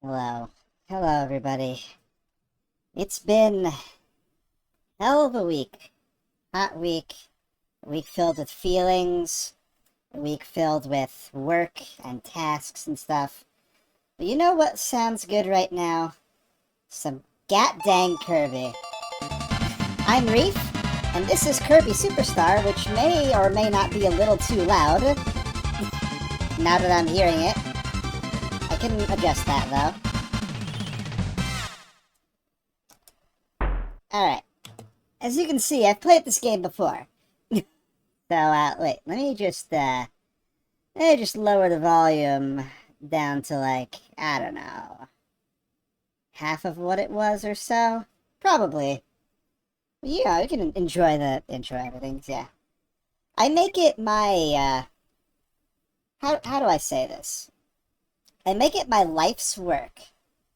Hello. Hello, everybody. It's been hell of a week. Hot week. A week filled with feelings. A week filled with work and tasks and stuff. But you know what sounds good right now? Some gat dang Kirby. I'm Reef, and this is Kirby Superstar, which may or may not be a little too loud. Now that I'm hearing it. I can adjust that, though. Alright. As you can see, I've played this game before. So, wait, let me just lower the volume down to, like, I don't know, half of what it was or so? Probably. Yeah, you can enjoy the intro and everything, yeah. I make it my, how do I say this? I make it my life's work.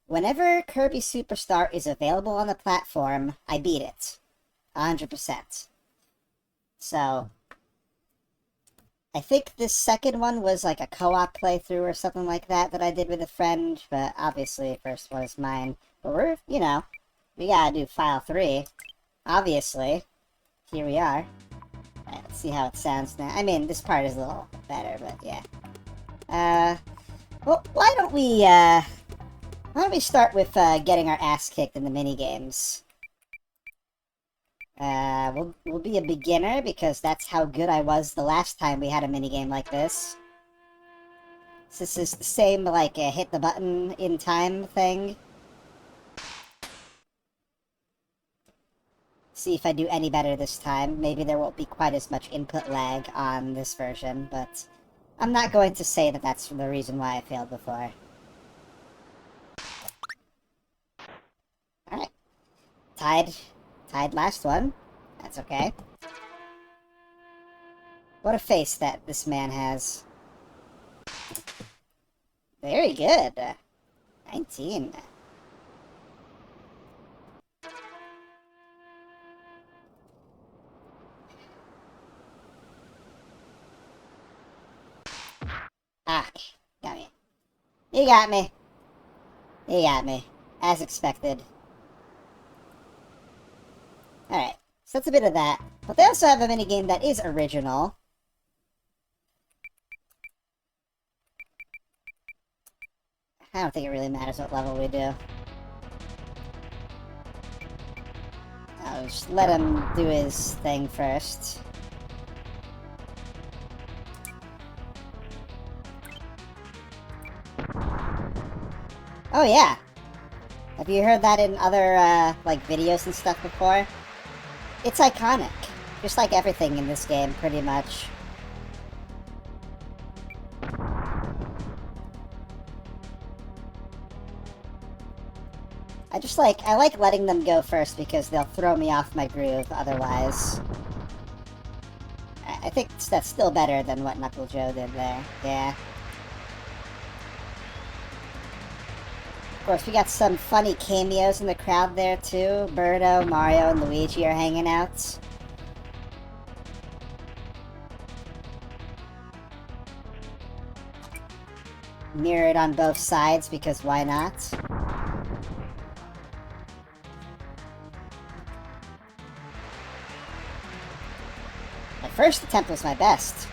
Whenever Kirby Superstar is available on the platform, I beat it. 100%. So, I think this second one was like a co-op playthrough or something like that I did with a friend, but obviously first one is mine. But we're, we gotta do file 3. Obviously. Here we are. Alright, let's see how it sounds now. I mean, this part is a little better, but yeah. Well, why don't we start with getting our ass kicked in the minigames? We'll be a beginner because that's how good I was the last time we had a minigame like this. So this is the same, like, hit the button in time thing. See if I do any better this time. Maybe there won't be quite as much input lag on this version, but I'm not going to say that that's the reason why I failed before. Alright. Tied last one. That's okay. What a face that this man has. Very good. 19. Ah, got me. You got me. You got me. As expected. Alright, so that's a bit of that. But they also have a minigame that is original. I don't think it really matters what level we do. I'll just let him do his thing first. Oh yeah! Have you heard that in other, like, videos and stuff before? It's iconic. Just like everything in this game, pretty much. I like letting them go first because they'll throw me off my groove otherwise. I think that's still better than what Knuckle Joe did there. Yeah. Of course, we got some funny cameos in the crowd there, too. Birdo, Mario, and Luigi are hanging out. Mirrored on both sides, because why not? My first attempt was my best.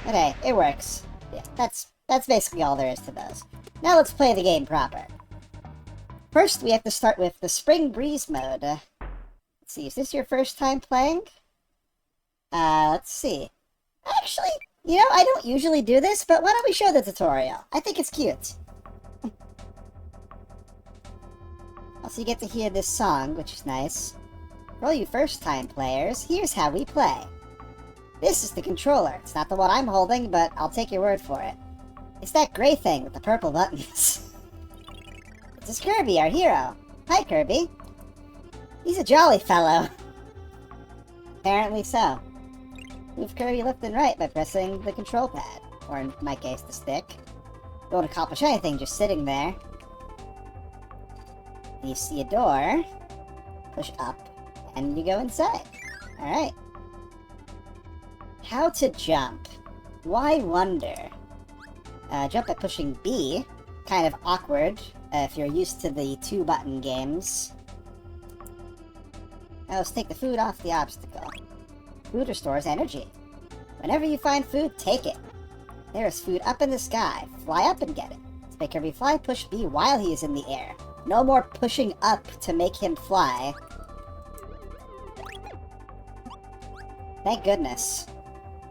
Okay, it works. Yeah, that's basically all there is to those. Now let's play the game proper. First, we have to start with the Spring Breeze mode. Let's see, is this your first time playing? Let's see. Actually, I don't usually do this, but why don't we show the tutorial? I think it's cute. Also, you get to hear this song, which is nice. For all you first-time players, here's how we play. This is the controller. It's not the one I'm holding, but I'll take your word for it. It's that gray thing with the purple buttons. This is Kirby, our hero. Hi, Kirby. He's a jolly fellow. Apparently so. Move Kirby left and right by pressing the control pad, or in my case, the stick. You won't accomplish anything just sitting there. You see a door, push up, and you go inside. Alright. How to jump. Why wonder? Jump by pushing B. kind of awkward if you're used to the 2-button games. Now let's take the food off the obstacle. Food restores energy. Whenever you find food, take it. There is food up in the sky. Fly up and get it. To make Kirby fly, push B while he is in the air. No more pushing up to make him fly. Thank goodness.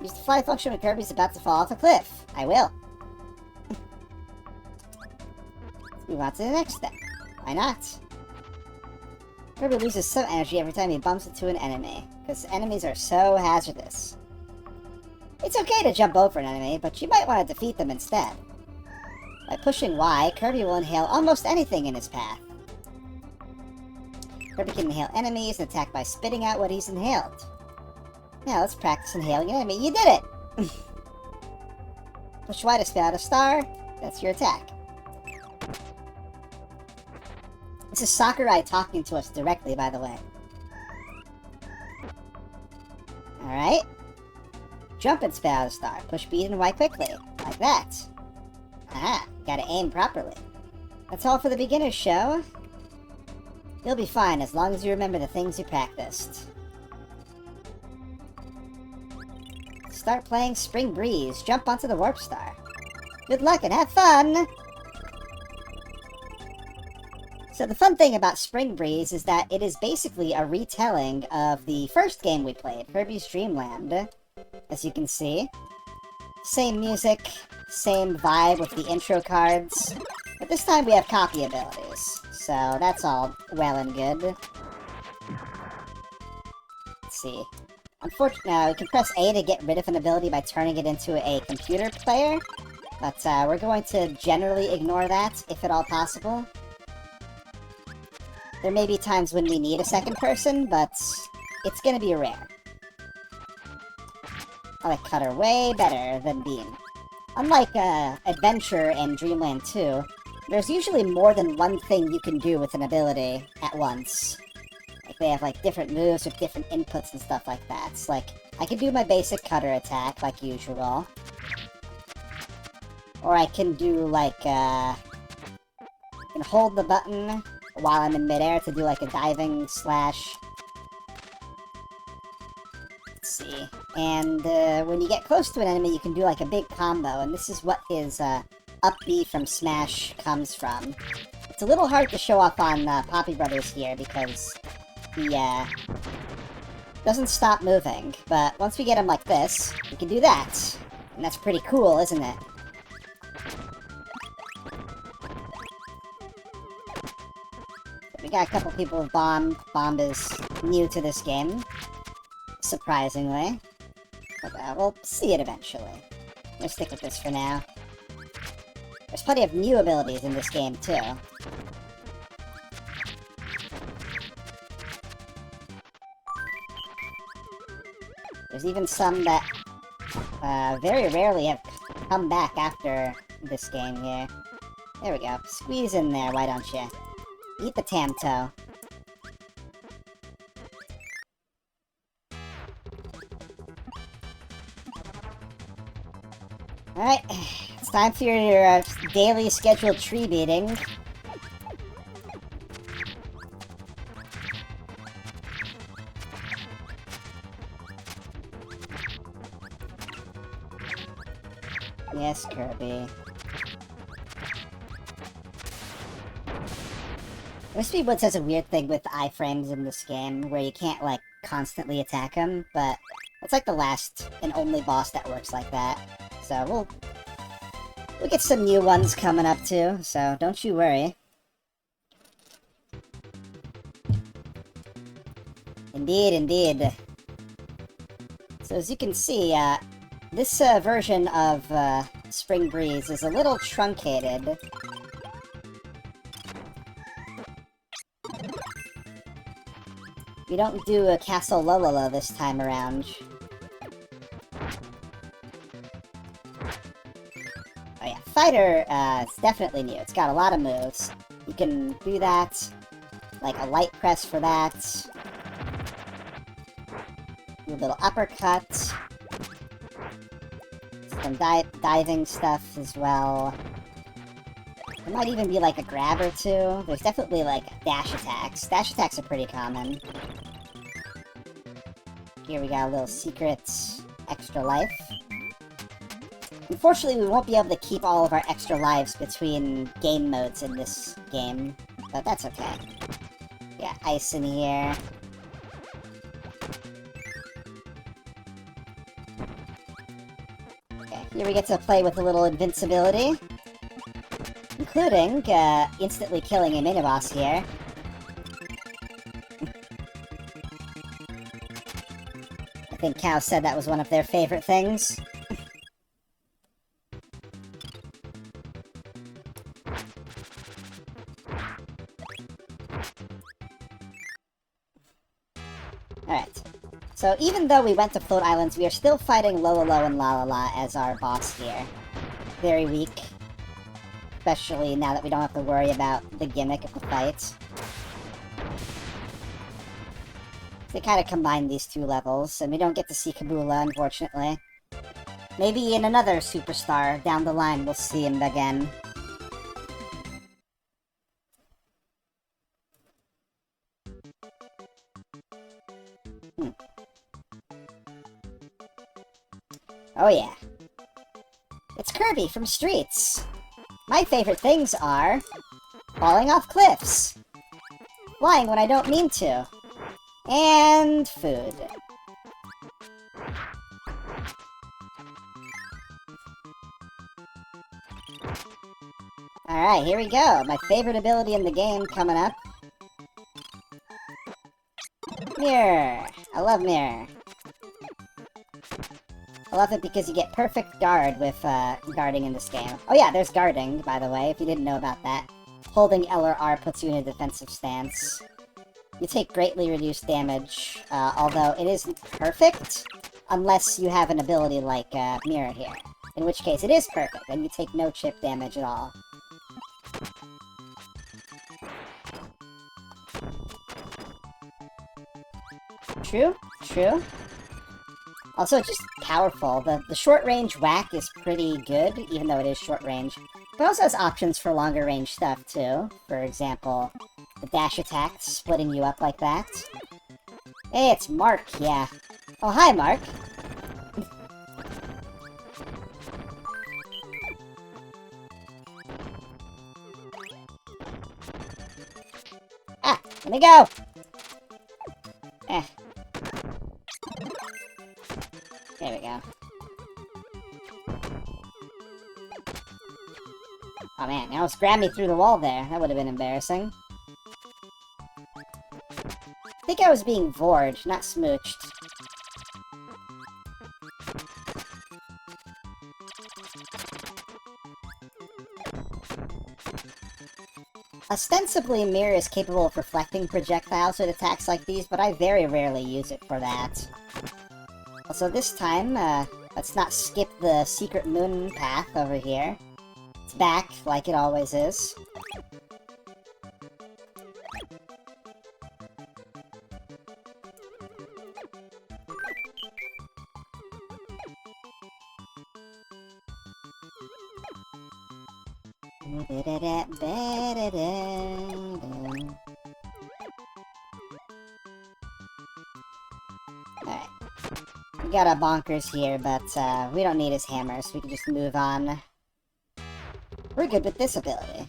Use the fly function when Kirby's about to fall off a cliff. I will. Let's move on to the next step. Why not? Kirby loses some energy every time he bumps into an enemy, because enemies are so hazardous. It's okay to jump over an enemy, but you might want to defeat them instead. By pushing Y, Kirby will inhale almost anything in his path. Kirby can inhale enemies and attack by spitting out what he's inhaled. Now let's practice inhaling an enemy. You did it! Push Y to spit out a star. That's your attack. This is Sakurai talking to us directly, by the way. Alright. Jump and spit out a star. Push B and Y quickly. Like that. Aha, gotta aim properly. That's all for the beginner's show. You'll be fine as long as you remember the things you practiced. Start playing Spring Breeze. Jump onto the Warp Star. Good luck and have fun! So the fun thing about Spring Breeze is that it is basically a retelling of the first game we played, Kirby's Dream Land. As you can see. Same music, same vibe with the intro cards. But this time we have copy abilities, so that's all well and good. Let's see. Unfortunately, we can press A to get rid of an ability by turning it into a computer player, but we're going to generally ignore that, if at all possible. There may be times when we need a second person, but it's gonna be rare. I like Cutter way better than Beam. Unlike Adventure and Dreamland 2, there's usually more than one thing you can do with an ability at once. Like, they have, like, different moves with different inputs and stuff like that. It's like, I can do my basic Cutter attack, like usual. Or I can do, like, I can hold the button while I'm in midair to do, like, a diving slash. Let's see. And when you get close to an enemy, you can do, like, a big combo, and this is what his up B from Smash comes from. It's a little hard to show off on Poppy Brothers here, because he doesn't stop moving, but once we get him like this, we can do that. And that's pretty cool, isn't it? We got a couple people with Bomb. Bomb is new to this game, surprisingly. But we'll see it eventually. We'll stick with this for now. There's plenty of new abilities in this game, too. There's even some that very rarely have come back after this game here. There we go. Squeeze in there, why don't you? Eat the Tamto. Alright, it's time for your daily scheduled tree beating. Yes, Kirby. Wispy Woods has a weird thing with iframes in this game, where you can't, like, constantly attack him, but it's like the last and only boss that works like that. So we'll get some new ones coming up too, so don't you worry. Indeed, indeed. So as you can see, this version of Spring Breeze is a little truncated. We don't do a Castle Lololo this time around. Oh yeah, Fighter is definitely new. It's got a lot of moves. You can do that, like a light press for that. Do a little uppercut. Some diving stuff as well. There might even be like a grab or two. There's definitely like dash attacks. Dash attacks are pretty common. Here we got a little secret extra life. Unfortunately, we won't be able to keep all of our extra lives between game modes in this game, but that's okay. Yeah, ice in here. Okay, here we get to play with a little invincibility. Including, instantly killing a mini-boss here. I think Cow said that was one of their favorite things. Alright. So even though we went to Float Islands, we are still fighting Lololo and Lalala as our boss here. Very weak. Especially now that we don't have to worry about the gimmick of the fight. They kind of combine these two levels, and we don't get to see Kabula, unfortunately. Maybe in another Superstar down the line we'll see him again. Oh yeah. It's Kirby from Streets! My favorite things are... falling off cliffs, flying when I don't mean to, and food. Alright, here we go. My favorite ability in the game coming up. Mirror. I love Mirror. I love it because you get perfect guard with guarding in this game. Oh yeah, there's guarding, by the way, if you didn't know about that. Holding L or R puts you in a defensive stance. You take greatly reduced damage, although it isn't perfect, unless you have an ability like Mirror here. In which case, it is perfect, and you take no chip damage at all. True, true. Also, just powerful. The short-range whack is pretty good, even though it is short-range. But it also has options for longer-range stuff, too. For example, the dash attack, splitting you up like that. Hey, it's Mark, yeah. Oh, hi, Mark. Ah, let me go! Eh. There we go. Oh man, you almost grabbed me through the wall there. That would have been embarrassing. I think I was being vored, not smooched. Ostensibly, Mirror is capable of reflecting projectiles with attacks like these, but I very rarely use it for that. Also, this time, let's not skip the Secret Moon path over here. It's back, like it always is. Alright. We got a bonkers here, but we don't need his hammer, so we can just move on. We're good with this ability.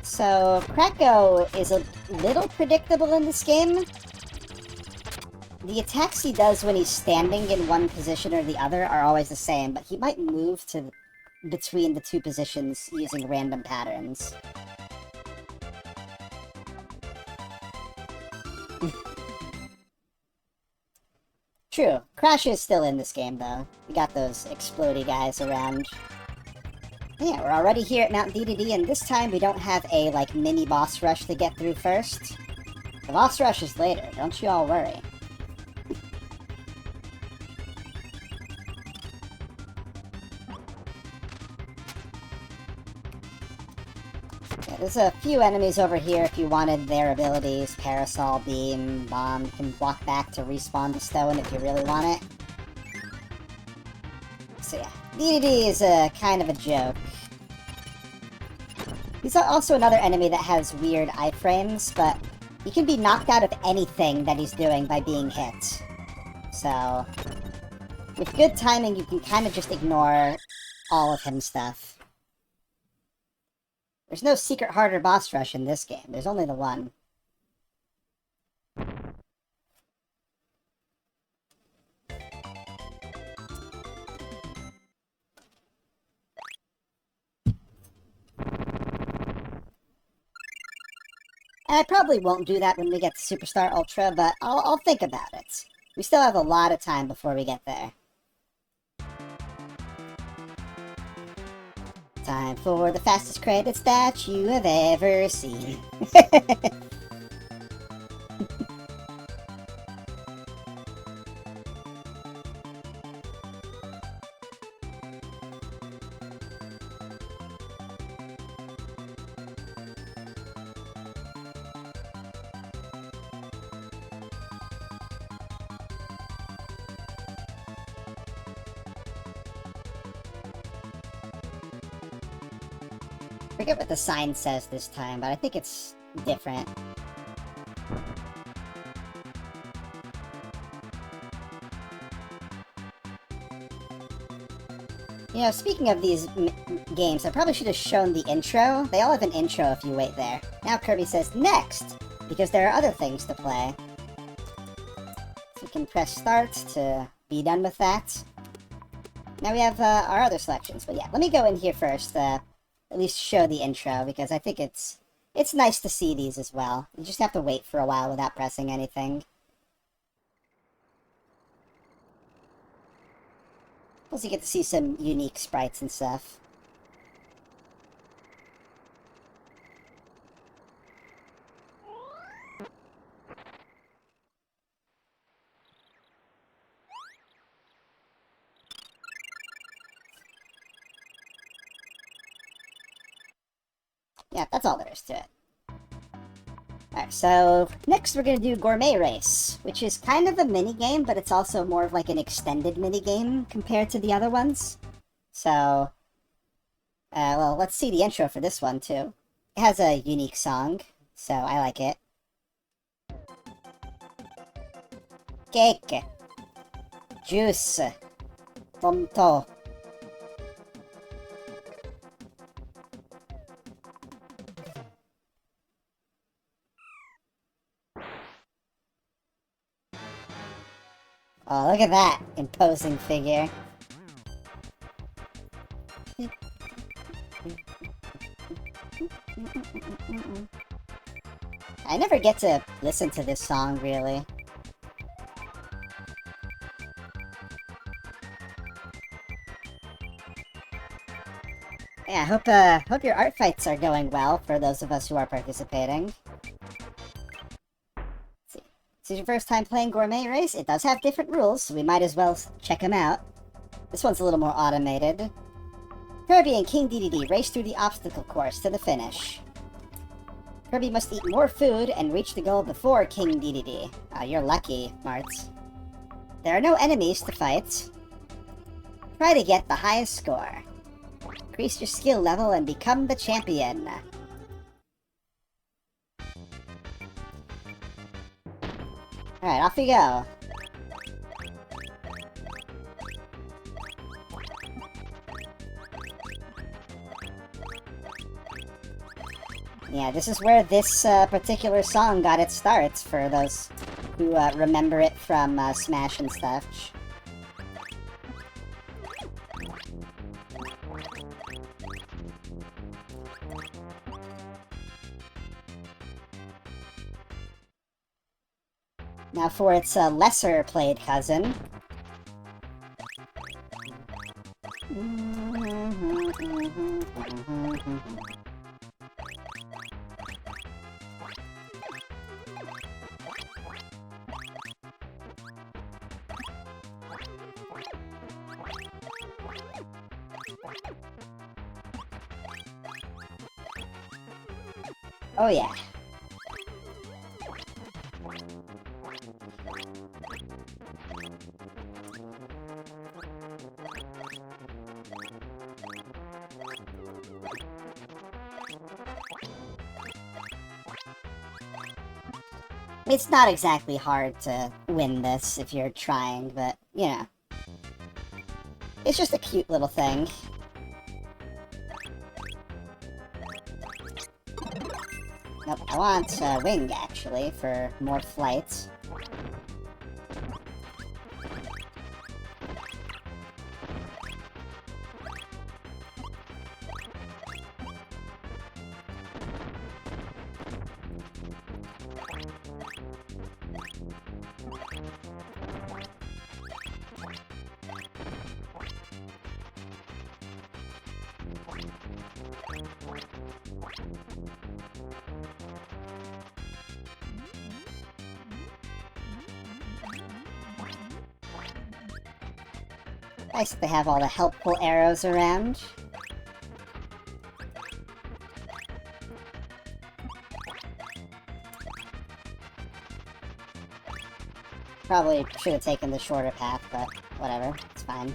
So, Kracko is a little predictable in this game. The attacks he does when he's standing in one position or the other are always the same, but he might move to between the two positions using random patterns. True. Crash is still in this game, though. We got those explodey guys around. Yeah, we're already here at Mount DDD, and this time we don't have a, like, mini boss rush to get through first. The boss rush is later, don't you all worry. Yeah, there's a few enemies over here if you wanted their abilities. Parasol, Beam, Bomb. You can walk back to respawn the stone if you really want it. So yeah, DDD is a kind of a joke. He's also another enemy that has weird iframes, but he can be knocked out of anything that he's doing by being hit. So, with good timing, you can kind of just ignore all of him stuff. There's no secret harder boss rush in this game. There's only the one. And I probably won't do that when we get to Superstar Ultra, but I'll think about it. We still have a lot of time before we get there. Time for the fastest credits that you have ever seen. I forget what the sign says this time, but I think it's different. You know, speaking of these games, I probably should have shown the intro. They all have an intro if you wait there. Now Kirby says, next! Because there are other things to play. So you can press start to be done with that. Now we have our other selections, but yeah, let me go in here first, at least show the intro, because I think it's nice to see these as well. You just have to wait for a while without pressing anything. Plus you get to see some unique sprites and stuff. Yeah, that's all there is to it. Alright, so next we're gonna do Gourmet Race, which is kind of a mini-game, but it's also more of like an extended mini-game compared to the other ones. So, well, let's see the intro for this one, too. It has a unique song, so I like it. Cake. Juice. Tonto. Oh, look at that imposing figure. I never get to listen to this song, really. Yeah, hope your art fights are going well for those of us who are participating. This is your first time playing Gourmet Race? It does have different rules, so we might as well check them out. This one's a little more automated. Kirby and King Dedede race through the obstacle course to the finish. Kirby must eat more food and reach the goal before King Dedede. Oh, you're lucky, Martz. There are no enemies to fight. Try to get the highest score. Increase your skill level and become the champion. Alright, off we go. Yeah, this is where this particular song got its start, for those who remember it from Smash and stuff. Now for its lesser played cousin. Oh yeah. It's not exactly hard to win this if you're trying, but, you know. It's just a cute little thing. Nope, I want wing, actually, for more flights. Nice that they have all the helpful arrows around. Probably should have taken the shorter path, but whatever, it's fine.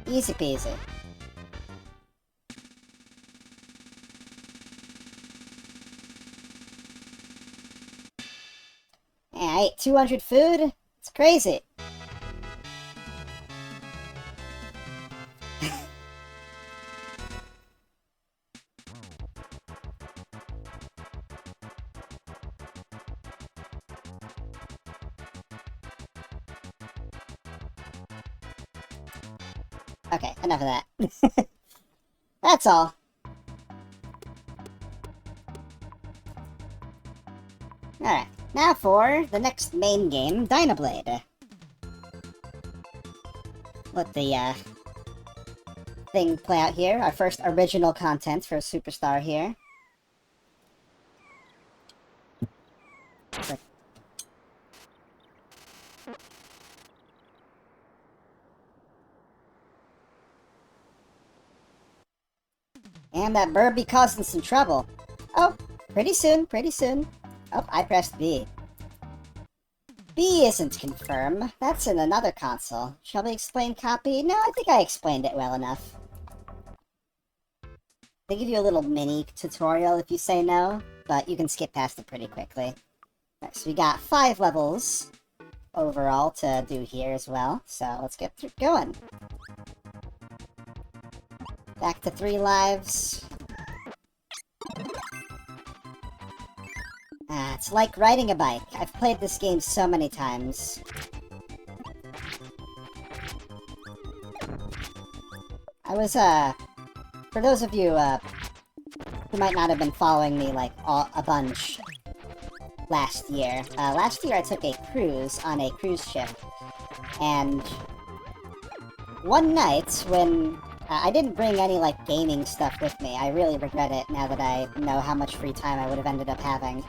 Easy peasy. Yeah, I ate 200 food? It's crazy. Okay, enough of that. That's all. Alright, now for the next main game, Dynablade. Let the thing play out here. Our first original content for Superstar here. And that bird be causing some trouble. Oh, pretty soon, pretty soon. Oh, I pressed B. B isn't confirm. That's in another console. Shall we explain copy? No, I think I explained it well enough. They give you a little mini tutorial if you say no, but you can skip past it pretty quickly. Right, so we got 5 levels overall to do here as well, so let's get going. Back to 3 lives. It's like riding a bike. I've played this game so many times. I was, for those of you, who might not have been following me, like, a bunch last year. Last year I took a cruise on a cruise ship, and one night when I didn't bring any, like, gaming stuff with me. I really regret it now that I know how much free time I would have ended up having.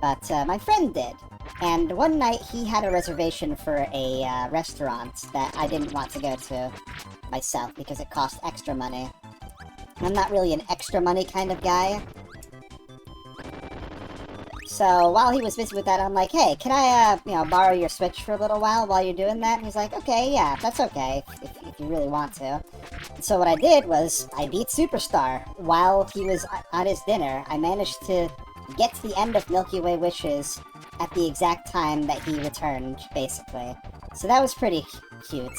But my friend did. And one night he had a reservation for a restaurant that I didn't want to go to myself because it cost extra money. I'm not really an extra money kind of guy. So while he was busy with that, I'm like, hey, can I, borrow your Switch for a little while you're doing that? And he's like, okay, yeah, that's okay, if you really want to. And so what I did was, I beat Superstar while he was on his dinner. I managed to get to the end of Milky Way Wishes at the exact time that he returned, basically. So that was pretty cute.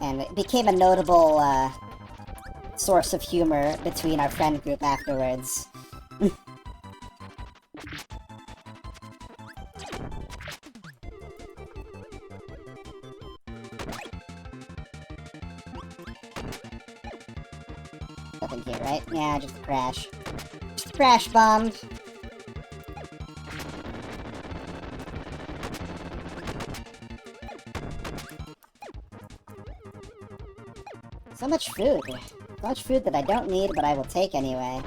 And it became a notable, source of humor between our friend group afterwards. Nothing here, right? Yeah, just a crash. Just crash bombed. So much food. So much food that I don't need, but I will take anyway.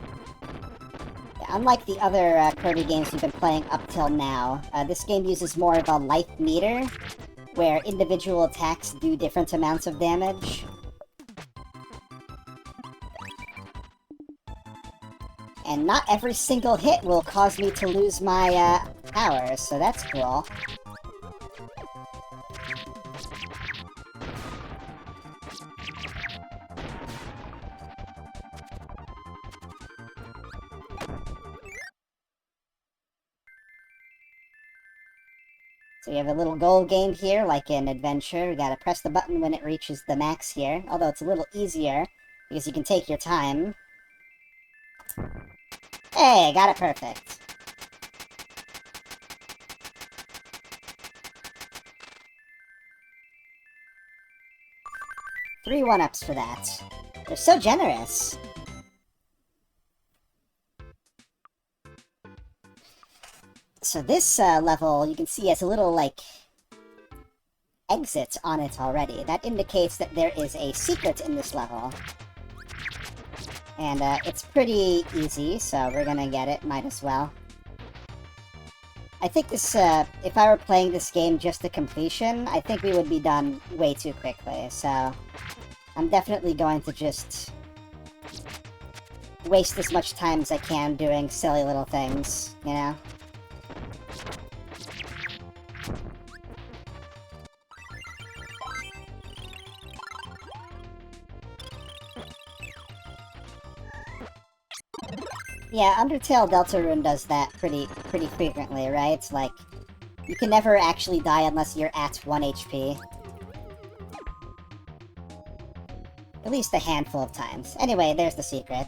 Yeah, unlike the other Kirby games we've been playing up till now, this game uses more of a life meter, where individual attacks do different amounts of damage. And not every single hit will cause me to lose my powers, so that's cool. So you have a little goal game here, like in Adventure. You gotta press the button when it reaches the max here, although it's a little easier, because you can take your time. Hey, I got it perfect. Three one-ups for that. They're so generous. So this level, you can see has a little, like, exit on it already. That indicates that there is a secret in this level. And it's pretty easy, so we're gonna get it. Might as well. I think this, if I were playing this game just to completion, I think we would be done way too quickly, so I'm definitely going to just waste as much time as I can doing silly little things, you know? Yeah, Undertale Deltarune does that pretty frequently, right? It's like, you can never actually die unless you're at 1 HP. At least a handful of times. Anyway, there's the secret.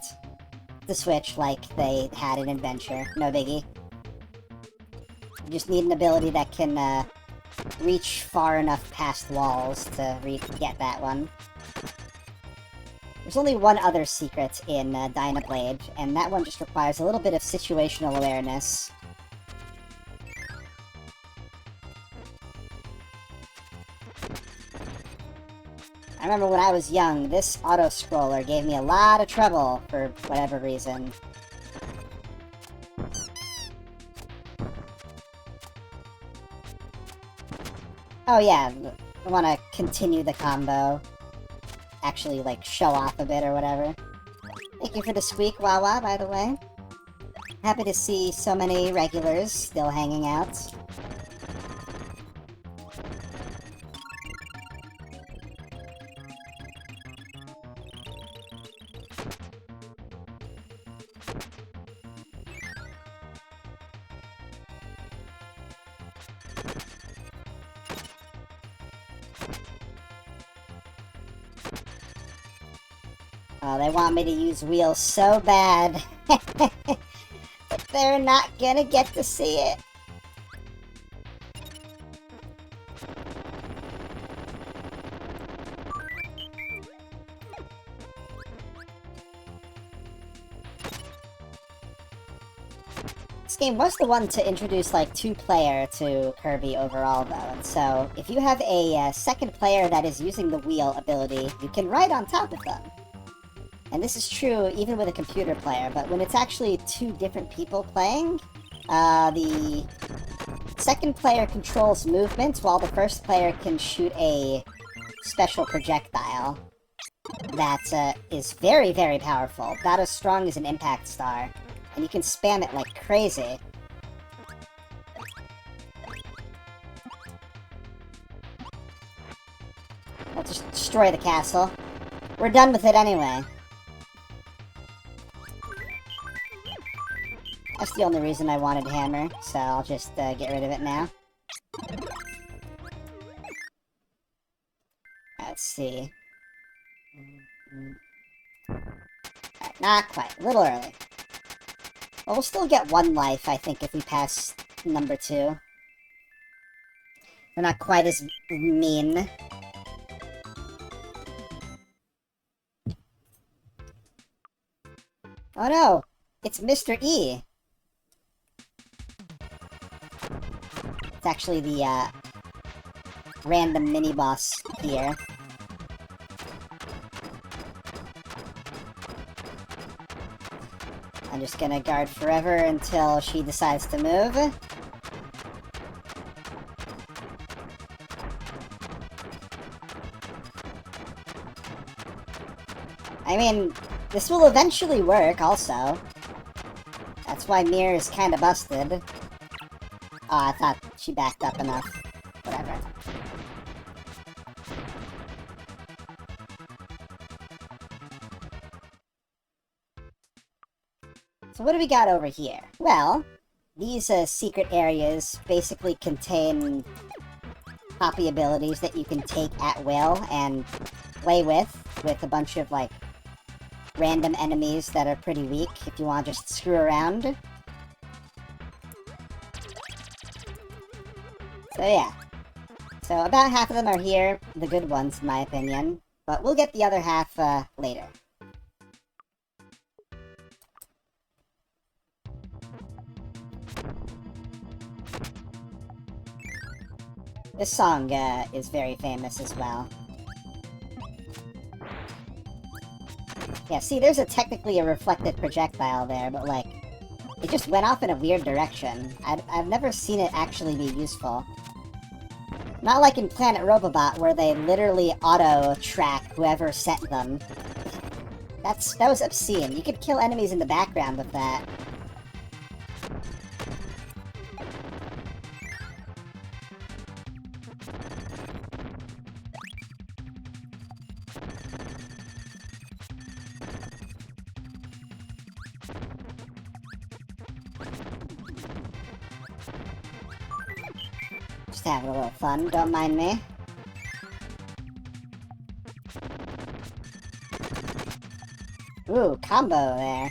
The switch, like they had in Adventure. No biggie. You just need an ability that can, reach far enough past walls to get that one. There's only one other secret in Dynablade, and that one just requires a little bit of situational awareness. I remember when I was young, this auto-scroller gave me a lot of trouble for whatever reason. Oh yeah, I want to continue the combo. Actually, like, show off a bit or whatever. Thank you for the squeak, Wawa, by the way. Happy to see so many regulars still hanging out. Oh, they want me to use wheels so bad. But they're not gonna get to see it. This game was the one to introduce, like, two-player to Kirby overall, though, and so if you have a second player that is using the wheel ability, you can ride on top of them. And this is true even with a computer player, but when it's actually two different people playing, the second player controls movement while the first player can shoot a special projectile that is very, very powerful. About as strong as an impact star. And you can spam it like crazy. Let's just destroy the castle. We're done with it anyway. That's the only reason I wanted Hammer, so I'll just get rid of it now. Let's see. Alright, not quite. A little early. Well, we'll still get one life, I think, if we pass number 2. They're not quite as mean. Oh no! It's Mr. E! It's actually the, random mini-boss here. I'm just gonna guard forever until she decides to move. I mean, this will eventually work, also. That's why Mir is kinda busted. Oh, I thought she backed up enough. Whatever. So what do we got over here? Well, these secret areas basically contain copy abilities that you can take at will and play with a bunch of, like, random enemies that are pretty weak if you want to just screw around. So yeah. So about half of them are here, the good ones in my opinion, but we'll get the other half later. This song is very famous as well. Yeah, see, there's technically a reflected projectile there, but, like, it just went off in a weird direction. I've never seen it actually be useful. Not like in Planet Robobot, where they literally auto-track whoever sent them. That was obscene. You could kill enemies in the background with that. Just having a little fun, don't mind me. Ooh, combo there.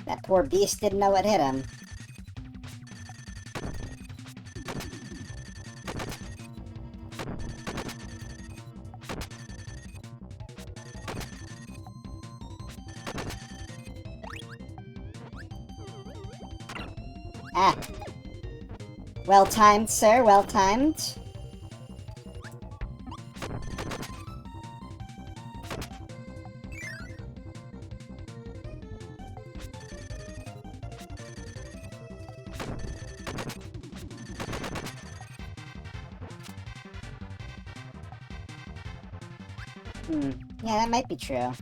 That poor beast didn't know what hit him. Ah. Well-timed, sir, well-timed. Yeah, that might be true.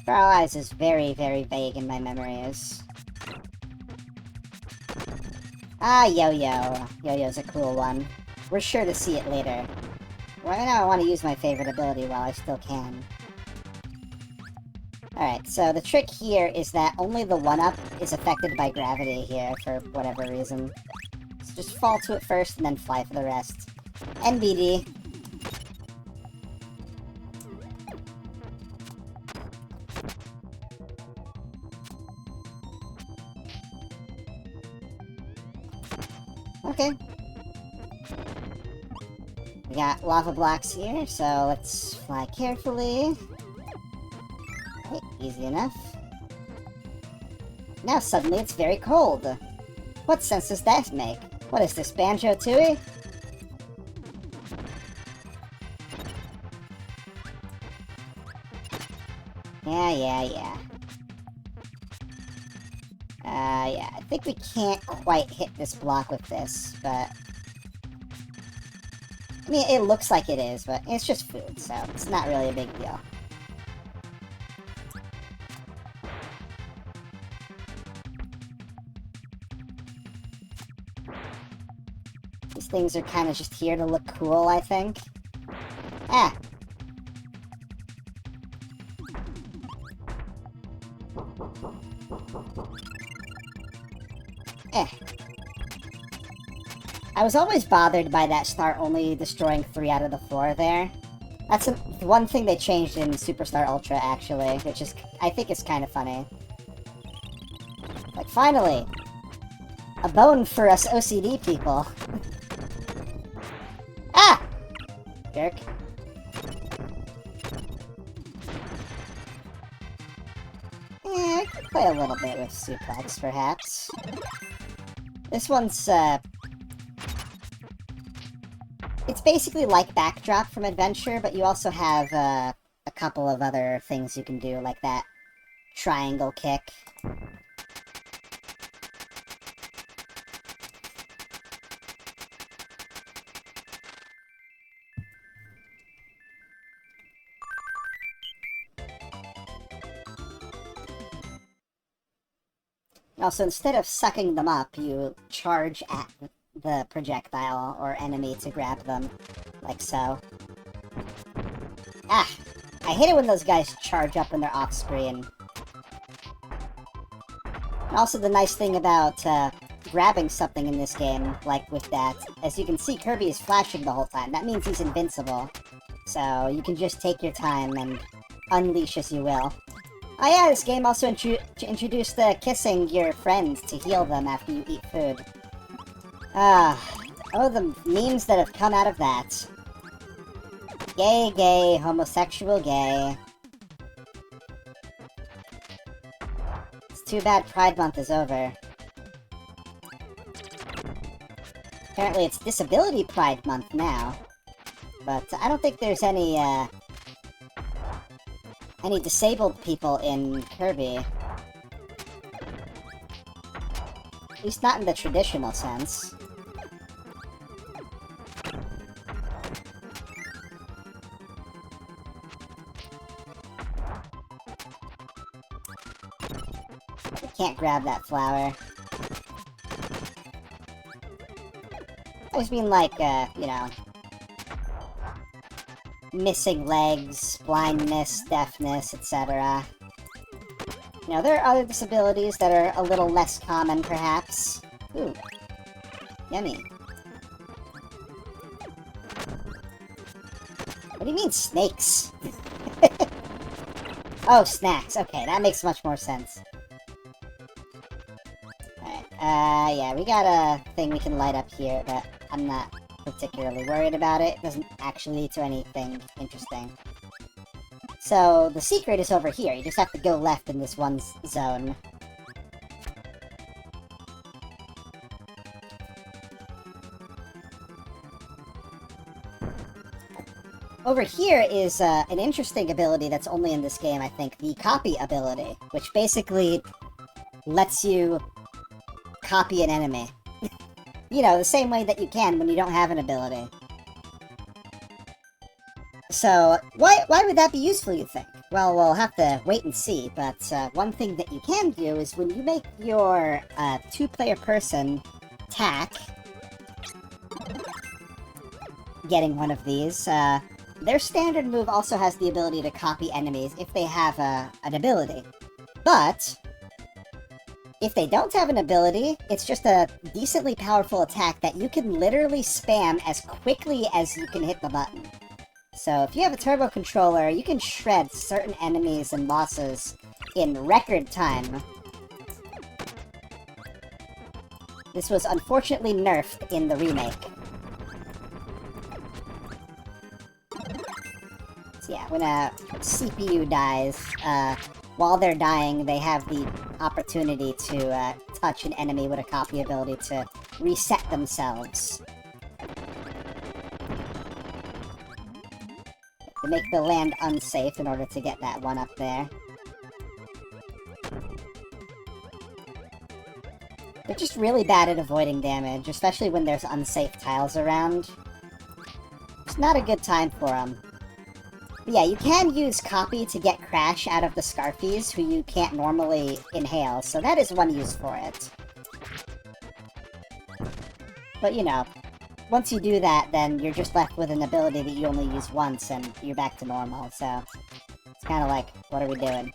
Feral Eyes is very, very vague in my memories. Ah, Yo-Yo. Yo-Yo's a cool one. We're sure to see it later. Right now I want to use my favorite ability while I still can. Alright, so the trick here is that only the 1-up is affected by gravity here, for whatever reason. So just fall to it first and then fly for the rest. NBD. Okay. We got lava blocks here, so let's fly carefully. Okay, easy enough. Now suddenly it's very cold. What sense does that make? What is this, Banjo-Tooie? Yeah. Yeah, I think we can't quite hit this block with this, but... I mean, it looks like it is, but it's just food, so it's not really a big deal. These things are kind of just here to look cool, I think. Ah! I was always bothered by that star only destroying 3 out of the 4 there. That's one thing they changed in Superstar Ultra, actually, which is, I think is kind of funny. Like, finally! A bone for us OCD people. Ah! Jerk. I could play a little bit with Suplex, perhaps. This one's, it's basically like Backdrop from Adventure, but you also have, a couple of other things you can do, like that triangle kick. Also, instead of sucking them up, you charge at the projectile or enemy to grab them, like so. Ah! I hate it when those guys charge up when they're off-screen. And also the nice thing about grabbing something in this game, like with that, as you can see, Kirby is flashing the whole time. That means he's invincible. So you can just take your time and unleash as you will. Oh yeah, this game also introduced kissing your friends to heal them after you eat food. Oh, the memes that have come out of that. Gay, gay, homosexual, gay. It's too bad Pride Month is over. Apparently it's Disability Pride Month now. But I don't think there's any disabled people in Kirby. At least not in the traditional sense. I can't grab that flower. I just mean like, you know, missing legs, blindness, deafness, etc. You know, there are other disabilities that are a little less common, perhaps. Ooh. Yummy. What do you mean, snakes? Oh, snacks. Okay, that makes much more sense. Alright, yeah, we got a thing we can light up here, but I'm not particularly worried about it. It doesn't actually lead to anything interesting. So, the secret is over here. You just have to go left in this one zone. Over here is an interesting ability that's only in this game, I think. The copy ability, which basically lets you copy an enemy. You know, the same way that you can when you don't have an ability. So, why would that be useful, you think? Well, we'll have to wait and see, but one thing that you can do is when you make your two-player person tack, getting one of these, their standard move also has the ability to copy enemies if they have an ability. But if they don't have an ability, it's just a decently powerful attack that you can literally spam as quickly as you can hit the button. So if you have a turbo controller, you can shred certain enemies and bosses in record time. This was unfortunately nerfed in the remake. So yeah, when a CPU dies, while they're dying, they have the opportunity to touch an enemy with a copy ability to reset themselves. To make the land unsafe in order to get that one up there. They're just really bad at avoiding damage, especially when there's unsafe tiles around. It's not a good time for them. But yeah, you can use copy to get Crash out of the Scarfies, who you can't normally inhale, so that is one use for it. But you know, once you do that, then you're just left with an ability that you only use once, and you're back to normal, so it's kind of like, what are we doing?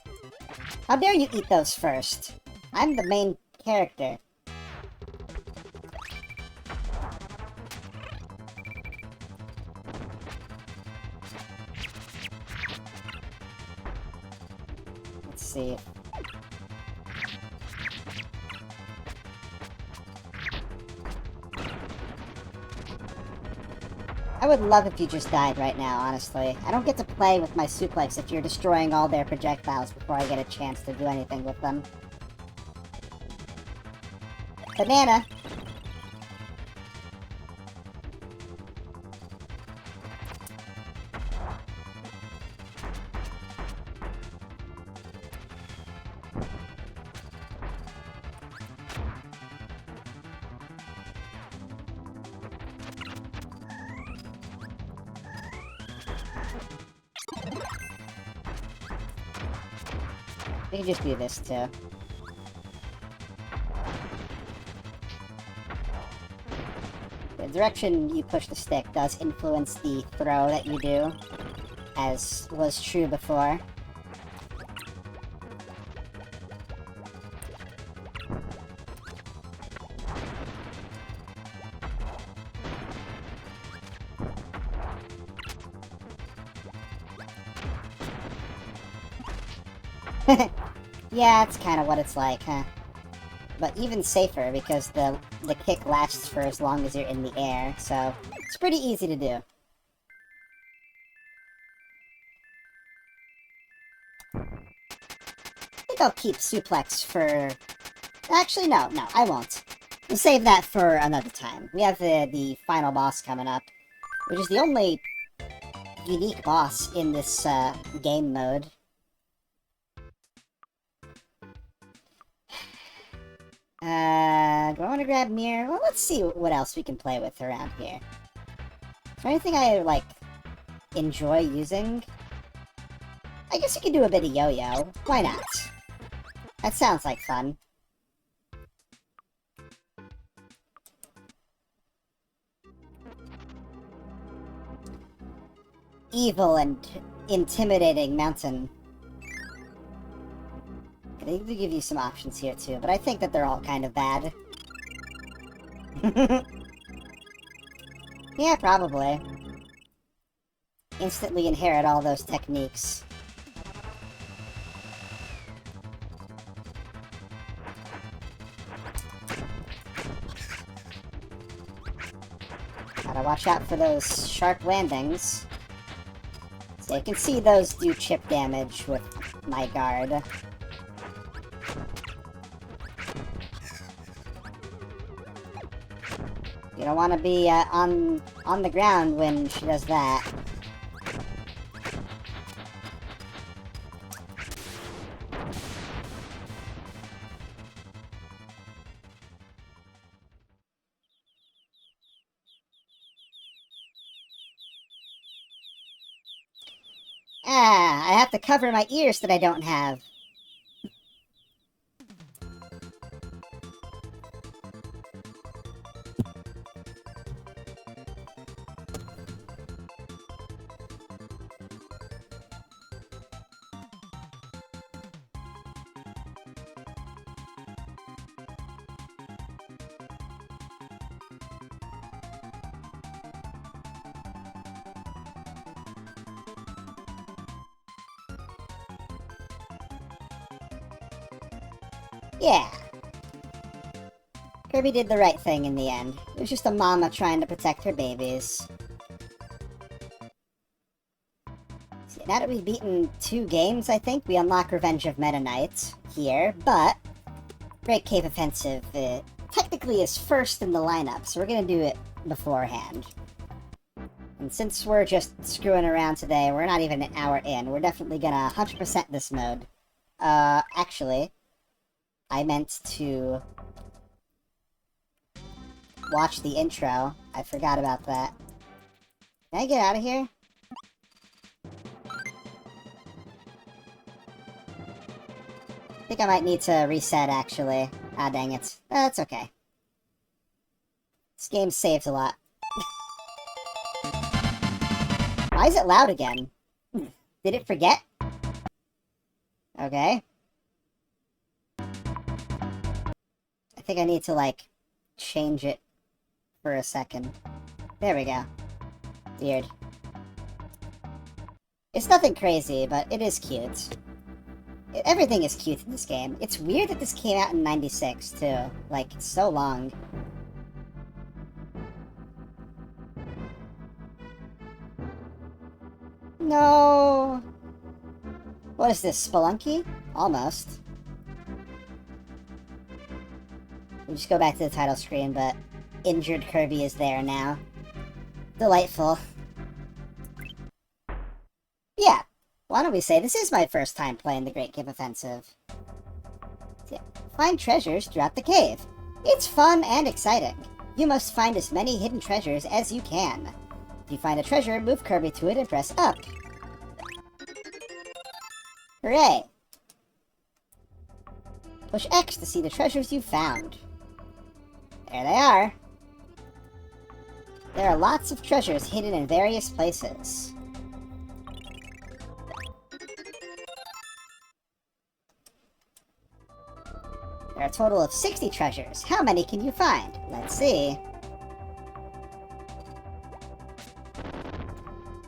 How dare you eat those first? I'm the main character. Let's see. I would love if you just died right now, honestly. I don't get to play with my suplex if you're destroying all their projectiles before I get a chance to do anything with them. Banana! We can just do this, too. The direction you push the stick does influence the throw that you do, as was true before. Yeah, it's kind of what it's like, huh? But even safer because the kick lasts for as long as you're in the air, so it's pretty easy to do. I think I'll keep suplex for... Actually, no, I won't. We'll save that for another time. We have the final boss coming up, which is the only unique boss in this game mode. Do I want to grab Mirror? Well, let's see what else we can play with around here. Is there anything I, like, enjoy using? I guess you can do a bit of yo-yo. Why not? That sounds like fun. Evil and intimidating mountain. I think they give you some options here too, but I think that they're all kind of bad. Yeah, probably. Instantly inherit all those techniques. Gotta watch out for those sharp landings. So you can see those do chip damage with my guard. You don't want to be on the ground when she does that. Ah, I have to cover my ears that I don't have. Yeah. Kirby did the right thing in the end. It was just a mama trying to protect her babies. See, now that we've beaten 2 games, I think, we unlock Revenge of Meta Knight here, but Great Cave Offensive technically is first in the lineup, so we're gonna do it beforehand. And since we're just screwing around today, we're not even an hour in, we're definitely gonna 100% this mode. Actually, I meant to watch the intro. I forgot about that. Can I get out of here? I think I might need to reset, actually. Ah, dang it. That's okay. This game saves a lot. Why is it loud again? Did it forget? Okay. I think I need to, like, change it for a second. There we go. Weird. It's nothing crazy, but it is cute. Everything is cute in this game. It's weird that this came out in '96, too. Like, it's so long. No! What is this, Spelunky? Almost. We just go back to the title screen, but injured Kirby is there now. Delightful. Yeah. Why don't we say this is my first time playing the Great Cave Offensive. Find treasures throughout the cave. It's fun and exciting. You must find as many hidden treasures as you can. If you find a treasure, move Kirby to it and press up. Hooray! Push X to see the treasures you've found. There they are. There are lots of treasures hidden in various places. There are a total of 60 treasures. How many can you find? Let's see.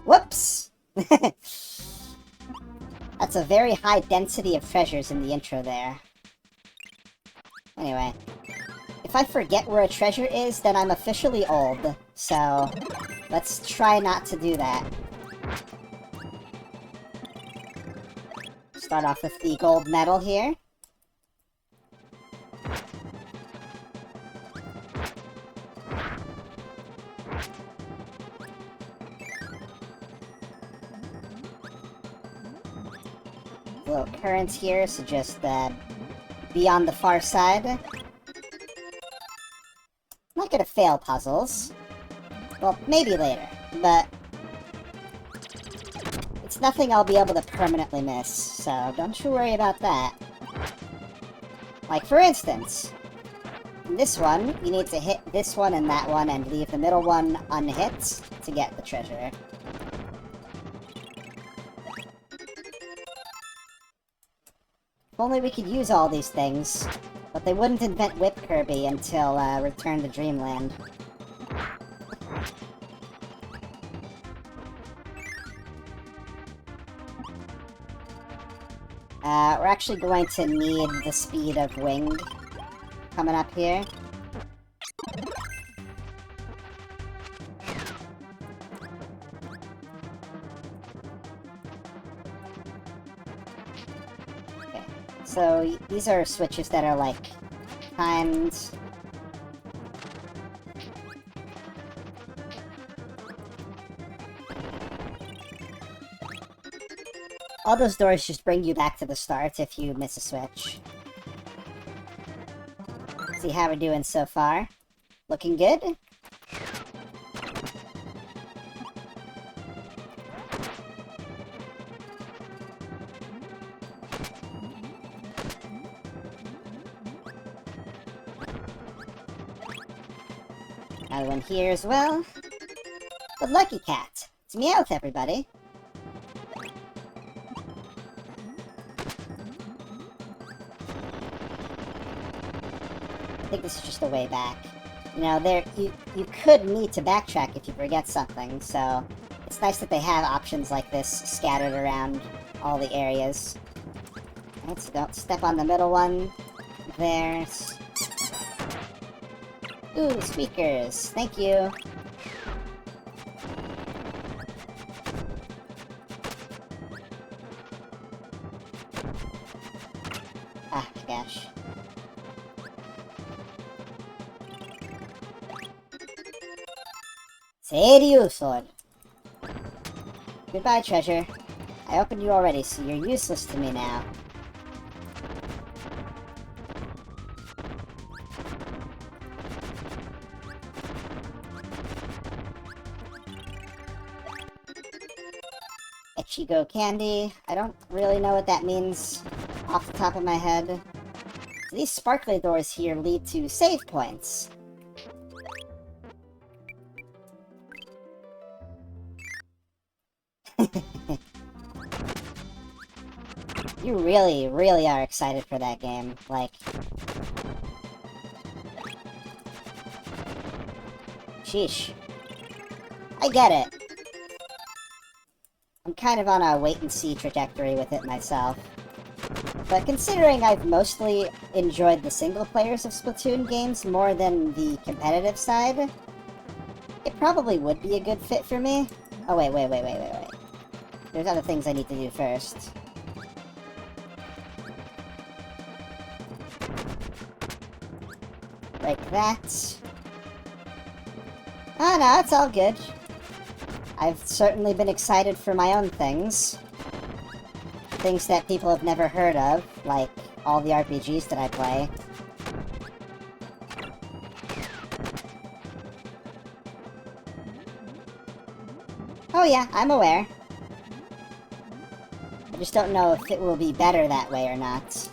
Whoops! That's That's a very high density of treasures in the intro there. Anyway. If I forget where a treasure is, then I'm officially old. So, let's try not to do that. Start off with the gold medal here. Little currents here, so just be on the far side. I'm not gonna fail puzzles. Well, maybe later, but it's nothing I'll be able to permanently miss, so don't you worry about that. Like, for instance, in this one, you need to hit this one and that one and leave the middle one unhit to get the treasure. If only we could use all these things, but they wouldn't invent Whip Kirby until Return to Dreamland. We're actually going to need the speed of Wing coming up here. Okay, so these are switches that are like timed. All those doors just bring you back to the start if you miss a switch. See how we're doing so far? Looking good? Another one here as well. Good lucky cat. It's Meowth, everybody. I think this is just a way back. You know, you could need to backtrack if you forget something, so it's nice that they have options like this scattered around all the areas. Alright, so don't step on the middle one. There. Ooh, speakers. Thank you. Ah, gosh. Seiryu sword. Goodbye, treasure. I opened you already, so you're useless to me now. Ichigo candy. I don't really know what that means off the top of my head. So these sparkly doors here lead to save points. You really, really are excited for that game. Like... Sheesh. I get it. I'm kind of on a wait-and-see trajectory with it myself. But considering I've mostly enjoyed the single players of Splatoon games more than the competitive side, it probably would be a good fit for me. Oh, wait. There's other things I need to do first. Like that. Oh, no, it's all good. I've certainly been excited for my own things. Things that people have never heard of, like all the RPGs that I play. Oh yeah, I'm aware. I just don't know if it will be better that way or not.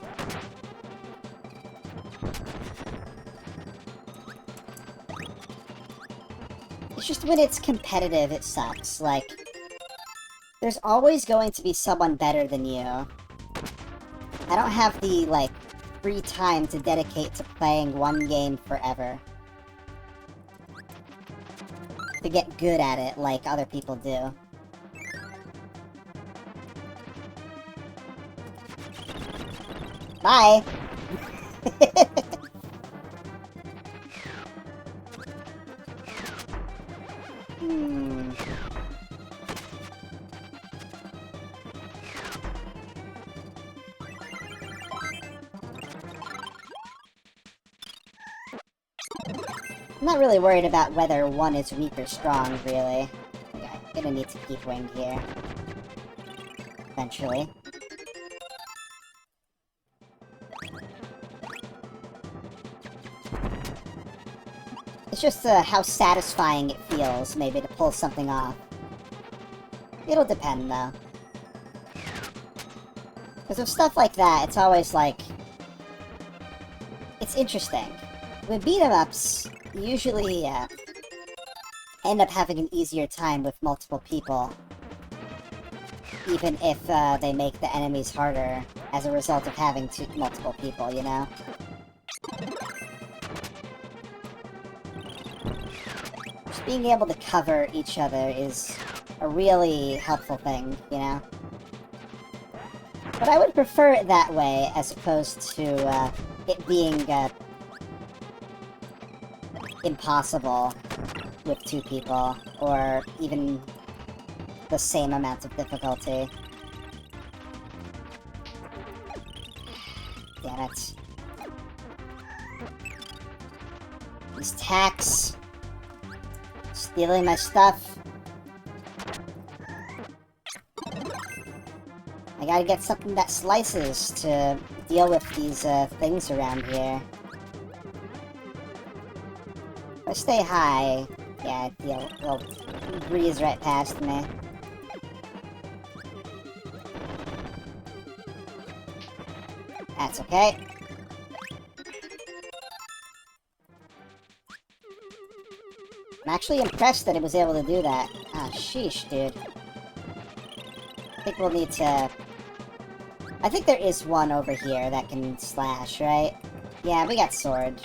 It's just when it's competitive, it sucks. Like, there's always going to be someone better than you. I don't have the, like, free time to dedicate to playing one game forever. To get good at it like other people do. Bye! I'm not really worried about whether one is weak or strong, really. Okay, I'm gonna need to keep wing here. Eventually. It's just how satisfying it feels, maybe, to pull something off. It'll depend, though. Because with stuff like that, it's always like... It's interesting. With beat-em-ups, you usually end up having an easier time with multiple people. Even if they make the enemies harder as a result of having multiple people, you know? Just being able to cover each other is a really helpful thing, you know? But I would prefer it that way as opposed to it being impossible with 2 people, or even the same amount of difficulty. Damn it. These tacks. Stealing my stuff. I gotta get something that slices to deal with these things around here. If I stay high, yeah, they'll breeze right past me. That's okay. I'm actually impressed that it was able to do that. Ah, sheesh, dude. I think we'll need to... I think there is one over here that can slash, right? Yeah, we got sword.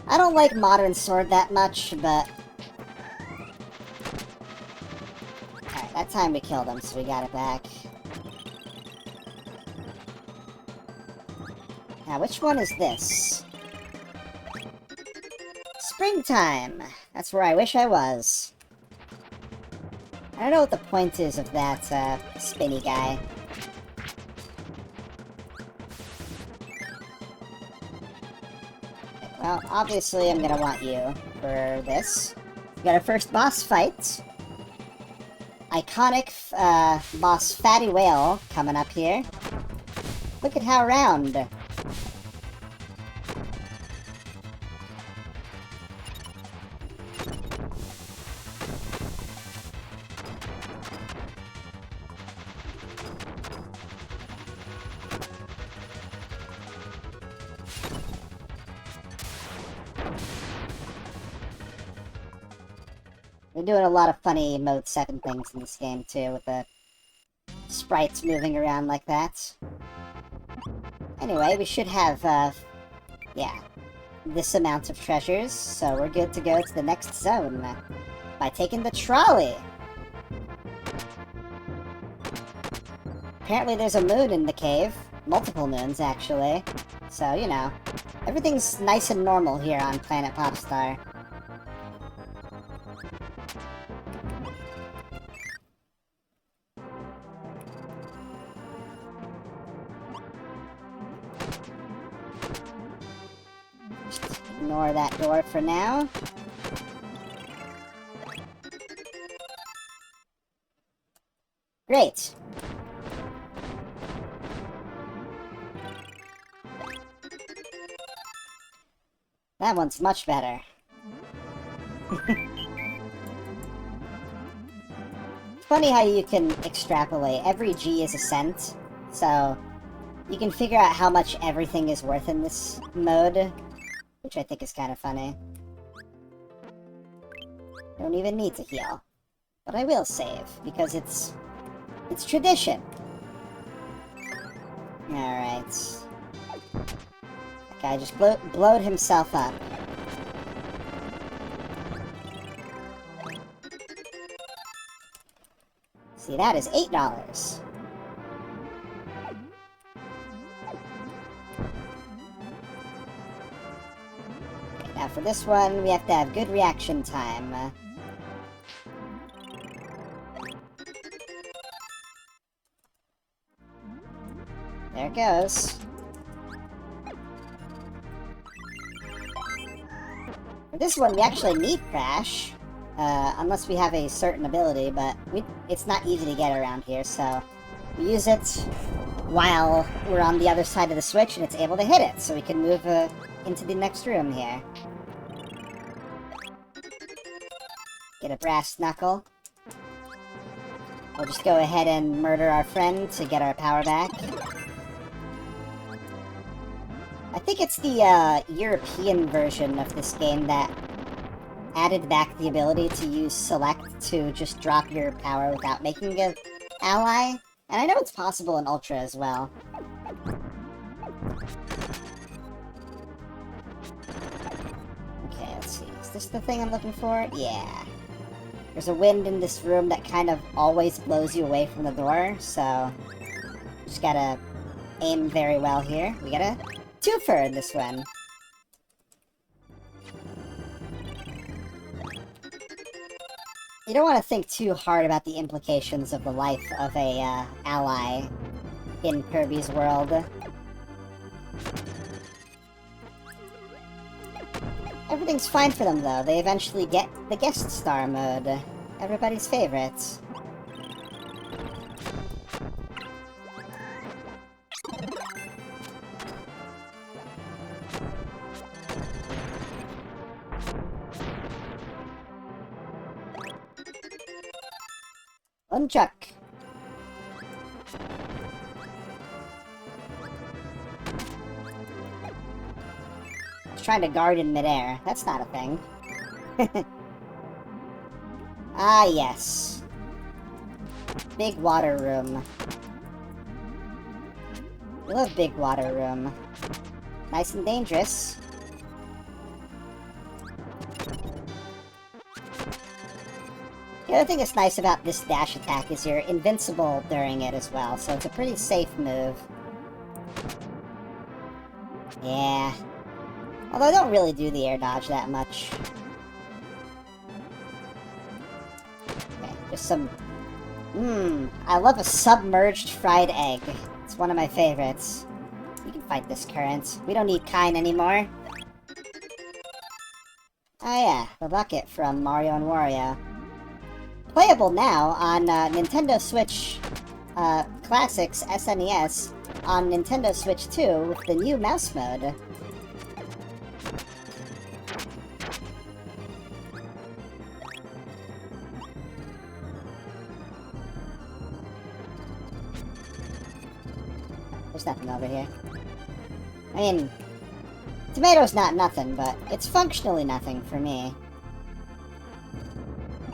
I don't like modern sword that much, but... Alright, that time we killed him, so we got it back. Now, which one is this? Springtime! That's where I wish I was. I don't know what the point is of that, spinny guy. Well, obviously I'm gonna want you for this. We got our first boss fight. Iconic, boss Fatty Whale coming up here. Look at how round. We're doing a lot of funny Mode 7 things in this game, too, with the sprites moving around like that. Anyway, we should have, yeah, this amount of treasures, so we're good to go to the next zone by taking the trolley. Apparently there's a moon in the cave. Multiple moons, actually. So, you know, everything's nice and normal here on Planet Popstar. Ignore that door for now. Great. That one's much better. It's funny how you can extrapolate. Every G is a cent, so you can figure out how much everything is worth in this mode, which I think is kind of funny. Don't even need to heal. But I will save, because it's tradition. Alright. That guy just blowed himself up. See, that is $8. Okay, now for this one, we have to have good reaction time. There it goes. For this one, we actually need Crash. Unless we have a certain ability, but it's not easy to get around here, so we use it while we're on the other side of the switch and it's able to hit it, so we can move into the next room here. Get a brass knuckle. We'll just go ahead and murder our friend to get our power back. I think it's the European version of this game that added back the ability to use Select to just drop your power without making an ally. And I know it's possible in Ultra as well. Okay, let's see. Is this the thing I'm looking for? Yeah. There's a wind in this room that kind of always blows you away from the door, so just gotta aim very well here. We got a twofer in this one. You don't want to think too hard about the implications of the life of a ally in Kirby's world. Everything's fine for them, though. They eventually get the guest star mode. Everybody's favorites. Unchuck. Trying to guard in midair. That's not a thing. Ah, yes. Big water room. We love big water room. Nice and dangerous. The other thing that's nice about this dash attack is you're invincible during it as well, so it's a pretty safe move. Yeah. Although I don't really do the air dodge that much. Okay, just some... I love a submerged fried egg. It's one of my favorites. We can fight this current. We don't need Kine anymore. Oh yeah, the bucket from Mario and Wario. Playable now on Nintendo Switch Classics SNES on Nintendo Switch 2 with the new mouse mode. There's nothing over here. I mean, tomato's not nothing, but it's functionally nothing for me.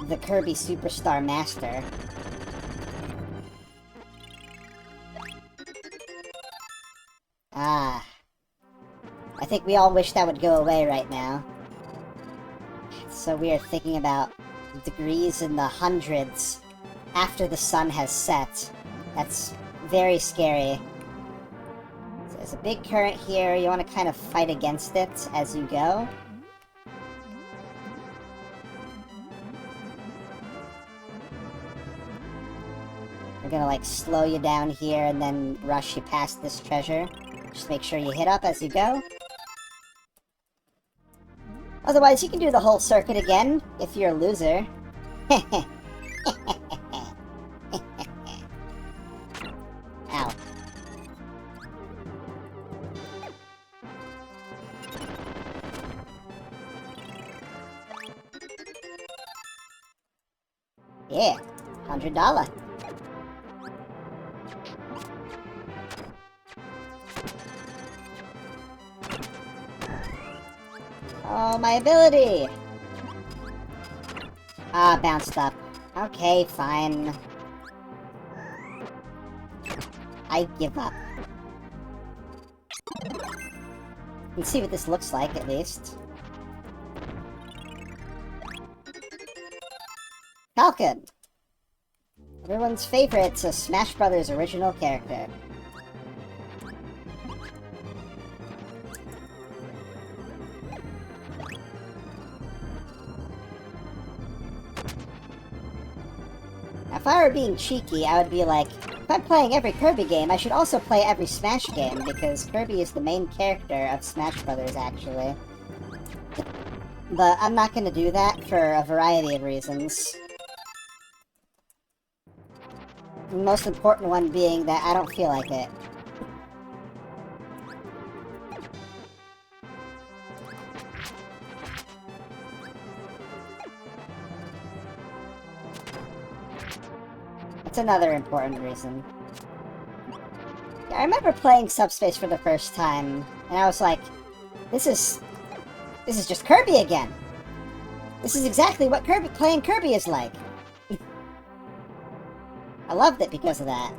The Kirby Superstar Master. Ah. I think we all wish that would go away right now. It's so weird thinking about degrees in the hundreds after the sun has set. That's very scary. So there's a big current here. You want to kind of fight against it as you go. We're gonna, like, slow you down here and then rush you past this treasure. Just make sure you hit up as you go. Otherwise, you can do the whole circuit again, if you're a loser. Ow. Yeah, $100. Oh, my ability! Ah, bounced up. Okay, fine. I give up. You can see what this looks like, at least. Falcon! Everyone's favorite Smash Brothers original character. I were being cheeky, I would be like, if I'm playing every Kirby game, I should also play every Smash game, because Kirby is the main character of Smash Brothers, actually. But I'm not gonna do that for a variety of reasons. The most important one being that I don't feel like it. That's another important reason. I remember playing Subspace for the first time, and I was like, this is just Kirby again! This is exactly what playing Kirby is like! I loved it because of that.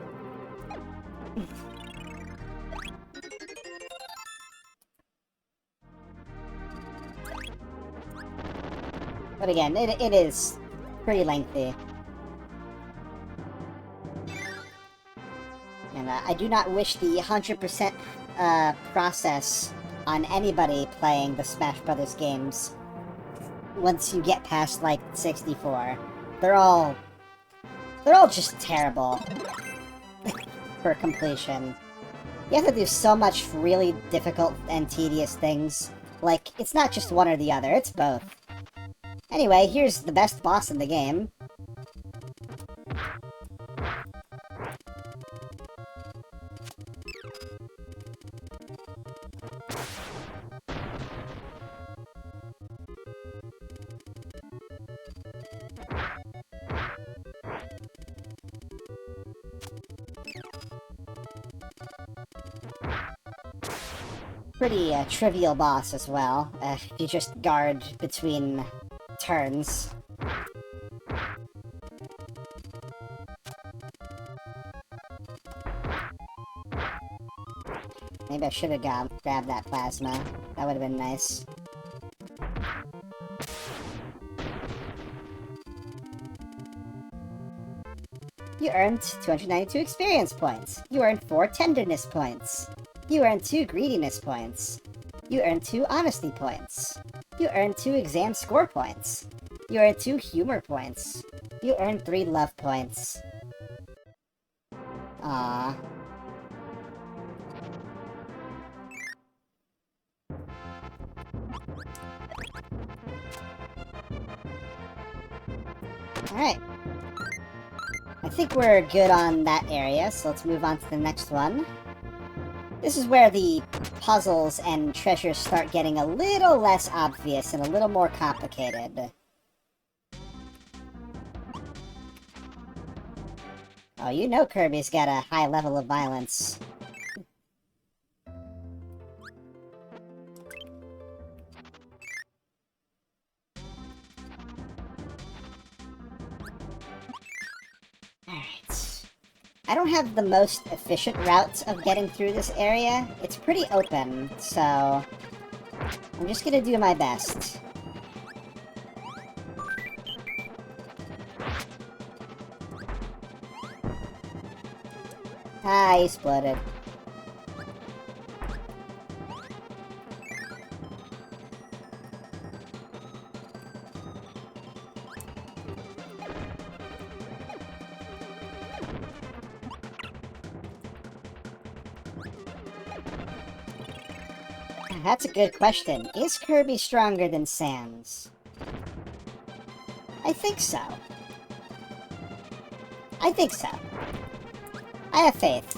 But again, it is pretty lengthy. And I do not wish the 100% process on anybody playing the Smash Brothers games once you get past, like, 64. They're all just terrible for completion. You have to do so much really difficult and tedious things. Like, it's not just one or the other, it's both. Anyway, here's the best boss in the game. Pretty trivial boss as well. You just guard between turns. Maybe I should have grabbed that plasma. That would have been nice. You earned 292 experience points. You earned 4 tenderness points. You earned 2 greediness points. You earned 2 honesty points. You earned 2 exam score points. You earned 2 humor points. You earned 3 love points. Aww. Alright. I think we're good on that area, so let's move on to the next one. This is where the puzzles and treasures start getting a little less obvious and a little more complicated. Oh, you know Kirby's got a high level of violence. Alright. I don't have the most efficient routes of getting through this area. It's pretty open, so I'm just gonna do my best. Ah, he exploded. That's a good question. Is Kirby stronger than Sans? I think so. I think so. I have faith.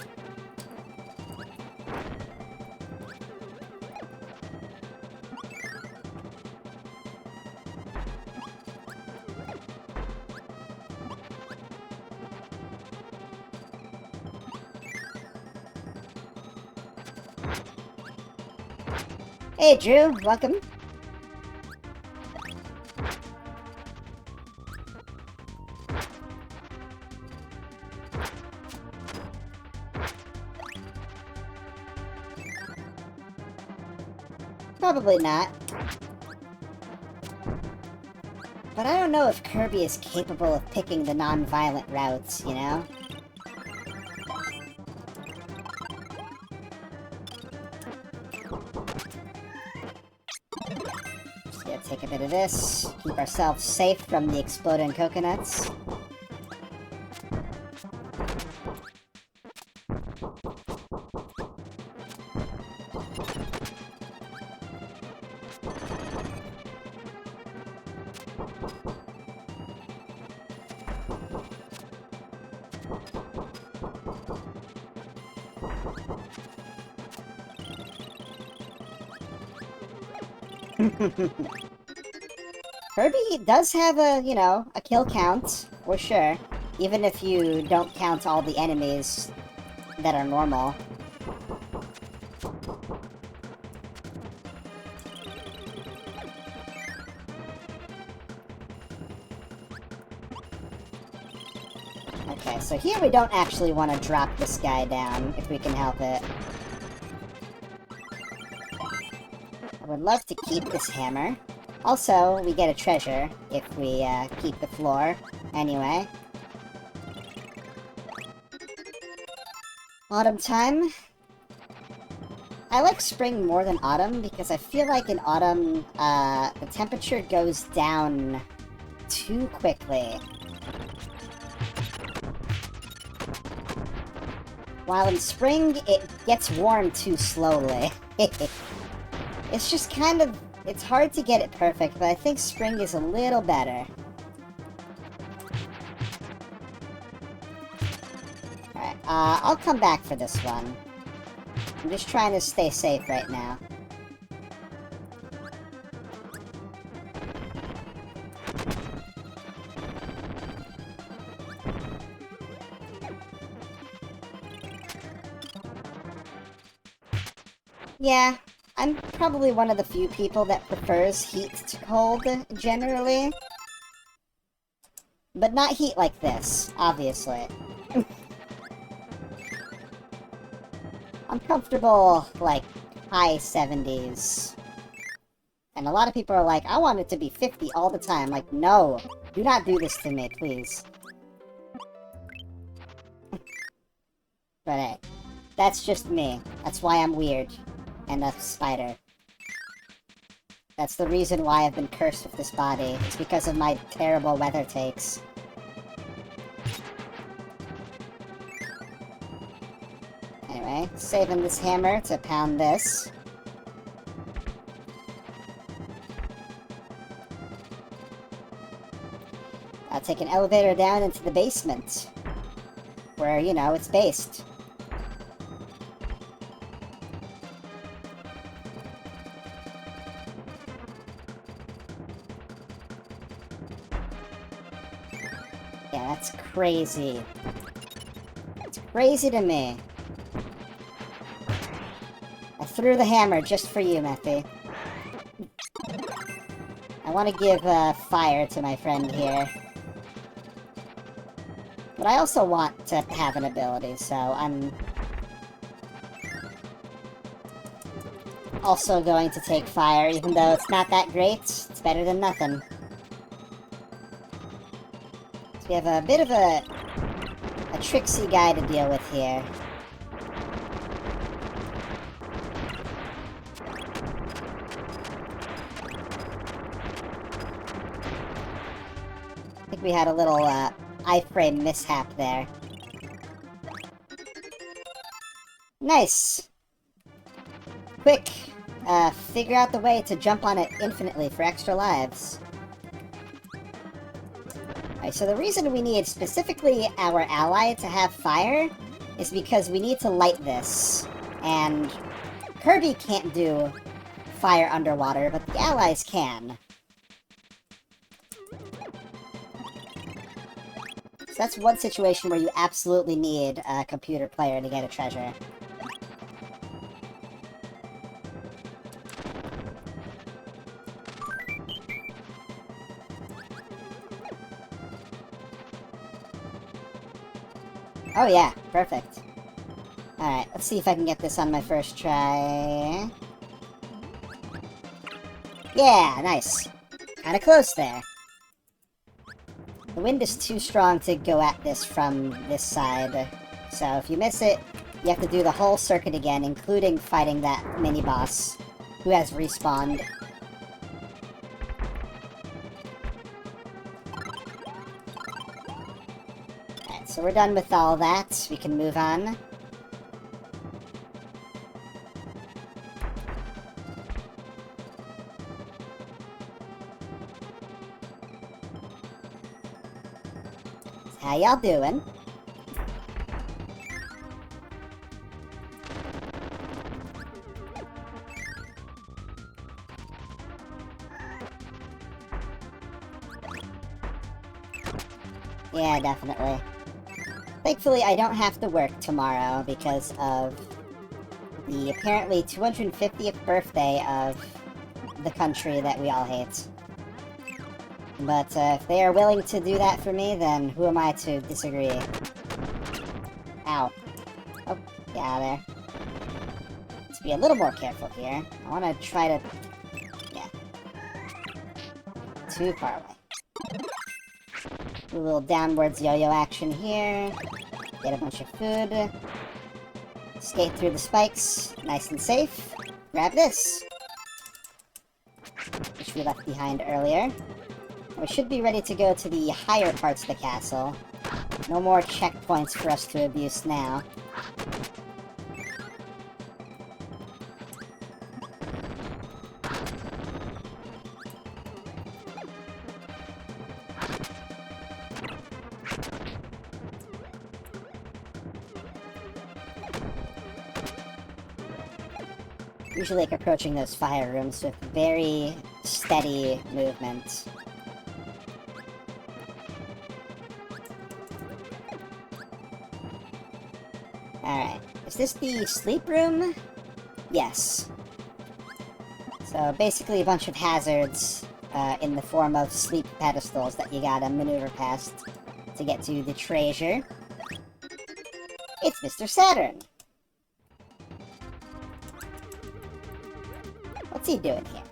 Hey, Drew, welcome. Probably not. But I don't know if Kirby is capable of picking the non-violent routes, you know? Just gonna take a bit of this, keep ourselves safe from the exploding coconuts. Kirby does have a, you know, a kill count, for sure. Even if you don't count all the enemies that are normal. Okay, so here we don't actually want to drop this guy down, if we can help it. I would love to keep this hammer. Also, we get a treasure if we keep the floor. Anyway. Autumn time. I like spring more than autumn because I feel like in autumn, the temperature goes down too quickly. While in spring, it gets warm too slowly. It's just kind of... It's hard to get it perfect, but I think spring is a little better. Alright, I'll come back for this one. I'm just trying to stay safe right now. Yeah, I'm probably one of the few people that prefers heat to cold, generally. But not heat like this, obviously. I'm comfortable, like, high 70s. And a lot of people are like, I want it to be 50 all the time. Like, no, do not do this to me, please. But hey, that's just me. That's why I'm weird. And a spider. That's the reason why I've been cursed with this body. It's because of my terrible weather takes. Anyway, saving this hammer to pound this. I'll take an elevator down into the basement. Where, you know, it's based. Yeah, that's crazy. It's crazy to me. I threw the hammer just for you, Methy. I want to give fire to my friend here. But I also want to have an ability, so I'm also going to take fire, even though it's not that great. It's better than nothing. So we have a bit of a tricksy guy to deal with here. I think we had a little iframe mishap there. Nice! Quick! Figure out the way to jump on it infinitely for extra lives. Alright, so the reason we need specifically our ally to have fire is because we need to light this. And Kirby can't do fire underwater, but the allies can. So that's one situation where you absolutely need a computer player to get a treasure. Oh yeah, perfect. Alright, let's see if I can get this on my first try. Yeah, nice. Kinda close there. The wind is too strong to go at this from this side. So if you miss it, you have to do the whole circuit again, including fighting that mini-boss, who has respawned. Alright, so we're done with all that. We can move on. How y'all doing? Yeah, definitely. Thankfully, I don't have to work tomorrow because of the apparently 250th birthday of the country that we all hate. But if they are willing to do that for me, then who am I to disagree? Ow. Oh, get out of there. Let's be a little more careful here. I want to try to... Yeah. Too far away. Do a little downwards yo-yo action here. Get a bunch of food. Skate through the spikes. Nice and safe. Grab this. Which we left behind earlier. We should be ready to go to the higher parts of the castle. No more checkpoints for us to abuse now. Usually like approaching those fire rooms with very steady movement. Alright, is this the sleep room? Yes. So basically a bunch of hazards in the form of sleep pedestals that you gotta maneuver past to get to the treasure. It's Mr. Saturn! What's he doing here?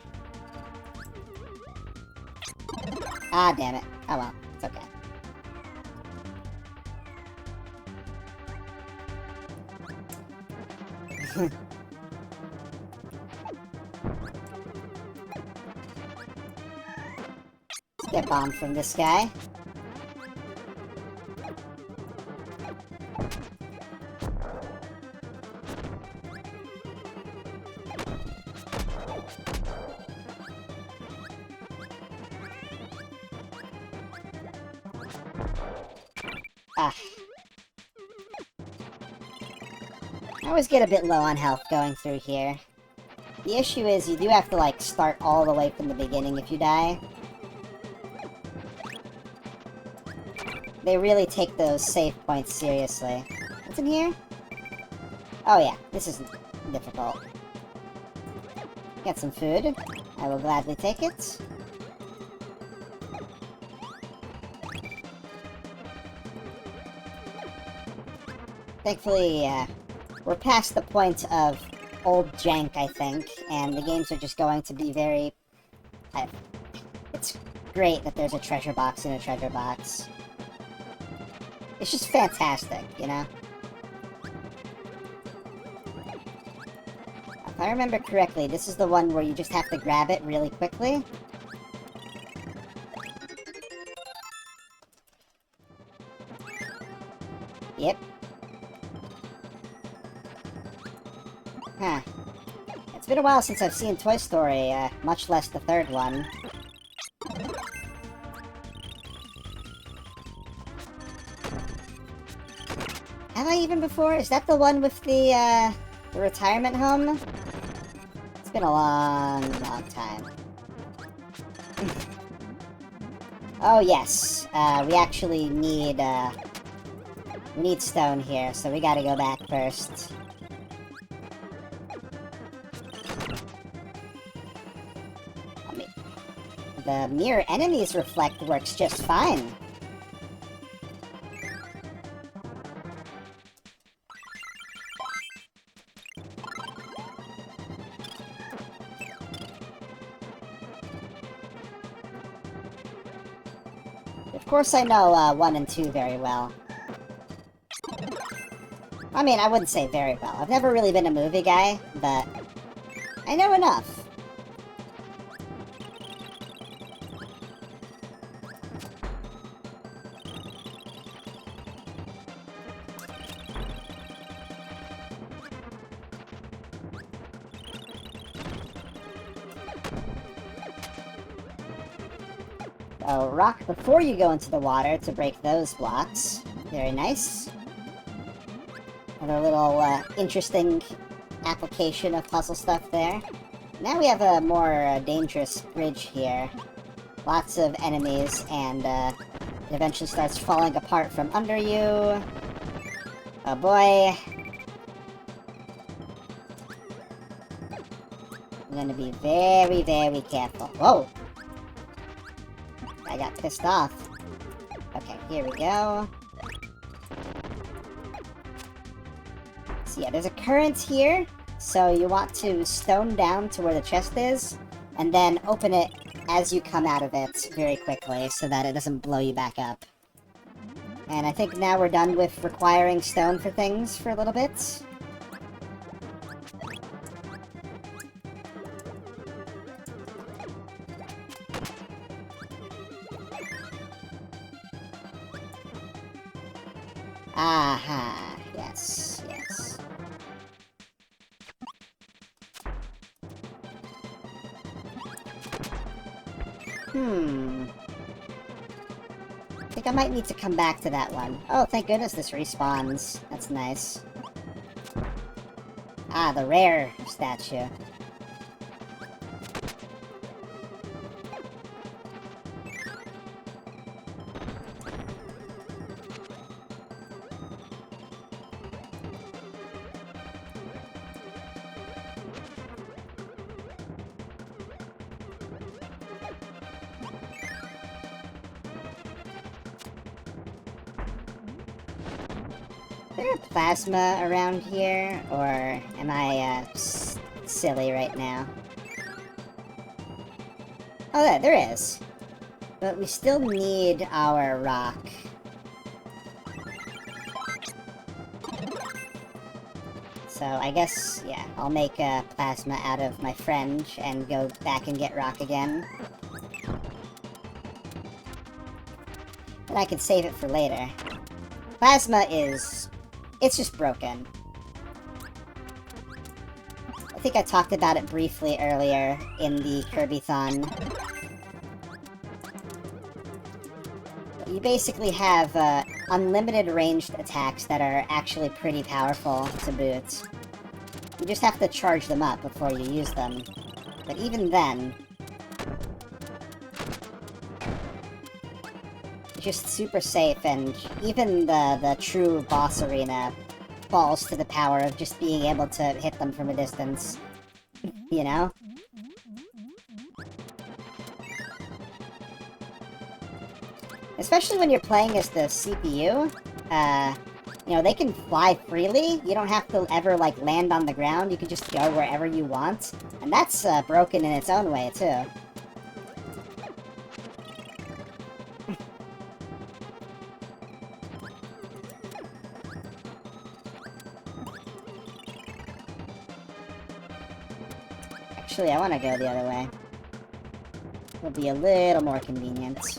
Ah, damn it. Oh well, it's okay. Let's get bombed from this guy. Ah. I always get a bit low on health going through here. The issue is you do have to, like, start all the way from the beginning if you die. They really take those save points seriously. What's in here? Oh yeah, this isn't difficult. Get some food. I will gladly take it. Thankfully, we're past the point of old jank, I think, and the games are just going to be very... it's great that there's a treasure box in a treasure box. It's just fantastic, you know? If I remember correctly, this is the one where you just have to grab it really quickly. Yep. Huh. It's been a while since I've seen Toy Story, much less the third one. Have I even before? Is that the one with the retirement home? It's been a long, long time. Oh, yes. We actually need, we need stone here, so we gotta go back first. The mirror enemies reflect works just fine. Of course I know 1 and 2 very well. I mean, I wouldn't say very well. I've never really been a movie guy, but I know enough. So, rock before you go into the water to break those blocks. Very nice. Another little, interesting application of puzzle stuff there. Now we have a more dangerous bridge here. Lots of enemies, and, It eventually starts falling apart from under you. Oh boy. I'm gonna be very, very careful. Whoa! I got pissed off. Okay, here we go. So yeah, there's a current here, so you want to stone down to where the chest is, and then open it as you come out of it very quickly, so that it doesn't blow you back up. And I think now we're done with requiring stone for things for a little bit. Aha, yes, yes. I think I might need to come back to that one. Oh, thank goodness this respawns. That's nice. Ah, the rare statue. Is there a plasma around here, or am I, silly right now? Oh, there is. But we still need our rock. So I guess, yeah, I'll make a plasma out of my friend and go back and get rock again. But I could save it for later. Plasma is... it's just broken. I think I talked about it briefly earlier in the Kirbython. You basically have unlimited ranged attacks that are actually pretty powerful to boot. You just have to charge them up before you use them. But even then... it's just super safe, and even the true boss arena falls to the power of just being able to hit them from a distance. You know? Especially when you're playing as the CPU, you know, they can fly freely. You don't have to ever, like, land on the ground. You can just go wherever you want. And that's broken in its own way, too. Actually, I want to go the other way. It'll be a little more convenient.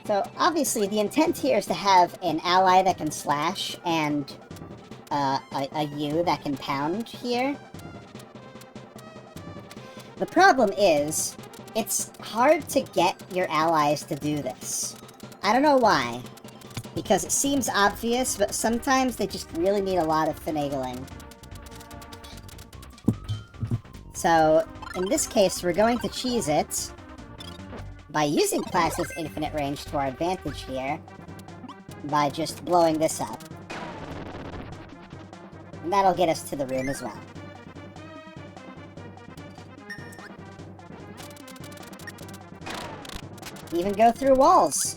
So, obviously, the intent here is to have an ally that can slash and a U that can pound here. The problem is, it's hard to get your allies to do this. I don't know why. Because it seems obvious, but sometimes they just really need a lot of finagling. So, in this case, we're going to cheese it by using Plasma's infinite range to our advantage here, by just blowing this up. And that'll get us to the room as well. Even go through walls.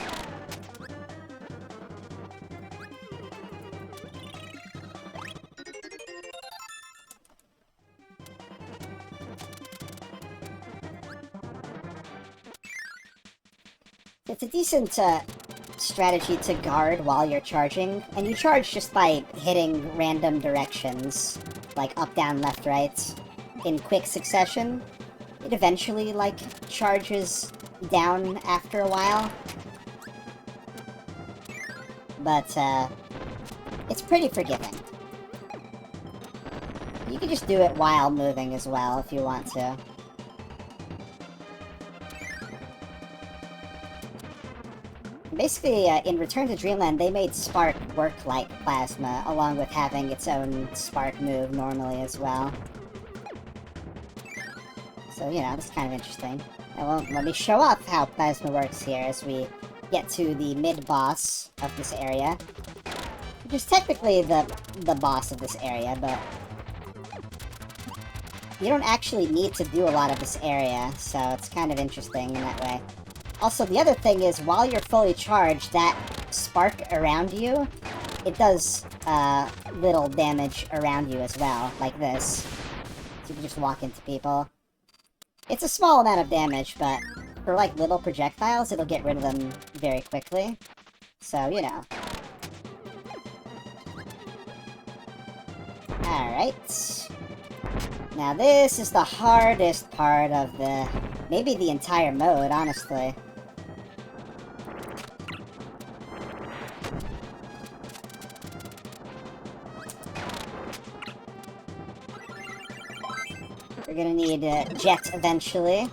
It's a decent strategy to guard while you're charging, and you charge just by hitting random directions, like up, down, left, right, in quick succession. It eventually, like, charges down after a while. But, it's pretty forgiving. You can just do it while moving as well, if you want to. Basically, in Return to Dreamland, they made Spark work like Plasma, along with having its own Spark move normally as well. So, you know, that's kind of interesting. Well, let me show off how Plasma works here as we get to the mid-boss of this area. Which is technically the boss of this area, but you don't actually need to do a lot of this area, so it's kind of interesting in that way. Also, the other thing is, while you're fully charged, that spark around you, it does little damage around you as well, like this. So you can just walk into people. It's a small amount of damage, but for like little projectiles, it'll get rid of them very quickly. So, you know. Alright. Now this is the hardest part of maybe the entire mode, honestly. We're gonna need Jet eventually.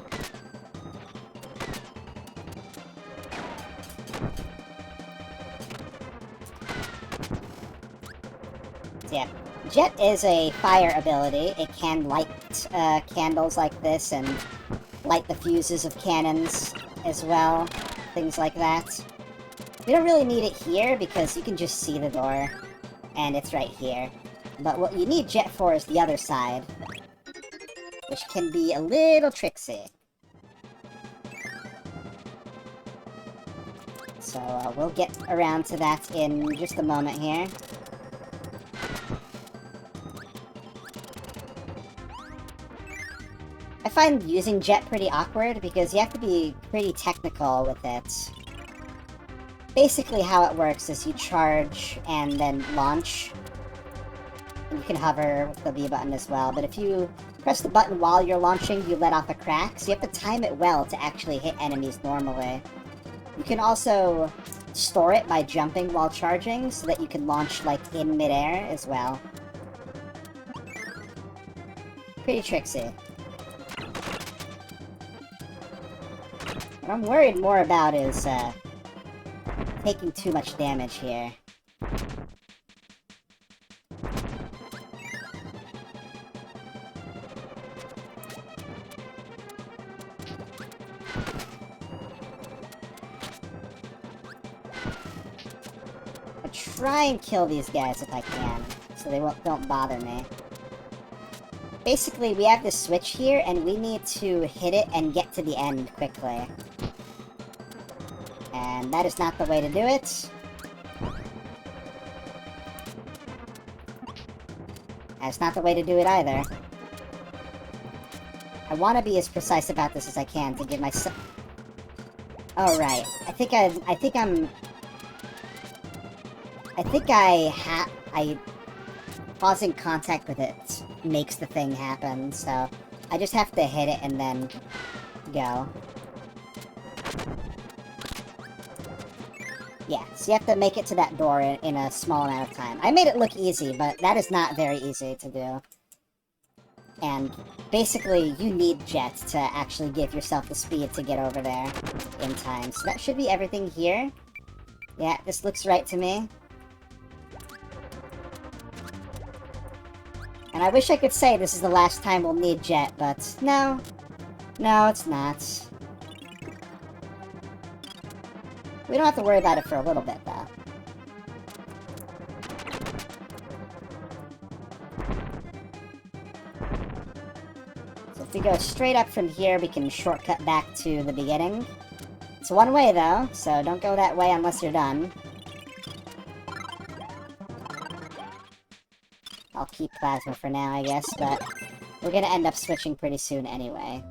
So yeah, Jet is a fire ability. It can light candles like this and light the fuses of cannons as well. Things like that. We don't really need it here because you can just see the door and it's right here. But what you need Jet for is the other side, which can be a little tricksy. So we'll get around to that in just a moment here. I find using Jet pretty awkward because you have to be pretty technical with it. Basically how it works is you charge and then launch. And you can hover with the B button as well, but if you press the button while you're launching, you let off a crack, so you have to time it well to actually hit enemies normally. You can also store it by jumping while charging, so that you can launch, like, in midair as well. Pretty tricksy. What I'm worried more about is, taking too much damage here. Try and kill these guys if I can, so they don't bother me. Basically, we have this switch here, and we need to hit it and get to the end quickly. And that is not the way to do it. That's not the way to do it either. I want to be as precise about this as I can to give myself... Oh, right. I think pausing contact with it makes the thing happen, so I just have to hit it and then go. Yeah, so you have to make it to that door in a small amount of time. I made it look easy, but that is not very easy to do. And basically, you need Jet to actually give yourself the speed to get over there in time. So that should be everything here. Yeah, this looks right to me. And I wish I could say this is the last time we'll need Jet, but no. No, it's not. We don't have to worry about it for a little bit, though. So if we go straight up from here, we can shortcut back to the beginning. It's one way, though, so don't go that way unless you're done. I'll keep Plasma for now, I guess, but we're gonna end up switching pretty soon anyway.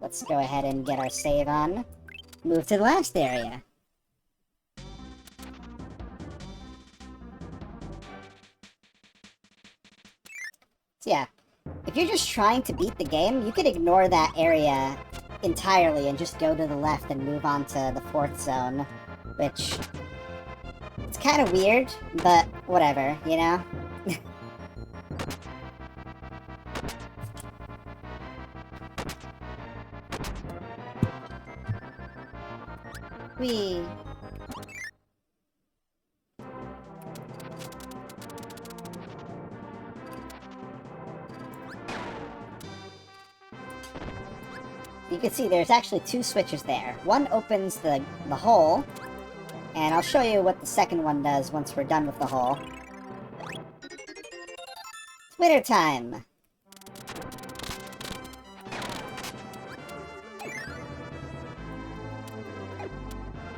Let's go ahead and get our save on. Move to the last area. So yeah, if you're just trying to beat the game, you could ignore that area entirely and just go to the left and move on to the 4th zone, which... it's kind of weird, but whatever, you know? Whee! you can see there's actually two switches there. One opens the hole, and I'll show you what the second one does once we're done with the hole. It's winter time!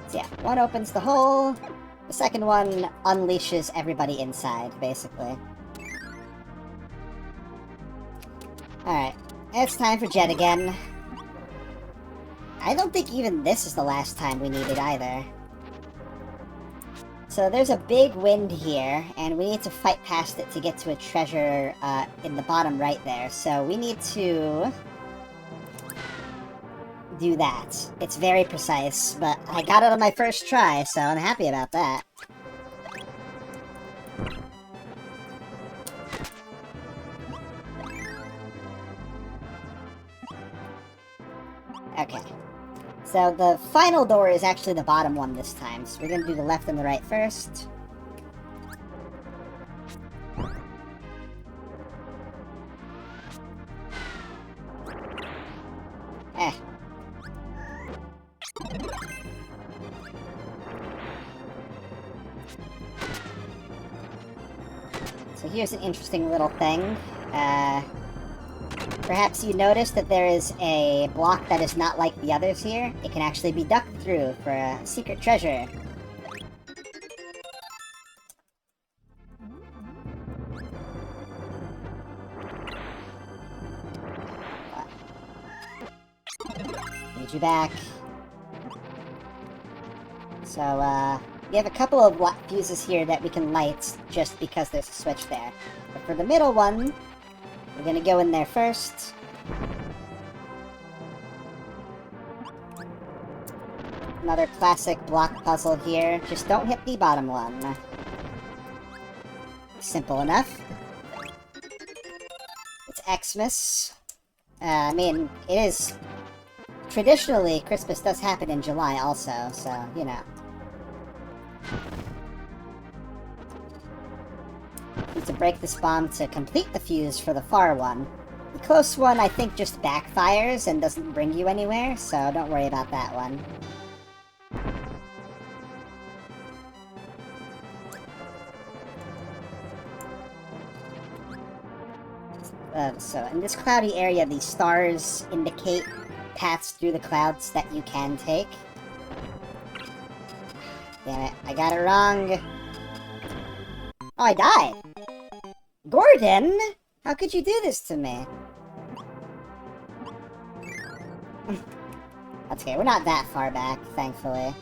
So yeah, one opens the hole, the second one unleashes everybody inside, basically. Alright, it's time for Jet again. I don't think even this is the last time we need it either. So there's a big wind here, and we need to fight past it to get to a treasure in the bottom right there. So we need to do that. It's very precise, but I got it on my first try, so I'm happy about that. Okay. So the final door is actually the bottom one this time, so we're gonna do the left and the right first. So here's an interesting little thing. Perhaps you noticed that there is a block that is not like the others here. It can actually be ducked through for a secret treasure. Need you back. So, we have a couple of fuses here that we can light just because there's a switch there. But for the middle one, we're gonna go in there first. Another classic block puzzle here. Just don't hit the bottom one. Simple enough. It's Xmas. I mean, it is... Traditionally, Christmas does happen in July also, so, you know. Need to break this bomb to complete the fuse for the far one. The close one, I think, just backfires and doesn't bring you anywhere, so don't worry about that one. So, in this cloudy area, these stars indicate paths through the clouds that you can take. Damn it, I got it wrong. Oh, I died! Gordon? How could you do this to me? That's okay, we're not that far back, thankfully.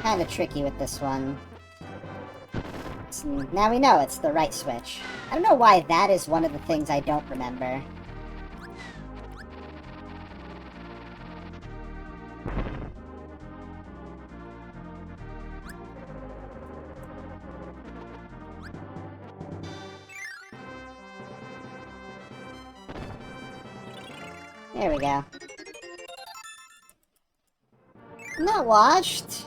Kind of tricky with this one. Now we know it's the right switch. I don't know why that is one of the things I don't remember. There we go. I'm not washed.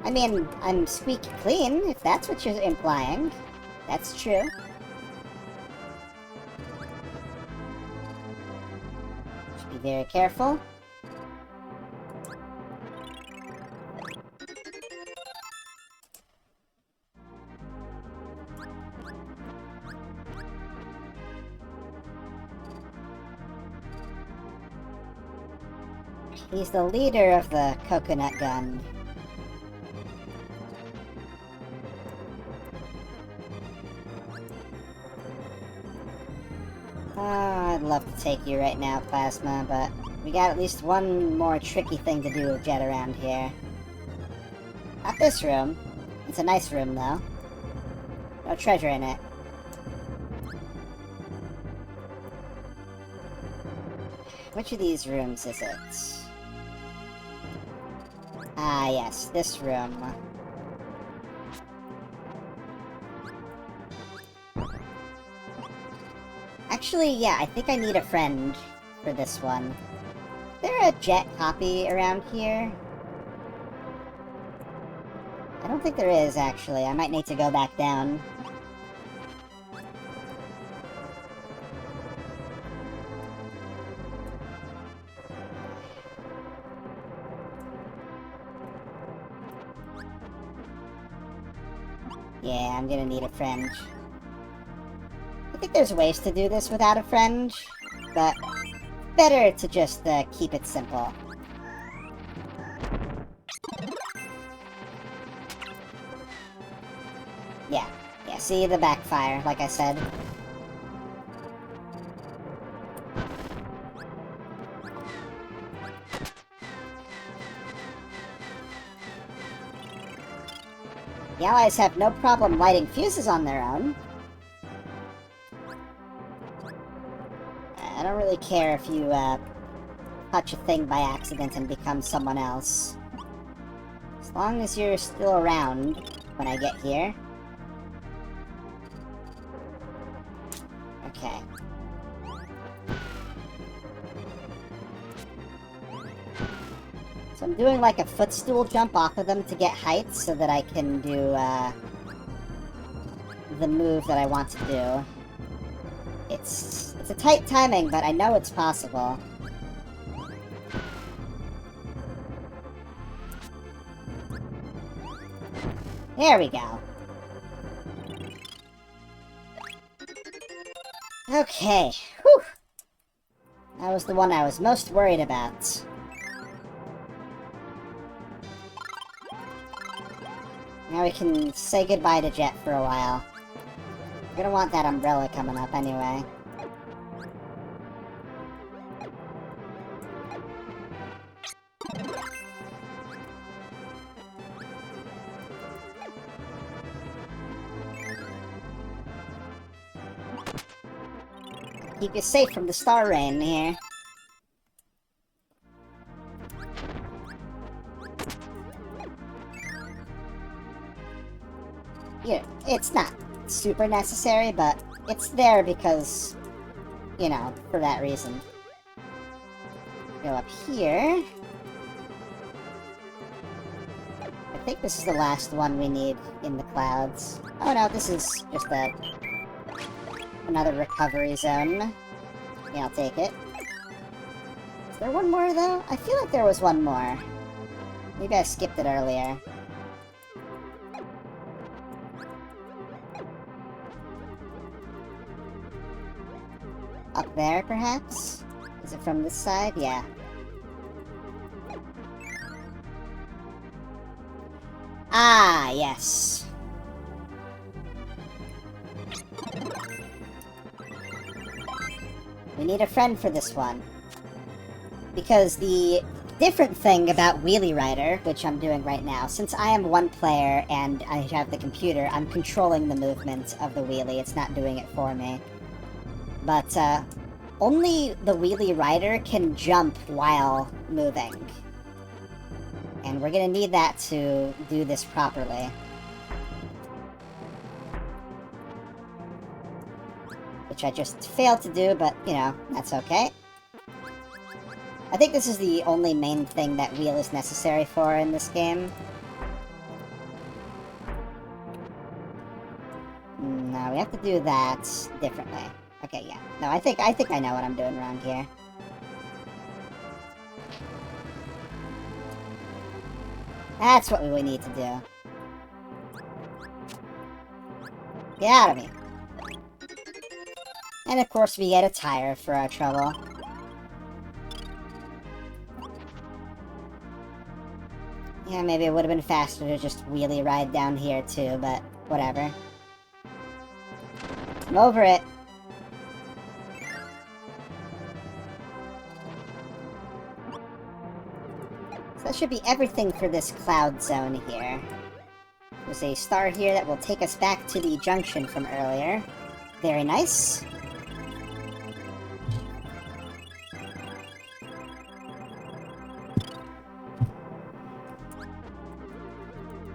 I mean, I'm squeaky clean, if that's what you're implying. That's true. Should be very careful. He's the leader of the coconut gun. I'd love to take you right now, Plasma, but we got at least one more tricky thing to do with Jet around here. Not this room. It's a nice room, though. No treasure in it. Which of these rooms is it? Ah, yes, this room. Actually, yeah, I think I need a friend for this one. Is there a jet copy around here? I don't think there is, actually. I might need to go back down. Yeah, I'm gonna need a friend. I think there's ways to do this without a friend, but better to just keep it simple. Yeah, see the backfire, like I said. The allies have no problem lighting fuses on their own. I don't really care if you touch a thing by accident and become someone else. As long as you're still around when I get here. Okay. So I'm doing like a footstool jump off of them to get height so that I can do the move that I want to do. It's a tight timing, but I know it's possible. There we go. Okay. Whew. That was the one I was most worried about. Now we can say goodbye to Jet for a while. We're gonna want that umbrella coming up anyway. Keep you safe from the star rain here. Yeah, it's not super necessary, but it's there because, you know, for that reason. Go up here. I think this is the last one we need in the clouds. Oh no, this is just another recovery zone. Yeah, I'll take it. Is there one more, though? I feel like there was one more. Maybe I skipped it earlier. Up there, perhaps? Is it from this side? Yeah. Ah, yes. We need a friend for this one. Because the different thing about Wheelie Rider, which I'm doing right now, since I am one player and I have the computer, I'm controlling the movement of the wheelie. It's not doing it for me. But, only the Wheelie Rider can jump while moving. And we're gonna need that to do this properly. Which I just failed to do, but, you know, that's okay. I think this is the only main thing that wheel is necessary for in this game. No, we have to do that differently. Okay, yeah. No, I think I know what I'm doing around here. That's what we need to do. Get out of me. And of course we get a tire for our trouble. Yeah, maybe it would have been faster to just wheelie ride down here too, but whatever. I'm over it. So that should be everything for this cloud zone here. There's a star here that will take us back to the junction from earlier. Very nice.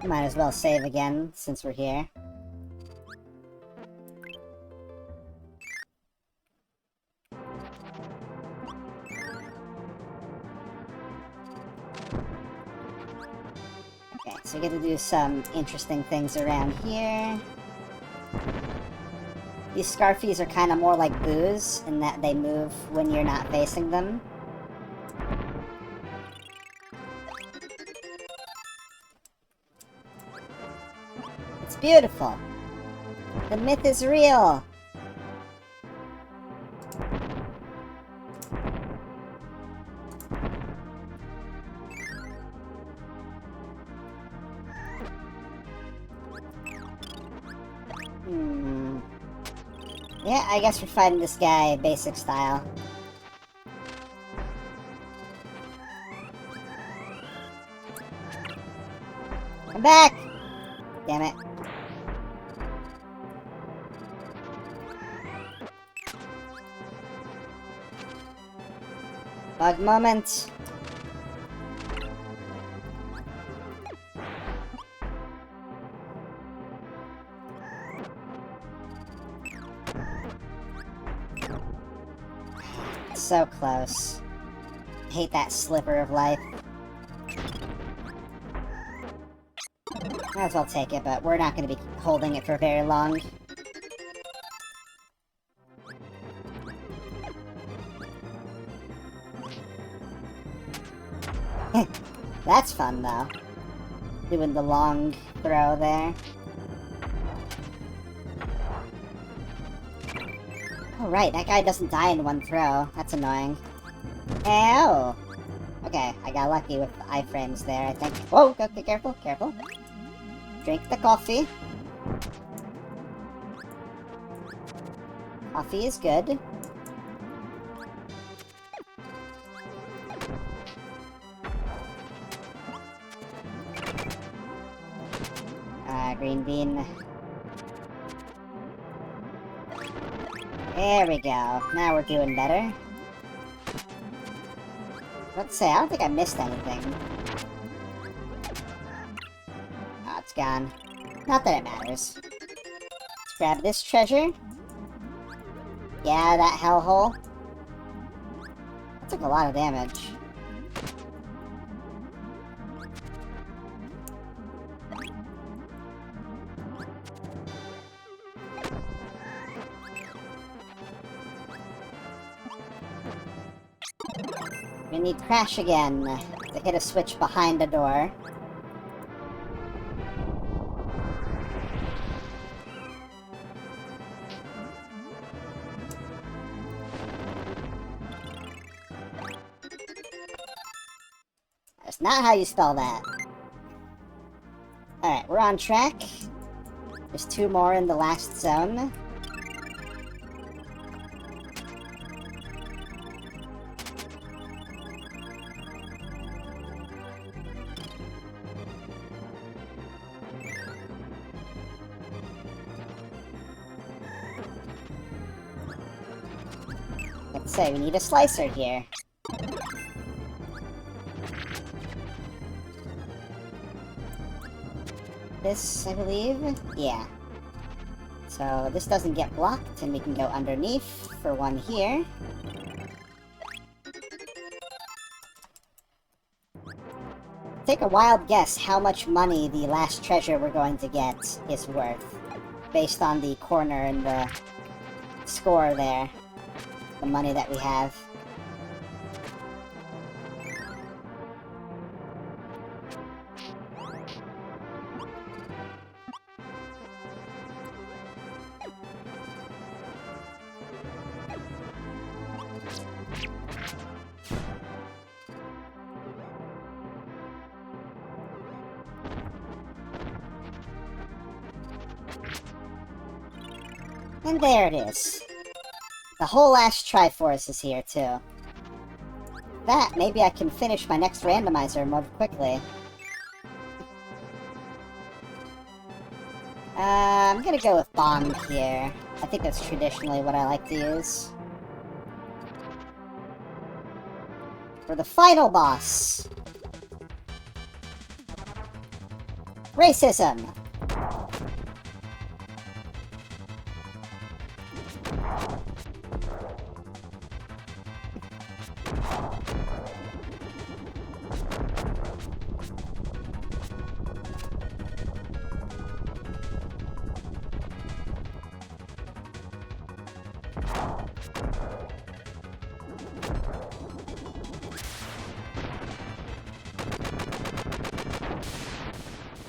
Might as well save again, since we're here. So we get to do some interesting things around here. These Scarfies are kind of more like boos in that they move when you're not facing them. It's beautiful. The myth is real. Yeah, I guess we're fighting this guy basic style. Come back! Damn it. Bug moment. So close. Hate that sliver of life. Might as well take it, but we're not going to be holding it for very long. That's fun, though. Doing the long throw there. Oh, right, that guy doesn't die in one throw. That's annoying. Ow! Okay, I got lucky with the iframes there, I think. Whoa, okay, careful, careful. Drink the coffee. Coffee is good. Green bean. There we go. Now we're doing better. Let's say, I don't think I missed anything. Oh, it's gone. Not that it matters. Let's grab this treasure. Yeah, that hellhole. That took a lot of damage. We need Crash again to hit a switch behind a door. That's not how you spell that. Alright, we're on track. There's 2 more in the last zone. Let's say we need a slicer here. This, I believe? Yeah. So this doesn't get blocked, and we can go underneath for one here. Take a wild guess how much money the last treasure we're going to get is worth, based on the corner and the score there. The money that we have. And there it is. The whole last Triforce is here, too. That, maybe I can finish my next randomizer more quickly. I'm gonna go with Bomb here. I think that's traditionally what I like to use. For the final boss. Racism!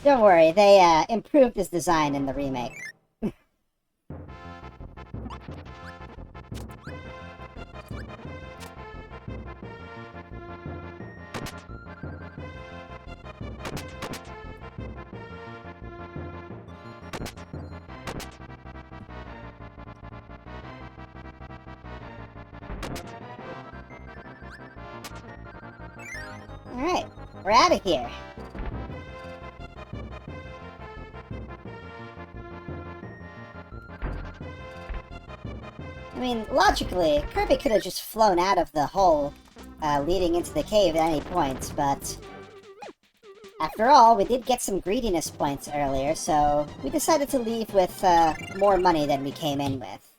Don't worry, they improved his design in the remake. Alright, we're out of here. I mean, logically, Kirby could have just flown out of the hole leading into the cave at any point, but after all, we did get some greediness points earlier, so we decided to leave with more money than we came in with.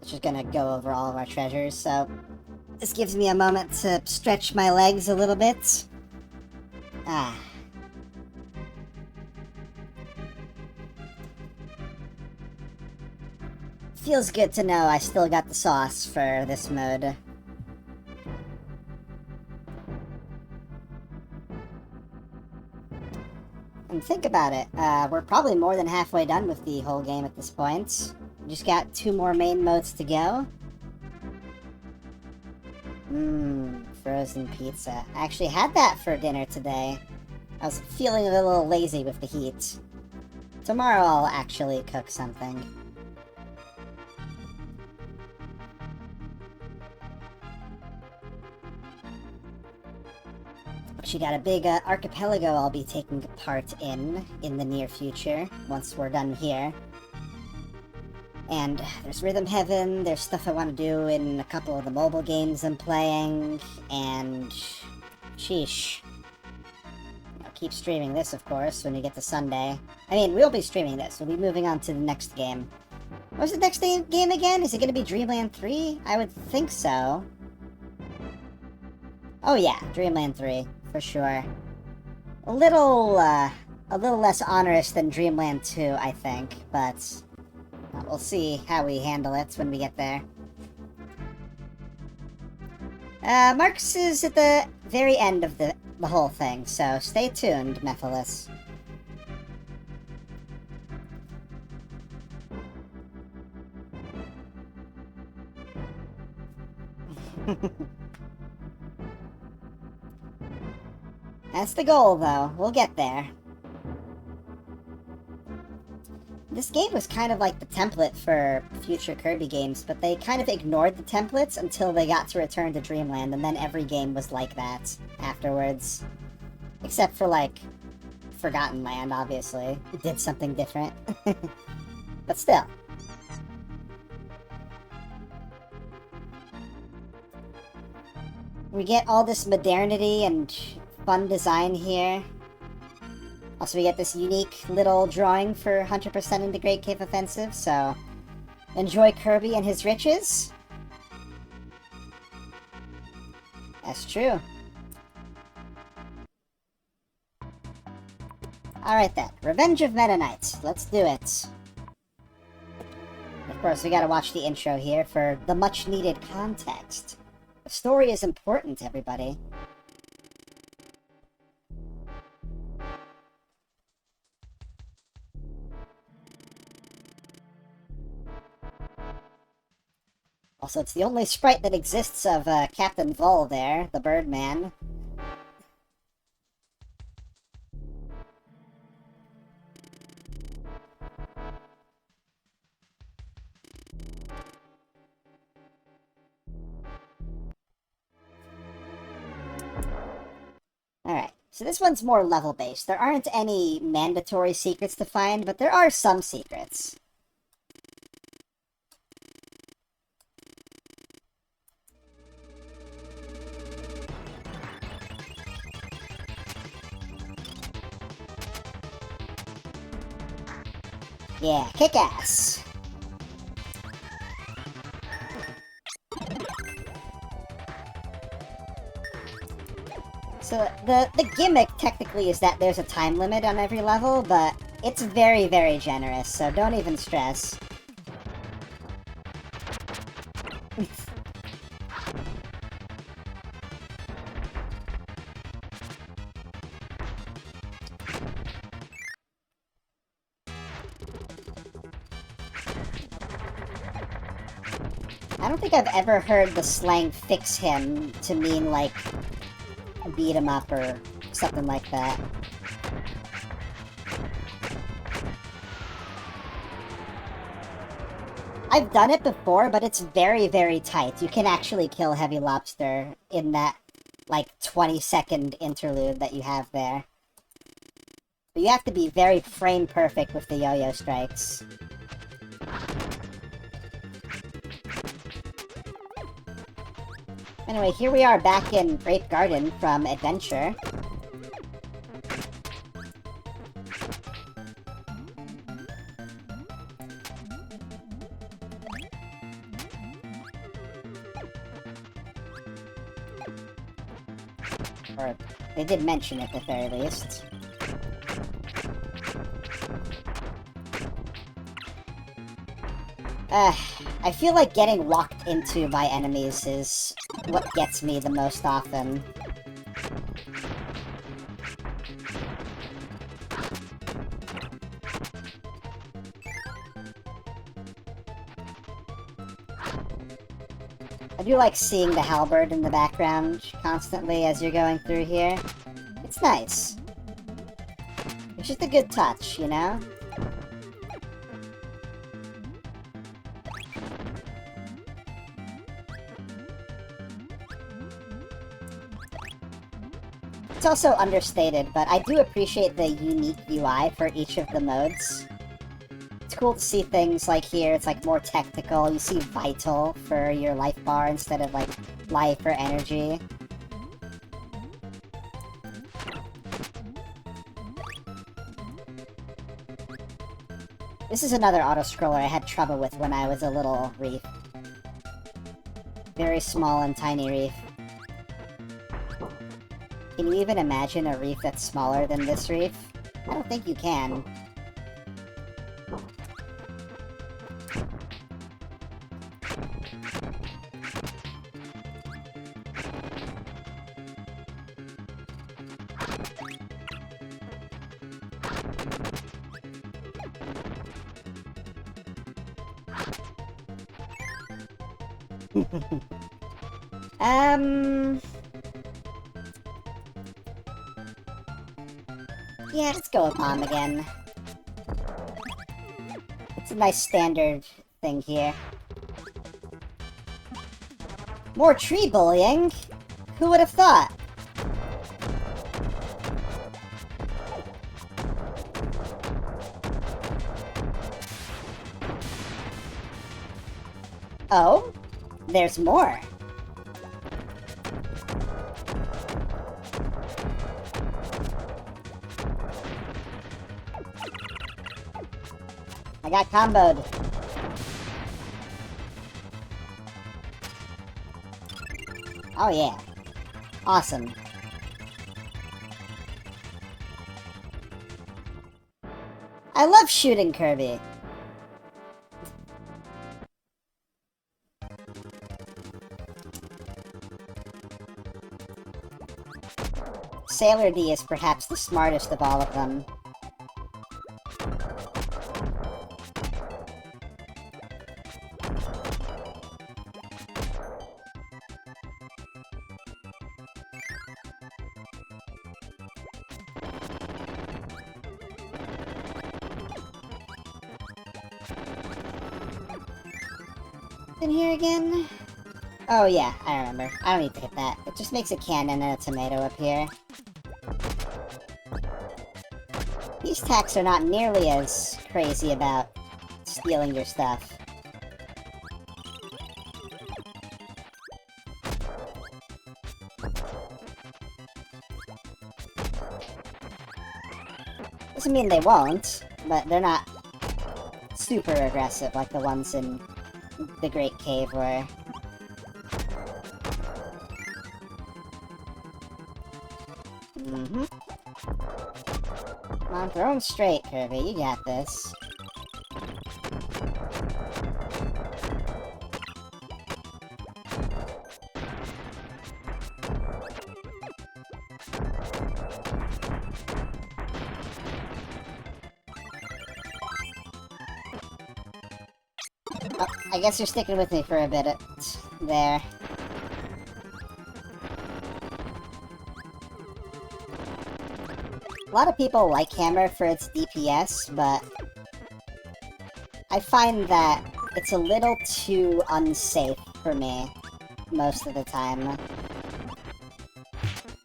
Just gonna go over all of our treasures, so this gives me a moment to stretch my legs a little bit. Ah. Feels good to know I still got the sauce for this mode. And think about it, we're probably more than halfway done with the whole game at this point. We just got 2 more main modes to go. Frozen pizza. I actually had that for dinner today. I was feeling a little lazy with the heat. Tomorrow I'll actually cook something. She got a big archipelago I'll be taking part in the near future, once we're done here. And there's Rhythm Heaven, there's stuff I want to do in a couple of the mobile games I'm playing, and sheesh. I'll keep streaming this, of course, when we get to Sunday. I mean, we'll be streaming this, we'll be moving on to the next game. What's the next game again? Is it going to be Dreamland 3? I would think so. Oh yeah, Dreamland 3. For sure. A little less onerous than Dreamland 2, I think, but we'll see how we handle it when we get there. Marcus is at the very end of the whole thing, so stay tuned, Mephiles. That's the goal, though. We'll get there. This game was kind of like the template for future Kirby games, but they kind of ignored the templates until they got to Return to Dreamland, and then every game was like that afterwards. Except for, like, Forgotten Land, obviously. It did something different. But still. We get all this modernity and fun design here. Also, we get this unique little drawing for 100% in the Great Cave Offensive, so enjoy Kirby and his riches. That's true. Alright then, Revenge of Meta Knight. Let's do it. Of course, we gotta watch the intro here for the much-needed context. The story is important, everybody. Also, it's the only sprite that exists of Captain Vol there, the Birdman. Alright, so this one's more level-based. There aren't any mandatory secrets to find, but there are some secrets. Yeah, kick ass. So the gimmick technically is that there's a time limit on every level, but it's very, very generous, so don't even stress. I don't think I've ever heard the slang "fix him" to mean, like, beat him up or something like that. I've done it before, but it's very, very tight. You can actually kill Heavy Lobster in that, like, 20-second interlude that you have there. But you have to be very frame perfect with the yo-yo strikes. Anyway, here we are back in Grape Garden from Adventure. Or, they did mention it at the very least. I feel like getting walked into by enemies is what gets me the most often. I do like seeing the halberd in the background constantly as you're going through here. It's nice. It's just a good touch, you know? It's also understated, but I do appreciate the unique UI for each of the modes. It's cool to see things like here, it's like more technical. You see vital for your life bar instead of like life or energy. This is another auto-scroller I had trouble with when I was a little reef. Very small and tiny reef. Can you even imagine a reef that's smaller than this reef? I don't think you can. Yeah, let's go with Mom again. It's a nice standard thing here. More tree bullying? Who would have thought? Oh? There's more. I got comboed. Oh yeah. Awesome. I love shooting Kirby. Sailor D is perhaps the smartest of all of them. In here again? Oh yeah, I remember. I don't need to hit that. It just makes a cannon and a tomato appear. These attacks are not nearly as crazy about stealing your stuff. Doesn't mean they won't, but they're not super aggressive like the ones in the Great Cave were. Mm-hmm. Come on, throw him straight, Kirby. You got this. Oh, I guess you're sticking with me for a bit there. A lot of people like Hammer for its DPS, but I find that it's a little too unsafe for me most of the time.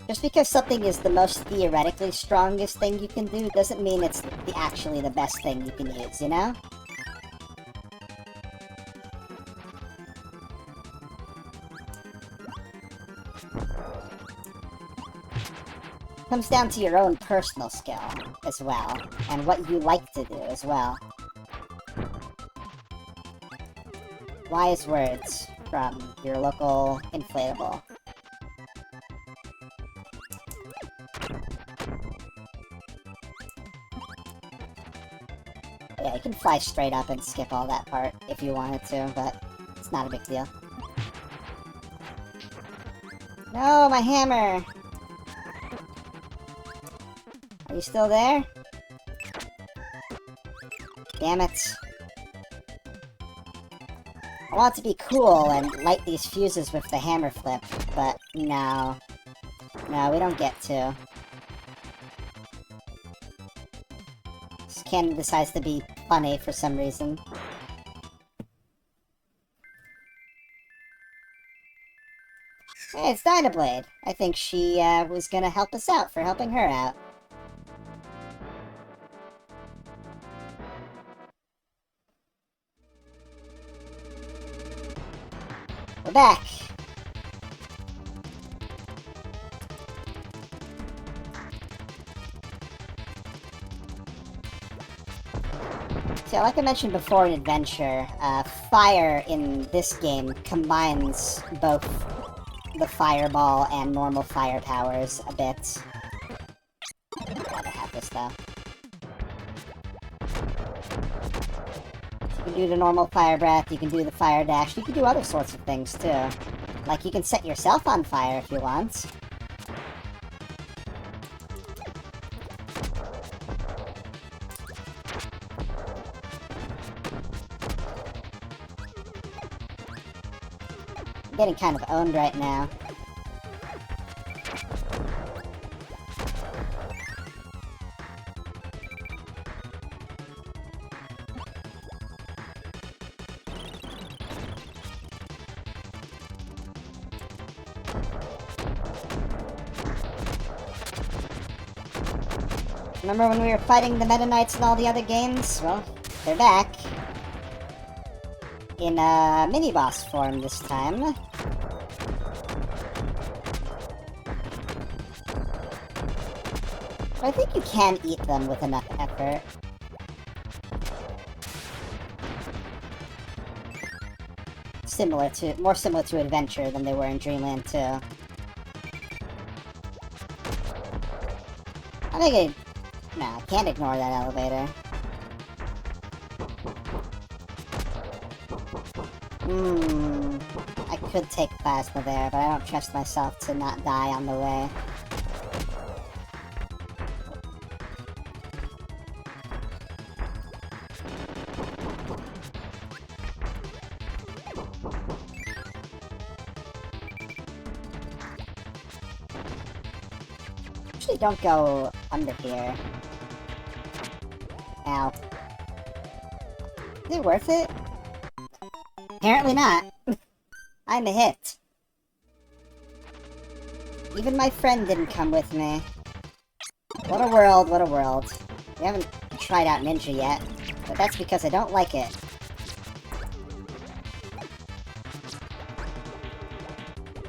Just because something is the most theoretically strongest thing you can do doesn't mean it's actually the best thing you can use, you know? Comes down to your own personal skill as well, and what you like to do as well. Wise words from your local inflatable. Yeah, you can fly straight up and skip all that part if you wanted to, but it's not a big deal. No, my hammer! Are you still there? Damn it. I want to be cool and light these fuses with the hammer flip, but no. No, we don't get to. This cannon decides to be funny for some reason. Hey, it's Dynablade. I think she was gonna help us out for helping her out. We're back! So, like I mentioned before in Adventure, fire in this game combines both the fireball and normal fire powers a bit. Gotta have this, though. You can do the normal fire breath, you can do the fire dash, you can do other sorts of things, too. Like, you can set yourself on fire if you want. I'm getting kind of owned right now. Remember when we were fighting the Meta Knights in all the other games? Well, they're back. In mini-boss form this time. I think you can eat them with enough effort. More similar to Adventure than they were in Dreamland 2. I think no, I can't ignore that elevator. I could take plasma there, but I don't trust myself to not die on the way. Usually don't go under here. Ow. Is it worth it? Apparently not. I'm a hit. Even my friend didn't come with me. What a world, what a world. We haven't tried out Ninja yet, but that's because I don't like it.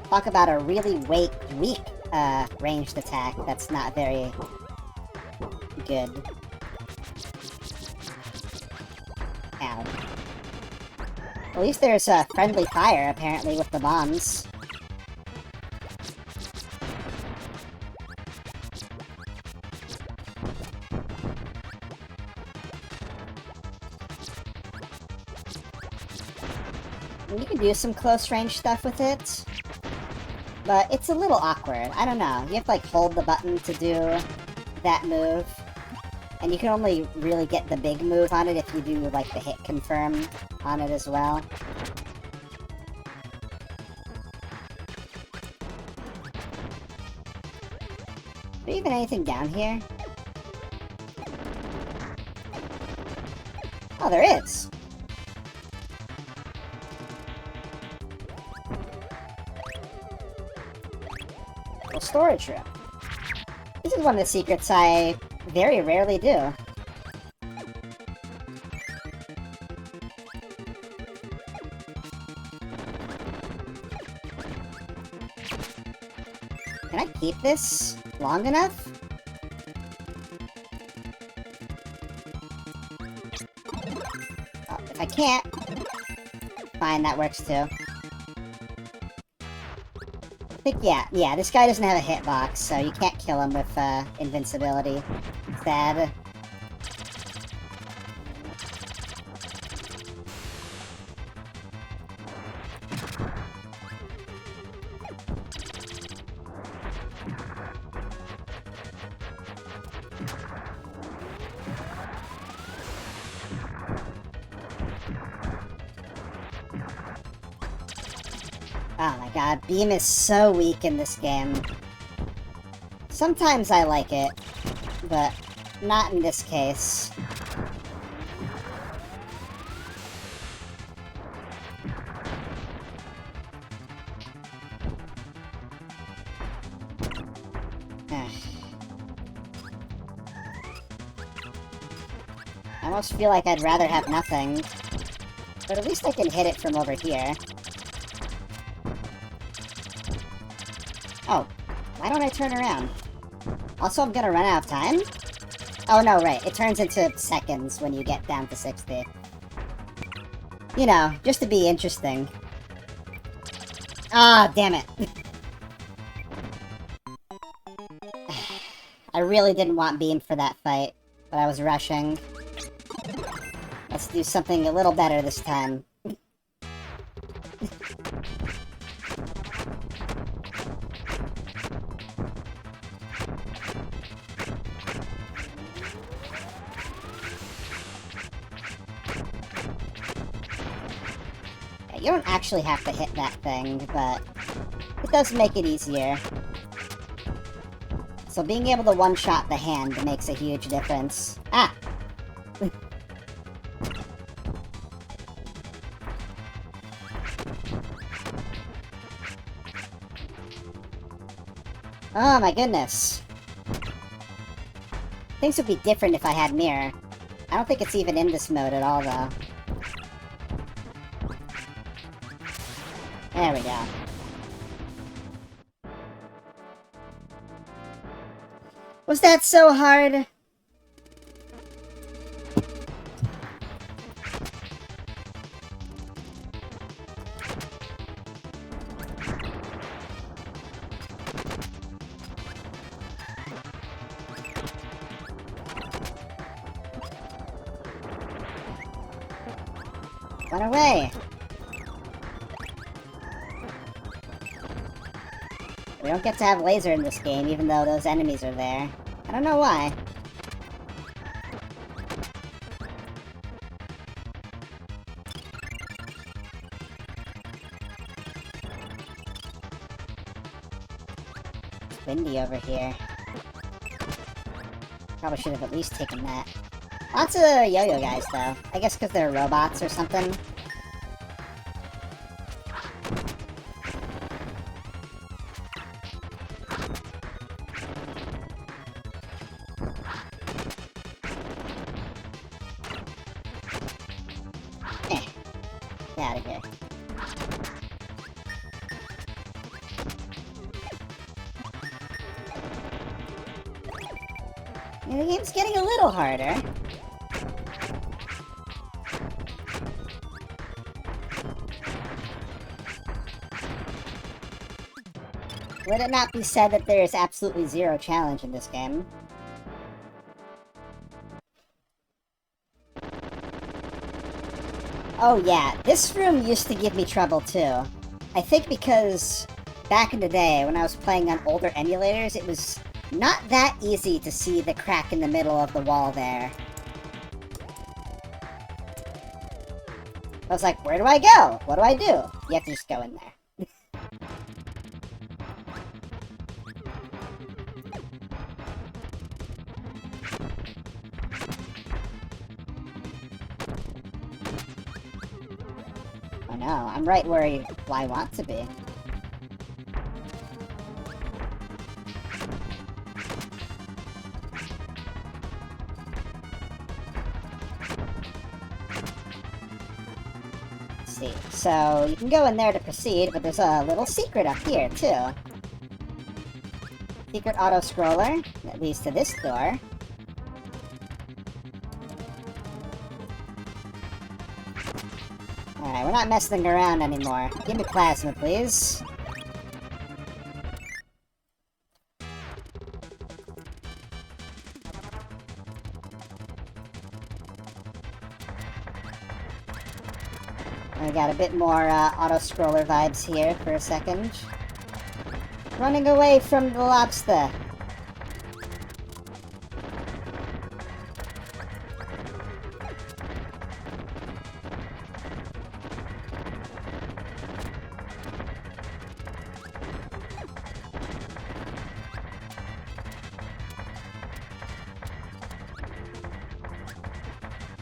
Talk about a really weak ranged attack that's not very good. Ow. At least there's friendly fire, apparently, with the bombs. can do some close-range stuff with it, but it's a little awkward. I don't know. You have to, like, hold the button to do that move, and you can only really get the big move on it if you do, like, the hit confirm on it as well. Is there even anything down here? Oh, there is! A storage room. This is one of the secrets I very rarely do. Can I keep this long enough? Oh, if I can't, fine, that works too. I think, yeah, this guy doesn't have a hitbox, so you can't kill him with invincibility. Sad. Oh my god, beam is so weak in this game. Sometimes I like it, but not in this case. I almost feel like I'd rather have nothing, but at least I can hit it from over here. Oh, why don't I turn around? Also, I'm gonna run out of time? Oh, no, right. It turns into seconds when you get down to 60. You know, just to be interesting. Ah, damn it. I really didn't want beam for that fight, but I was rushing. Let's do something a little better this time. You don't actually have to hit that thing, but it does make it easier. So being able to one-shot the hand makes a huge difference. Ah! Oh my goodness. Things would be different if I had mirror. I don't think it's even in this mode at all, though. There we go. Was that so hard? Run away! We don't get to have laser in this game, even though those enemies are there. I don't know why. It's windy over here. Probably should have at least taken that. Lots of yo-yo guys, though. I guess because they're robots or something. Get out of here. Yeah, the game's getting a little harder. Let it not be said that there is absolutely zero challenge in this game. Oh yeah, this room used to give me trouble too. I think because back in the day, when I was playing on older emulators, it was not that easy to see the crack in the middle of the wall there. I was like, where do I go? What do I do? You have to just go in there. Oh no, I'm right where I want to be. See. So, you can go in there to proceed, but there's a little secret up here, too. Secret auto-scroller that leads to this door. Alright, we're not messing around anymore. Give me plasma, please. We got a bit more auto-scroller vibes here for a second. Running away from the lobster.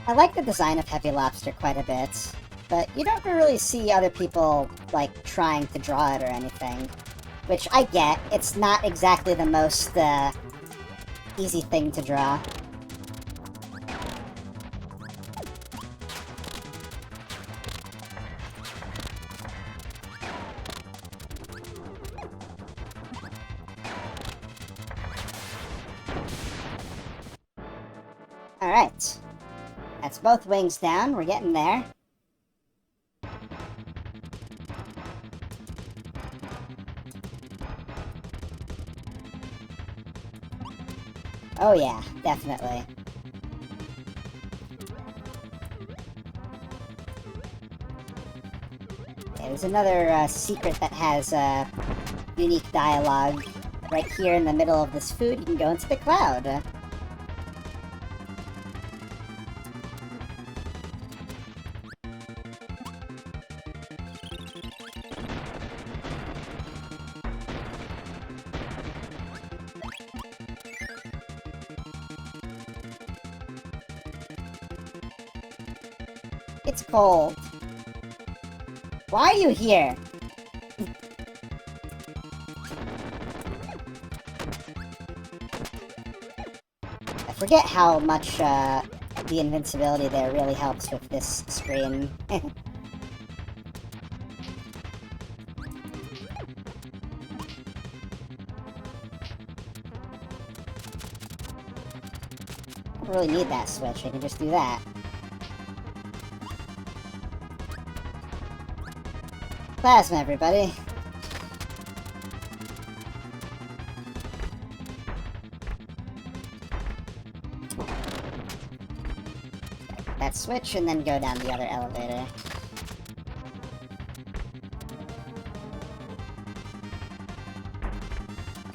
I like the design of Heavy Lobster quite a bit, but you don't really see other people, like, trying to draw it or anything. Which I get, it's not exactly the most, easy thing to draw. Alright. That's both wings down, we're getting there. Oh yeah, definitely. Yeah, there's another secret that has unique dialogue. Right here in the middle of this food, you can go into the cloud. It's cold. Why are you here? I forget how much the invincibility there really helps with this screen. I don't really need that switch, I can just do that. Plasma, everybody. That switch, and then go down the other elevator.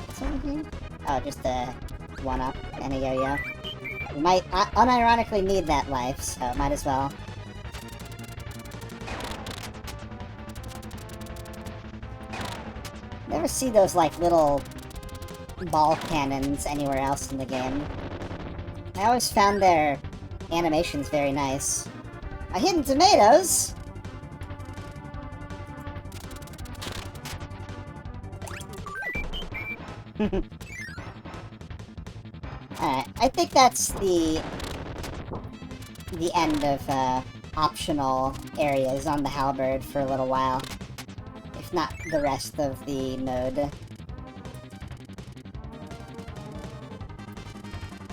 What's over here? Oh, just a one-up and a yo-yo. We might unironically need that life, so might as well. Never see those, like, little ball cannons anywhere else in the game. I always found their animations very nice. A hidden tomatoes! Alright, I think that's the end of optional areas on the halberd for a little while. If not the rest of the mode.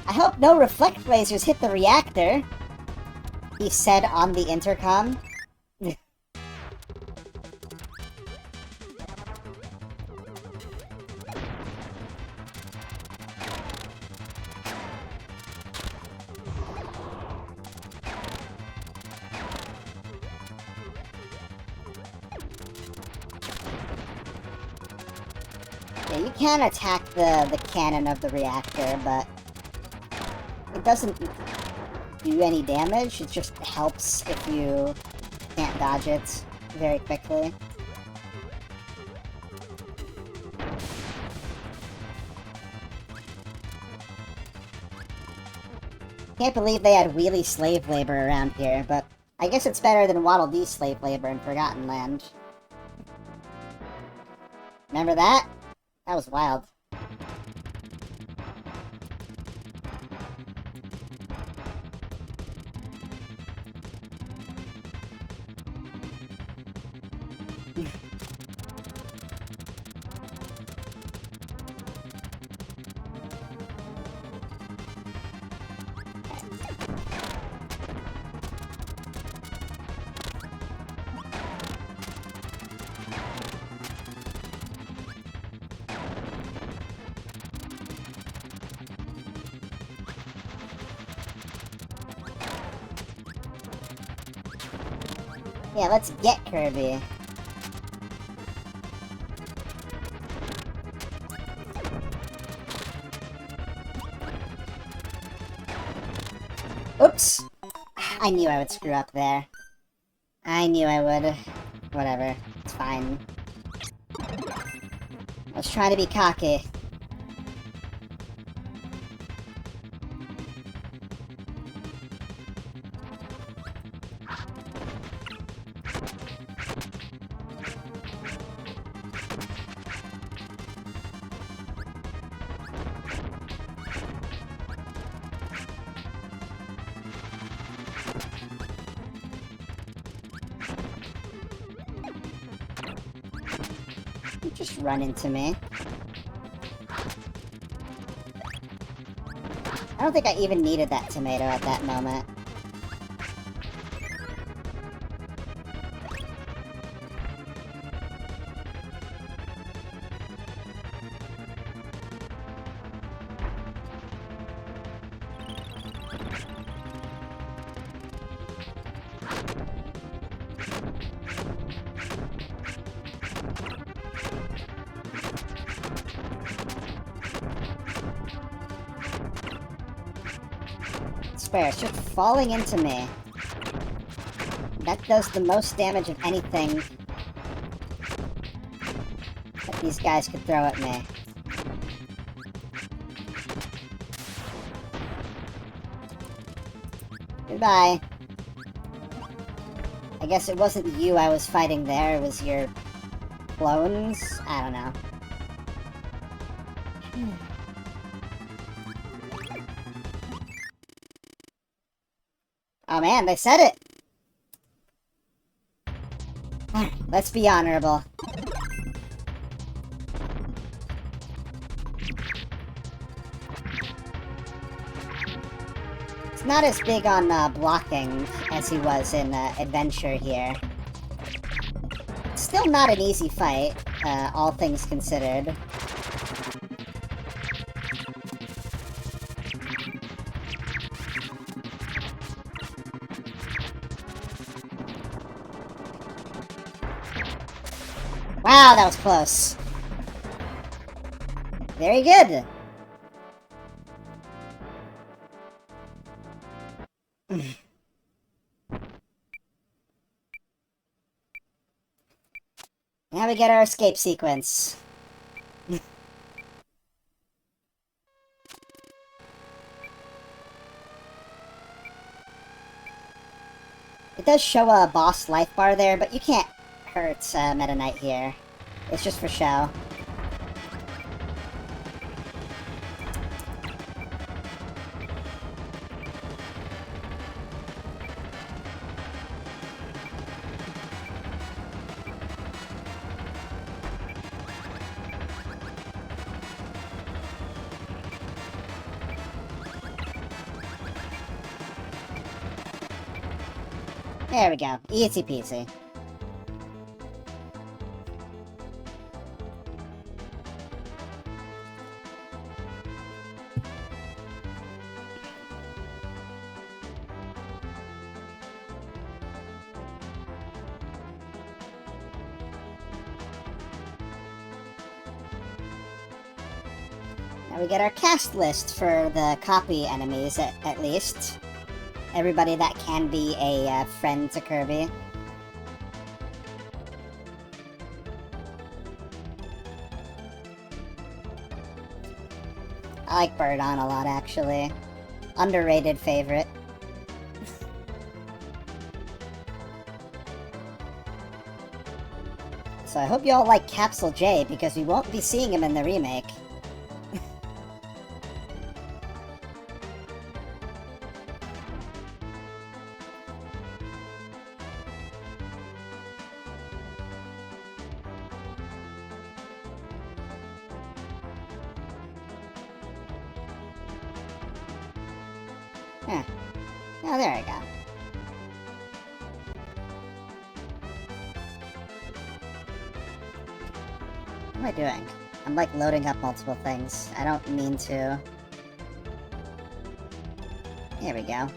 I hope no reflect lasers hit the reactor, he said on the intercom. Yeah, you can attack the cannon of the reactor, but it doesn't do any damage. It just helps if you can't dodge it very quickly. Can't believe they had wheelie slave labor around here, but I guess it's better than Waddle Dee slave labor in Forgotten Land. Remember that? That was wild. Yeah, let's get Kirby. Oops! I knew I would screw up there. I knew I would. Whatever. It's fine. I was trying to be cocky. Just run into me. I don't think I even needed that tomato at that moment. Swear, it's just falling into me. That does the most damage of anything that these guys could throw at me. Goodbye. I guess it wasn't you I was fighting there, it was your clones? I don't know. Oh man, they said it! Let's be honorable. He's not as big on blocking as he was in Adventure here. It's still not an easy fight, all things considered. Wow, that was close. Very good. Now we get our escape sequence. It does show a boss life bar there, but you can't hurt Meta Knight here. It's just for show. There we go. Easy peasy. Now we get our cast list for the copy enemies, at least. Everybody that can be a friend to Kirby. I like Birdon a lot, actually. Underrated favorite. So I hope you all like Capsule J, because we won't be seeing him in the remake. Huh. Oh, there we go. What am I doing? I'm like loading up multiple things. I don't mean to. There we go.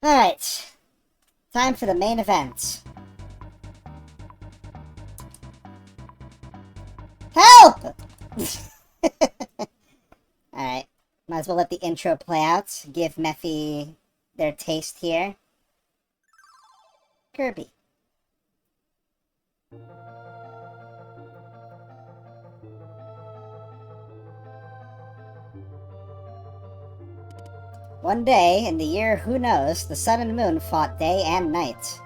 Alright. Time for the main event. Help! Alright. Might as well let the intro play out. Give Mephi their taste here. Kirby. One day, in the year who knows, the sun and moon fought day and night.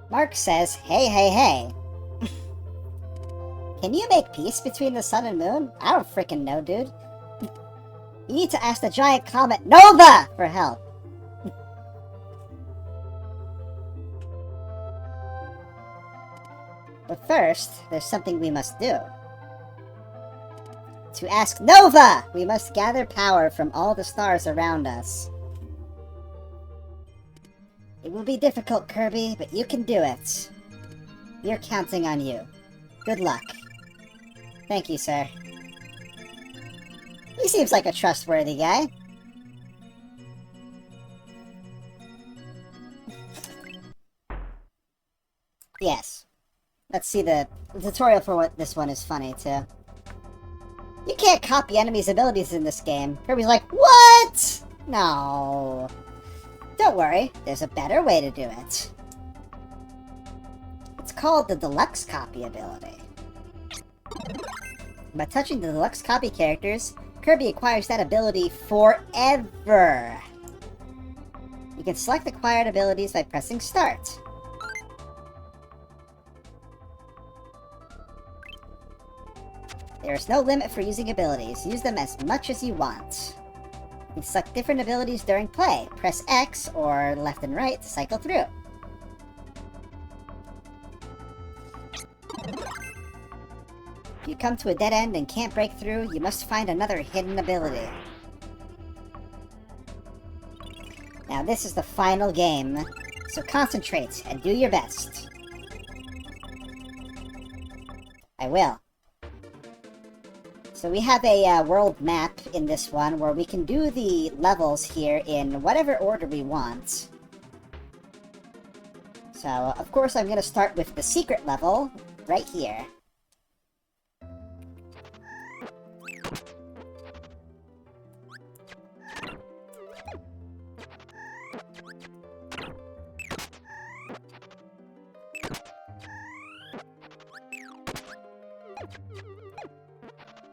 Mark says, hey, hey, hey. Can you make peace between the sun and moon? I don't frickin' know, dude. You need to ask the giant comet Nova for help. But first, there's something we must do. To ask Nova, we must gather power from all the stars around us. It will be difficult, Kirby, but you can do it. We're counting on you. Good luck. Thank you, sir. He seems like a trustworthy guy. Yes. Let's see the tutorial for what this one is funny, too. You can't copy enemies' abilities in this game. Kirby's like, what? No. Don't worry, there's a better way to do it. It's called the Deluxe Copy ability. By touching the Deluxe Copy characters, Kirby acquires that ability forever. You can select acquired abilities by pressing Start. There is no limit for using abilities. Use them as much as you want. You can select different abilities during play. Press X or left and right to cycle through. If you come to a dead end and can't break through, you must find another hidden ability. Now this is the final game, so concentrate and do your best. I will. So we have a world map in this one where we can do the levels here in whatever order we want. So, of course, I'm going to start with the secret level right here.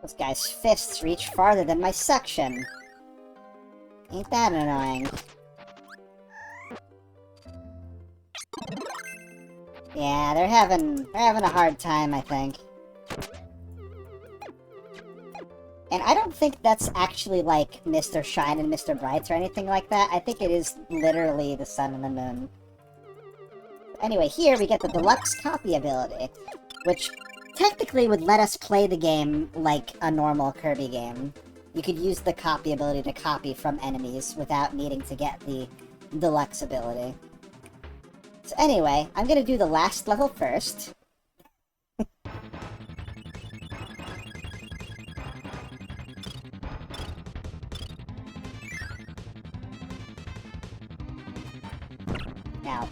This guy's fists reach farther than my section. Ain't that annoying? Yeah, they're having a hard time, I think. And I don't think that's actually like Mr. Shine and Mr. Bright or anything like that. I think it is literally the sun and the moon. Anyway, here we get the Deluxe Copy ability, which technically would let us play the game like a normal Kirby game. You could use the copy ability to copy from enemies without needing to get the Deluxe ability. So anyway, I'm gonna do the last level first. Ow.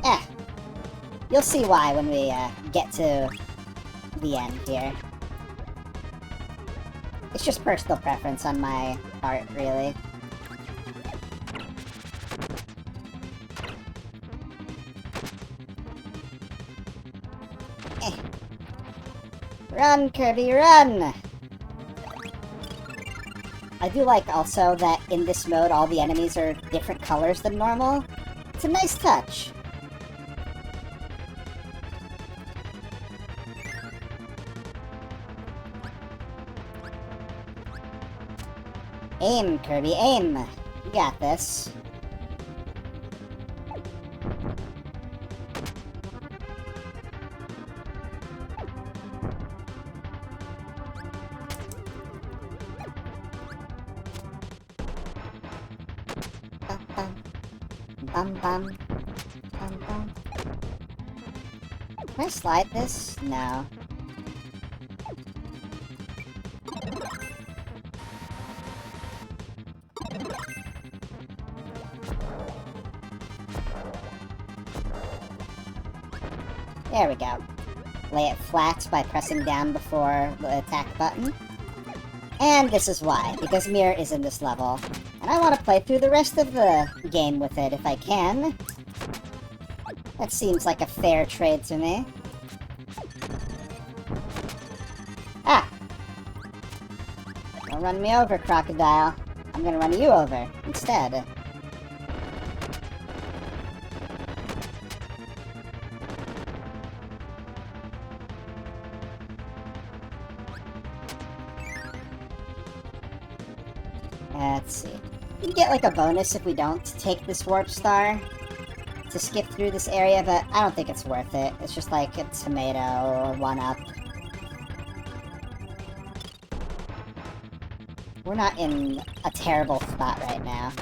Eh. You'll see why when we get to the end here. It's just personal preference on my part, really. Eh. Run, Kirby, run! I do like also that in this mode all the enemies are different colors than normal. It's a nice touch. Aim, Kirby, aim! You got this. Bum bum. Bum bum. Can I slide this? No. There we go. Lay it flat by pressing down before the attack button. And this is why, because Mirror is in this level. And I want to play through the rest of the game with it if I can. That seems like a fair trade to me. Ah! Don't run me over, Crocodile. I'm gonna run you over instead. Let's see. We can get like a bonus if we don't take this warp star to skip through this area, but I don't think it's worth it. It's just like a tomato or 1-up. We're not in a terrible spot right now.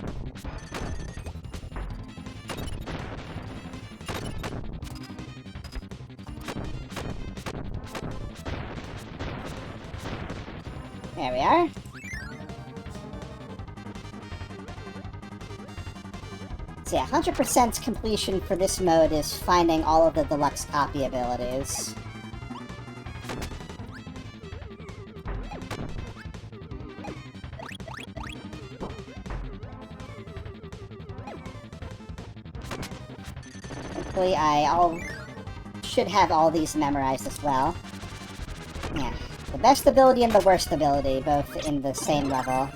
There we are. So yeah, 100% completion for this mode is finding all of the deluxe copy abilities. Hopefully I should have all these memorized as well. Yeah, the best ability and the worst ability, both in the same level.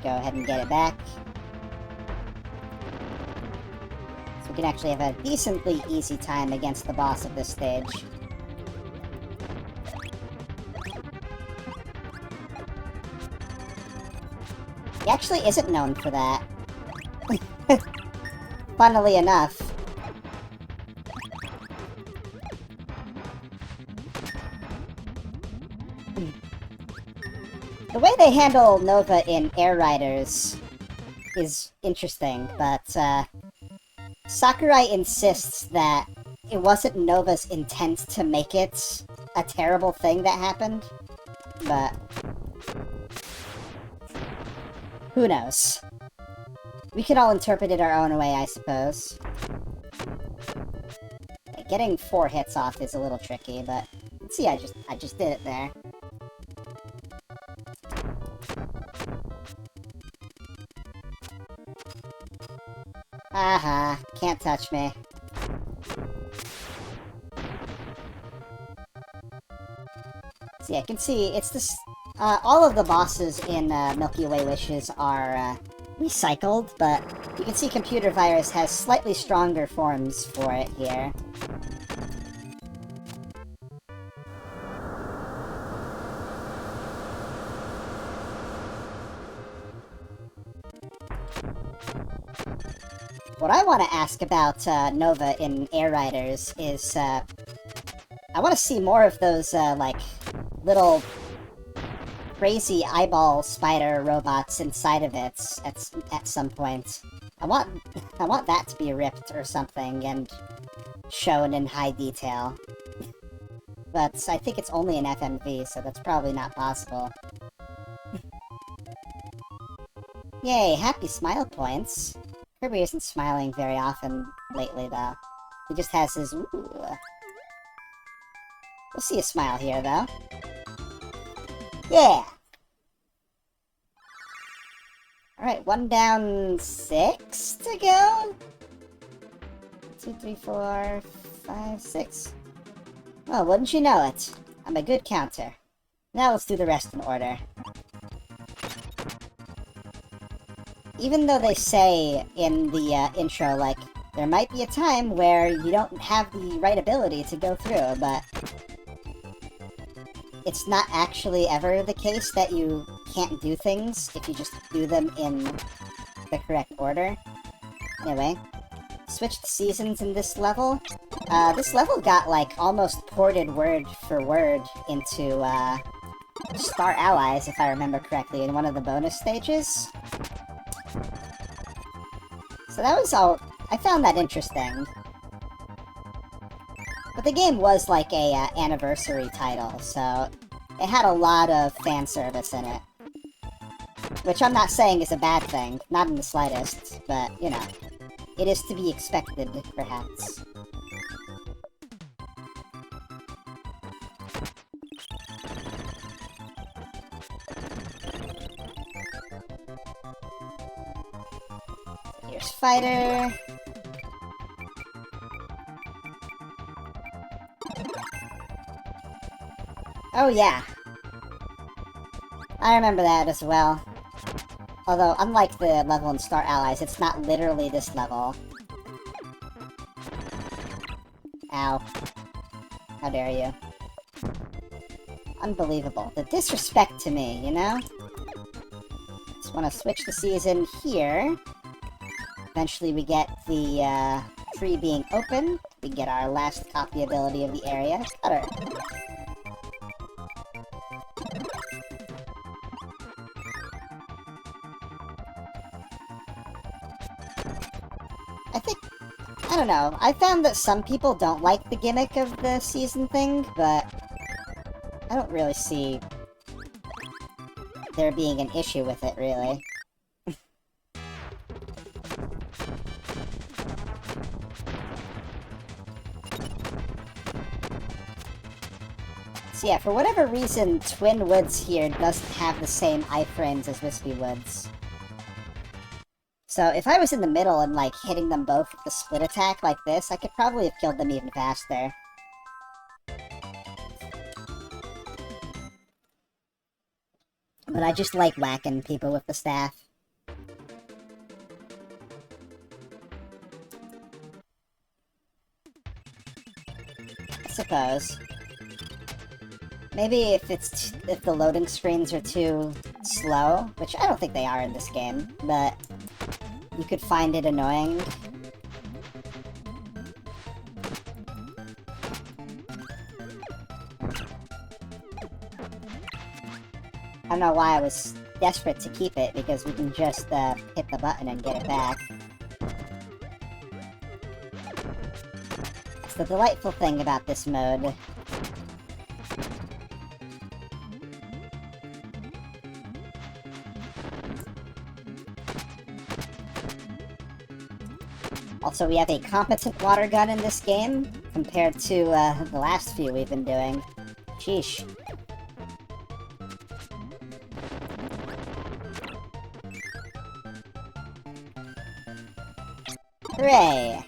Go ahead and get it back. So we can actually have a decently easy time against the boss of this stage. He actually isn't known for that. Funnily enough. The way they handle Nova in Air Riders is interesting, but Sakurai insists that it wasn't Nova's intent to make it a terrible thing that happened, but who knows? We can all interpret it our own way, I suppose. Getting 4 hits off is a little tricky, but see, I just did it there. Aha, can't touch me. See, I can see it's this. All of the bosses in Milky Way Wishes are recycled, but you can see Computer Virus has slightly stronger forms for it here. What I want to ask about Nova in Air Riders is, I want to see more of those, like, little crazy eyeball spider robots inside of it at some point. I want that to be ripped or something and shown in high detail. but I think it's only an FMV, so that's probably not possible. Yay, happy smile points. Kirby isn't smiling very often lately, though. He just has his ooh. We'll see a smile here, though. Yeah! Alright, 1 down, 6 to go? 2, 3, 4, 5, 6. Well, wouldn't you know it? I'm a good counter. Now let's do the rest in order. Even though they say in the intro, like, there might be a time where you don't have the right ability to go through, but it's not actually ever the case that you can't do things if you just do them in the correct order. Anyway, switched seasons in this level. This level got, like, almost ported word for word into, Star Allies, if I remember correctly, in one of the bonus stages. So that was all... I found that interesting. But the game was like a anniversary title, so it had a lot of fan service in it. Which I'm not saying is a bad thing, not in the slightest, but, you know, it is to be expected, perhaps. Here's Fighter. Oh yeah. I remember that as well. Although, unlike the level in Star Allies, it's not literally this level. Ow. How dare you. Unbelievable. The disrespect to me, you know? Just want to switch the season here. Eventually we get the tree being open. We get our last copy ability of the area. Cutter. I don't know. I found that some people don't like the gimmick of the season thing, but I don't really see there being an issue with it, really. So yeah, for whatever reason, Twin Woods here doesn't have the same iframes as Wispy Woods. So if I was in the middle and, like, hitting them both with the split attack like this, I could probably have killed them even faster. But I just like whacking people with the staff. I suppose. Maybe if the loading screens are too slow, which I don't think they are in this game, but you could find it annoying. I don't know why I was desperate to keep it, because we can just hit the button and get it back. That's the delightful thing about this mode. Also, we have a competent water gun in this game, compared to the last few we've been doing. Sheesh. Hooray!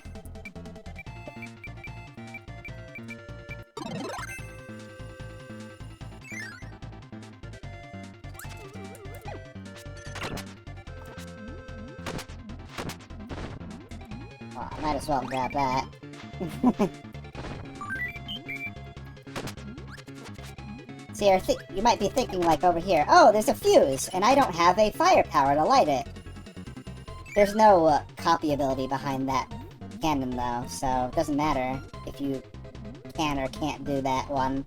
Well, I might as well grab that. See, you might be thinking, like, over here, oh, there's a fuse, and I don't have a firepower to light it. There's no copy ability behind that cannon, though, so it doesn't matter if you can or can't do that one.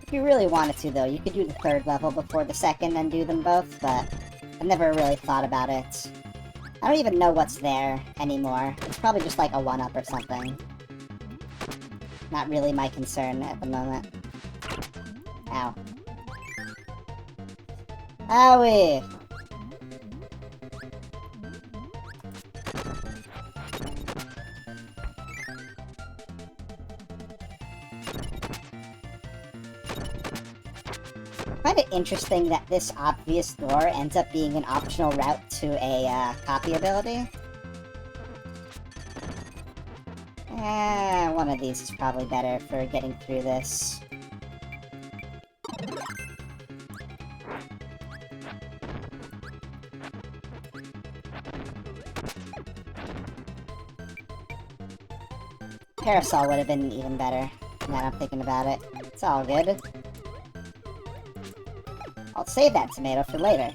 If you really wanted to, though, you could do the third level before the second and do them both, but I've never really thought about it. I don't even know what's there anymore. It's probably just like a 1-up or something. Not really my concern at the moment. Ow. Owie! I find it interesting that this obvious door ends up being an optional route to a copy ability. One of these is probably better for getting through this. Parasol would have been even better, now that I'm thinking about it. It's all good. I'll save that tomato for later.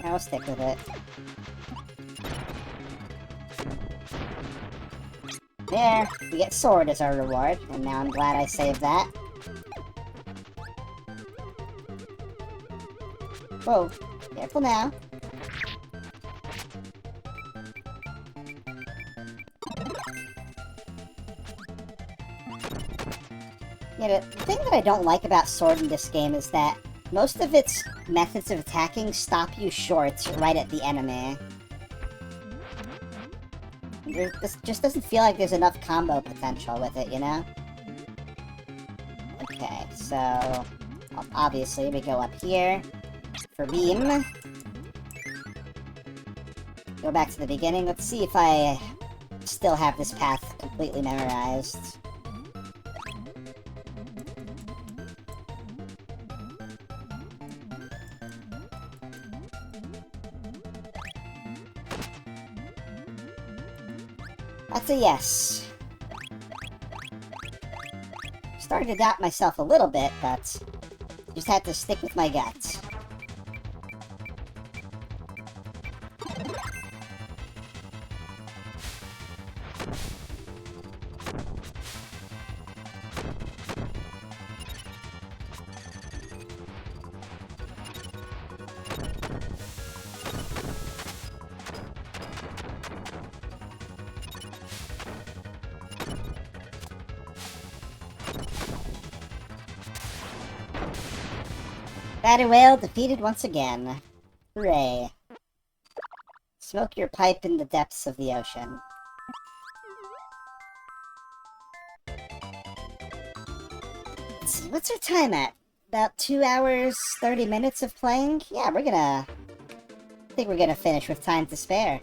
I'll stick with it. There, we get sword as our reward, and now I'm glad I saved that. Whoa, careful now. Yeah, the thing that I don't like about sword in this game is that most of its methods of attacking stop you short right at the enemy. This just doesn't feel like there's enough combo potential with it, you know? Okay, so obviously we go up here for beam. Go back to the beginning. Let's see if I still have this path completely memorized. That's a yes. Starting to doubt myself a little bit, but just had to stick with my gut. Batty Whale defeated once again. Hooray. Smoke your pipe in the depths of the ocean. Let's see, what's our time at? About 2 hours, 30 minutes of playing? Yeah, I think we're gonna finish with time to spare.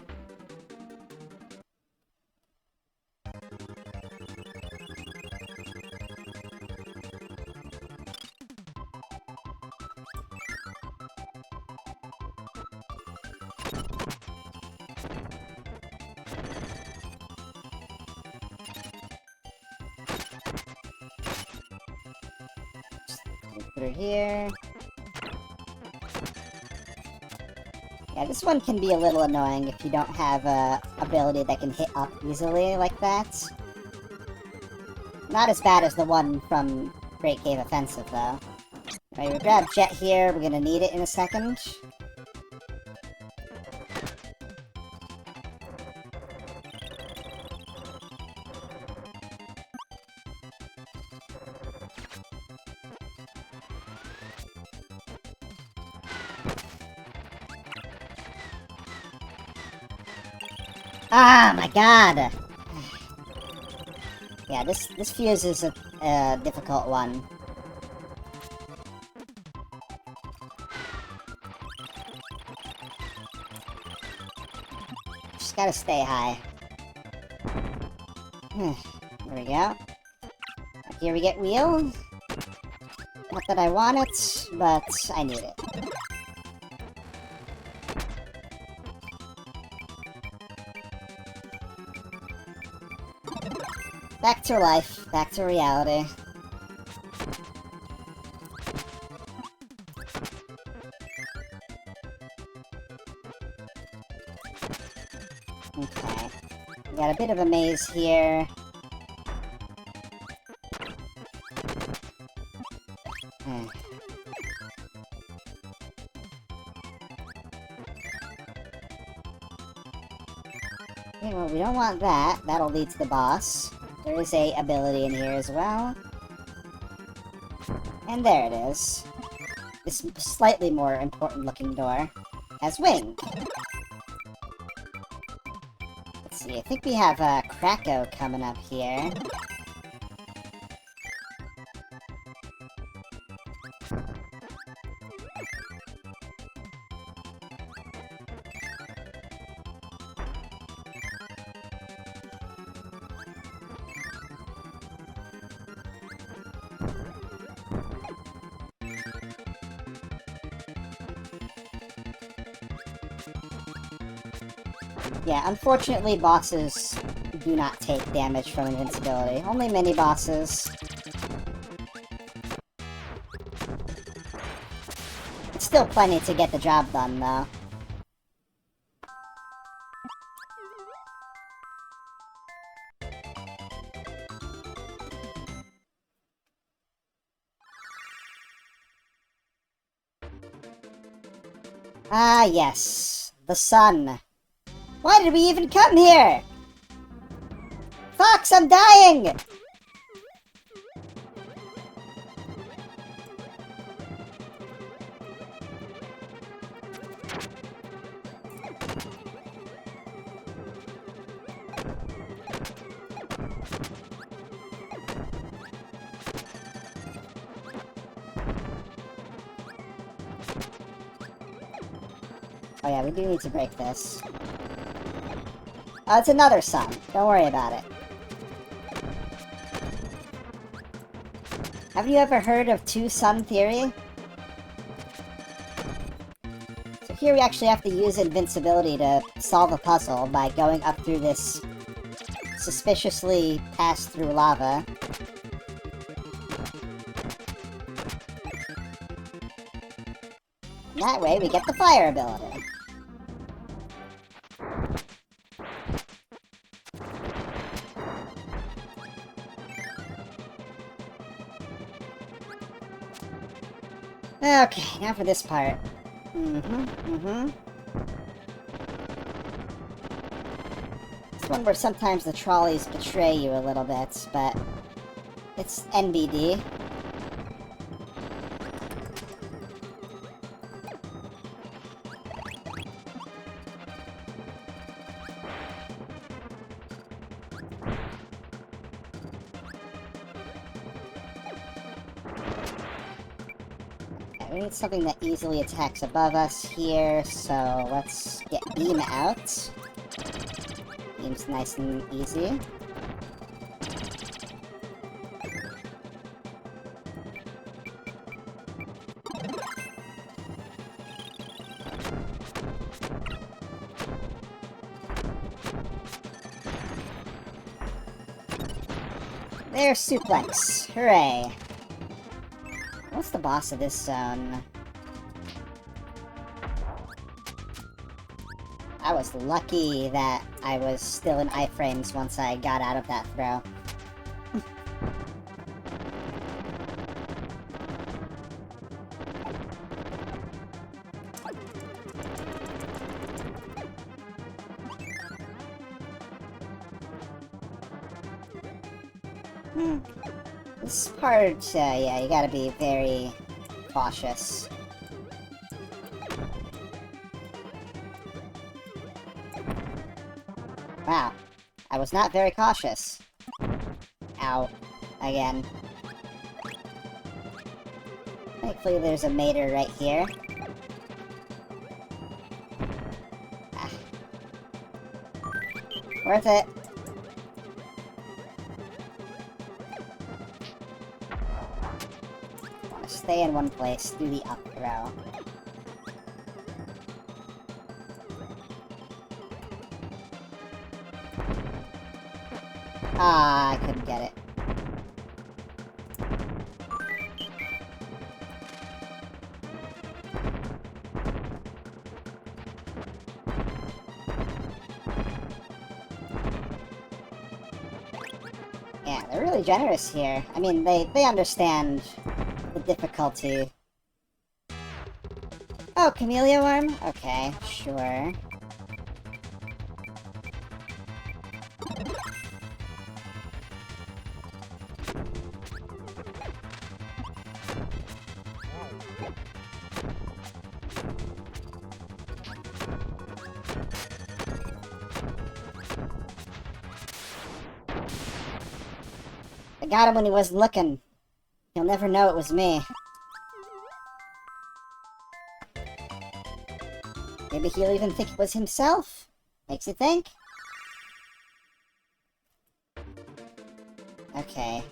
Through here. Yeah, this one can be a little annoying if you don't have a ability that can hit up easily like that. Not as bad as the one from Great Cave Offensive, though. Alright, we grab Jet here. We're gonna need it in a second. Ah, my god! Yeah, this fuse is a difficult one. Just gotta stay high. There we go. Here we get wheel. Not that I want it, but I need it. Back to life. Back to reality. Okay. We got a bit of a maze here. Okay, well, we don't want that. That'll lead to the boss. There is a ability in here as well. And there it is. This slightly more important looking door has wing. Let's see, I think we have Kracko coming up here. Yeah, unfortunately, bosses do not take damage from invincibility. Only mini-bosses. It's still plenty to get the job done, though. Ah, yes. The sun. Why did we even come here? Fox, I'm dying! Oh yeah, we do need to break this. Oh, it's another sun. Don't worry about it. Have you ever heard of two-sun theory? So here we actually have to use invincibility to solve a puzzle by going up through this suspiciously pass-through lava. And that way we get the fire ability. Okay, now for this part. It's one where sometimes the trolleys betray you a little bit, but it's NBD. We need something that easily attacks above us here, so let's get Beam out. Beam's nice and easy. There's Suplex. Hooray. What's the boss of this zone? I was lucky that I was still in iframes once I got out of that throw. This part, yeah, you gotta be very cautious. Wow, I was not very cautious. Ow. Again. Thankfully there's a mater right here. Ah. Worth it. Stay in one place, do the up throw. Ah, I couldn't get it. Yeah, they're really generous here. I mean, they understand the difficulty. Oh, Camellia Worm? Okay, sure. I got him when he wasn't looking. He'll never know it was me. Maybe he'll even think it was himself. Makes you think? Okay.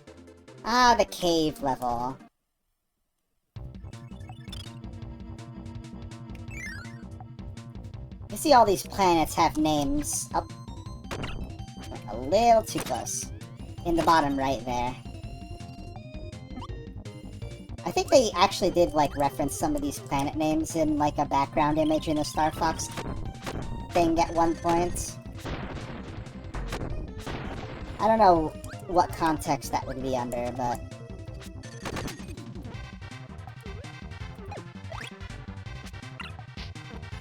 Ah, the cave level. You see all these planets have names. Oh. A little too close. In the bottom right there. I think they actually did, like, reference some of these planet names in, like, a background image in the Star Fox thing at one point. I don't know what context that would be under, but...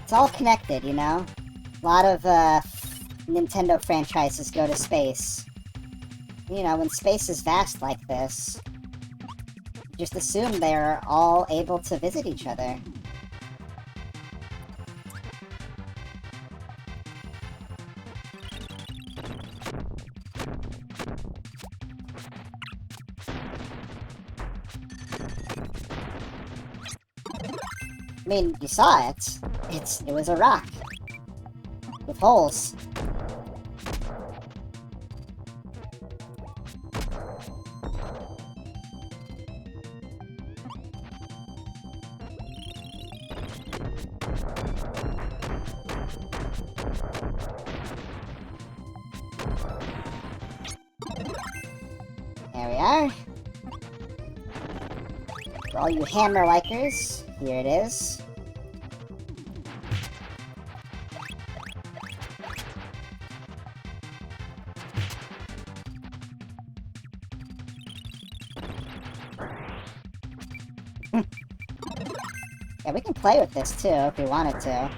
it's all connected, you know? A lot of, Nintendo franchises go to space. You know, when space is vast like this, just assume they're all able to visit each other. I mean, you saw it. It was a rock. With holes. There we are. For all you hammer likers, here it is. Yeah, we can play with this too if we wanted to.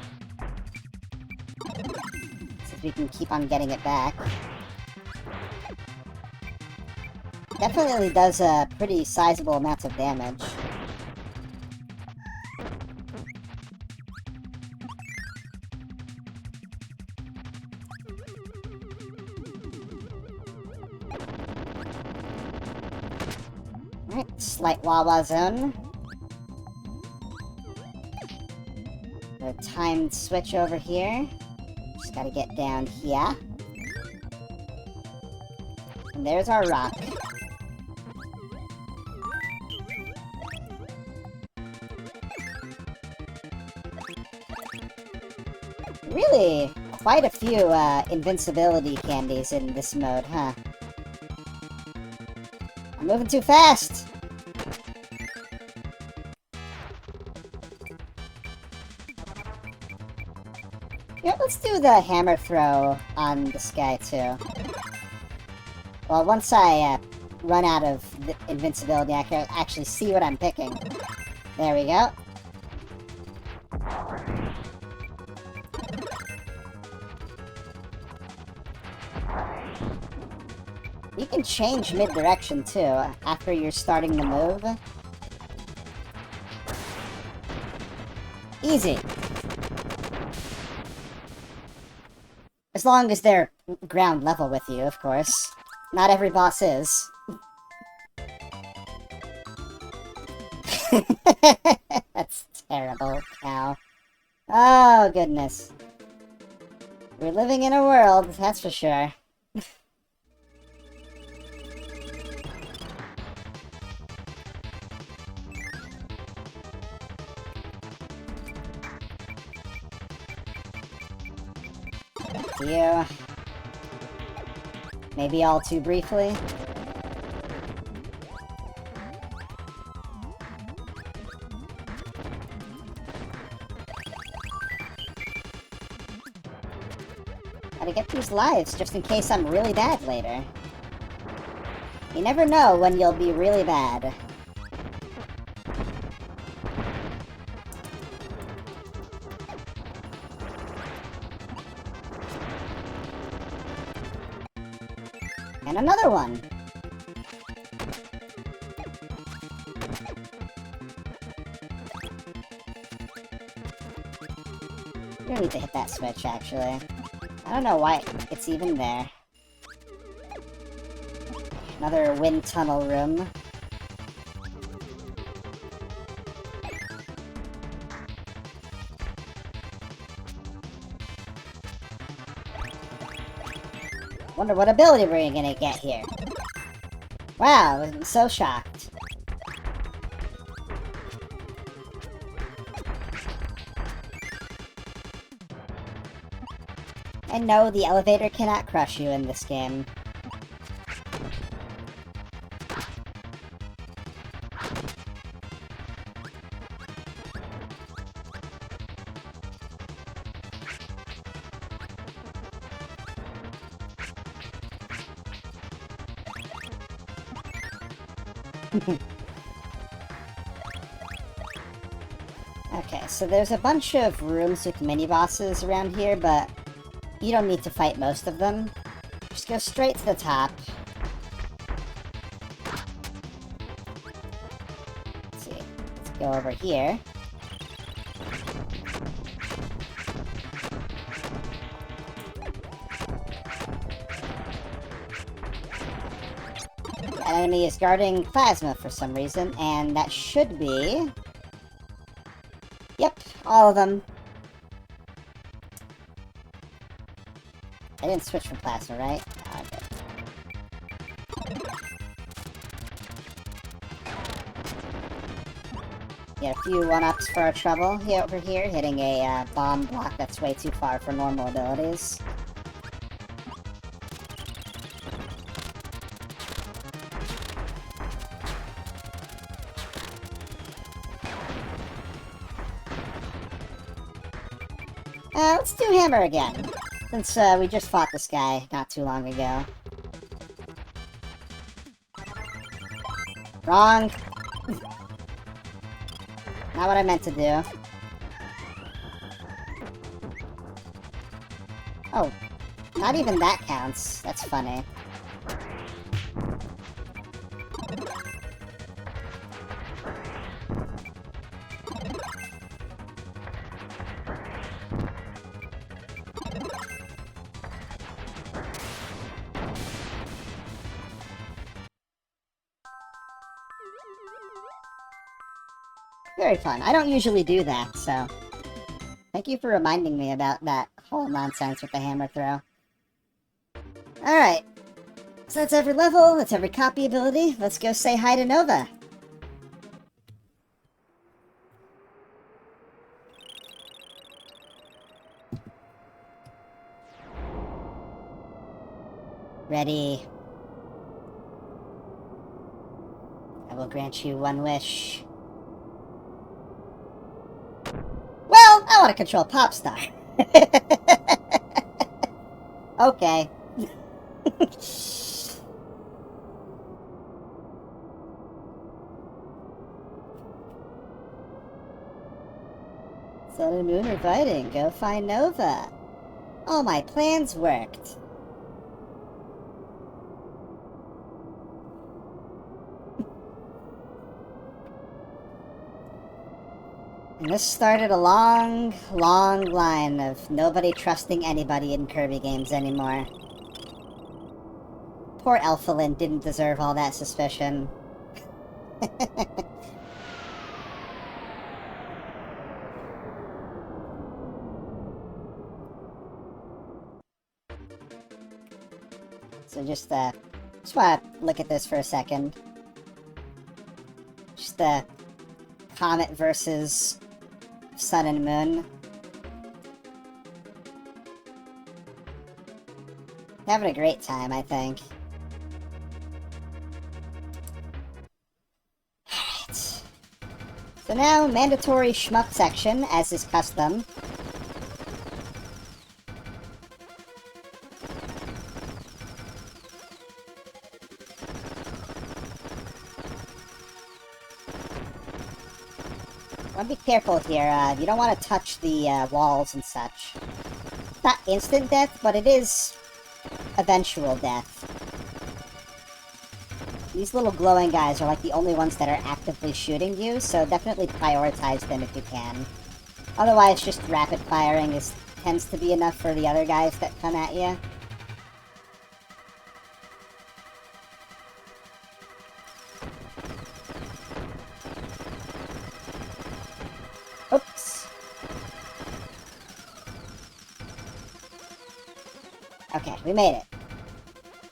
Since we can keep on getting it back. Definitely does a pretty sizable amount of damage. Alright, slight Wawa zone. A timed switch over here. Just gotta get down here. And there's our rock. Really, quite a few invincibility candies in this mode, huh? I'm moving too fast! Yeah, let's do the hammer throw on this guy, too. Well, once I run out of the invincibility, I can actually see what I'm picking. There we go. You can change mid-direction, too, after you're starting to move. Easy. As long as they're ground level with you, of course. Not every boss is. That's terrible, cow. Oh, goodness. We're living in a world, that's for sure. You. Maybe all too briefly. Gotta get these lives just in case I'm really bad later. You never know when you'll be really bad. And another one! You don't need to hit that switch, actually. I don't know why it's even there. Another wind tunnel room. Wonder what ability we're gonna get here. Wow, I'm so shocked. And no, the elevator cannot crush you in this game. Okay, so there's a bunch of rooms with mini-bosses around here, but you don't need to fight most of them. Just go straight to the top. Let's see. Let's go over here. That enemy is guarding plasma for some reason, and that should be... Yep, all of them. I didn't switch from plasma, right? Oh, okay. Get a few one-ups for our trouble here over here, hitting a bomb block that's way too far for normal abilities. Let's do hammer again, since we just fought this guy not too long ago. Wrong! Not what I meant to do. Oh, not even that counts. That's funny. Very fun. I don't usually do that, so... Thank you for reminding me about that whole nonsense with the hammer throw. Alright. So that's every level, that's every copy ability. Let's go say hi to Nova. Ready. I will grant you one wish. Well, I want to control Popstar. Okay. Sun and Moon are fighting. Go find Nova. All my plans worked. And this started a long, long line of nobody trusting anybody in Kirby games anymore. Poor Elfalin didn't deserve all that suspicion. So just want to look at this for a second. Just Comet versus Sun and Moon. Having a great time, I think. Alright. So now, mandatory shmup section, as is custom. Want to be careful here. You don't want to touch the walls and such. It's not instant death, but it is eventual death. These little glowing guys are like the only ones that are actively shooting you, so definitely prioritize them if you can. Otherwise, just rapid firing tends to be enough for the other guys that come at you. Oops. Okay, we made it.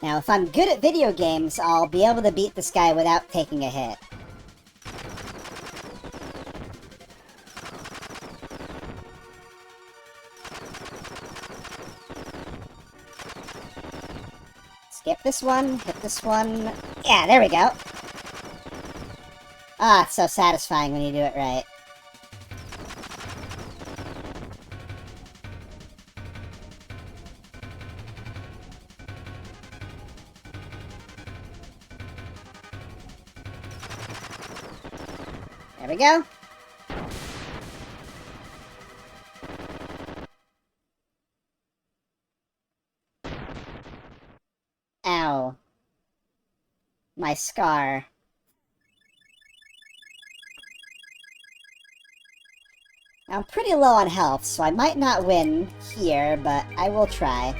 Now, if I'm good at video games, I'll be able to beat this guy without taking a hit. Skip this one, hit this one. Yeah, there we go. Ah, it's so satisfying when you do it right. There we go. Ow. My scar. Now, I'm pretty low on health, so I might not win here, but I will try.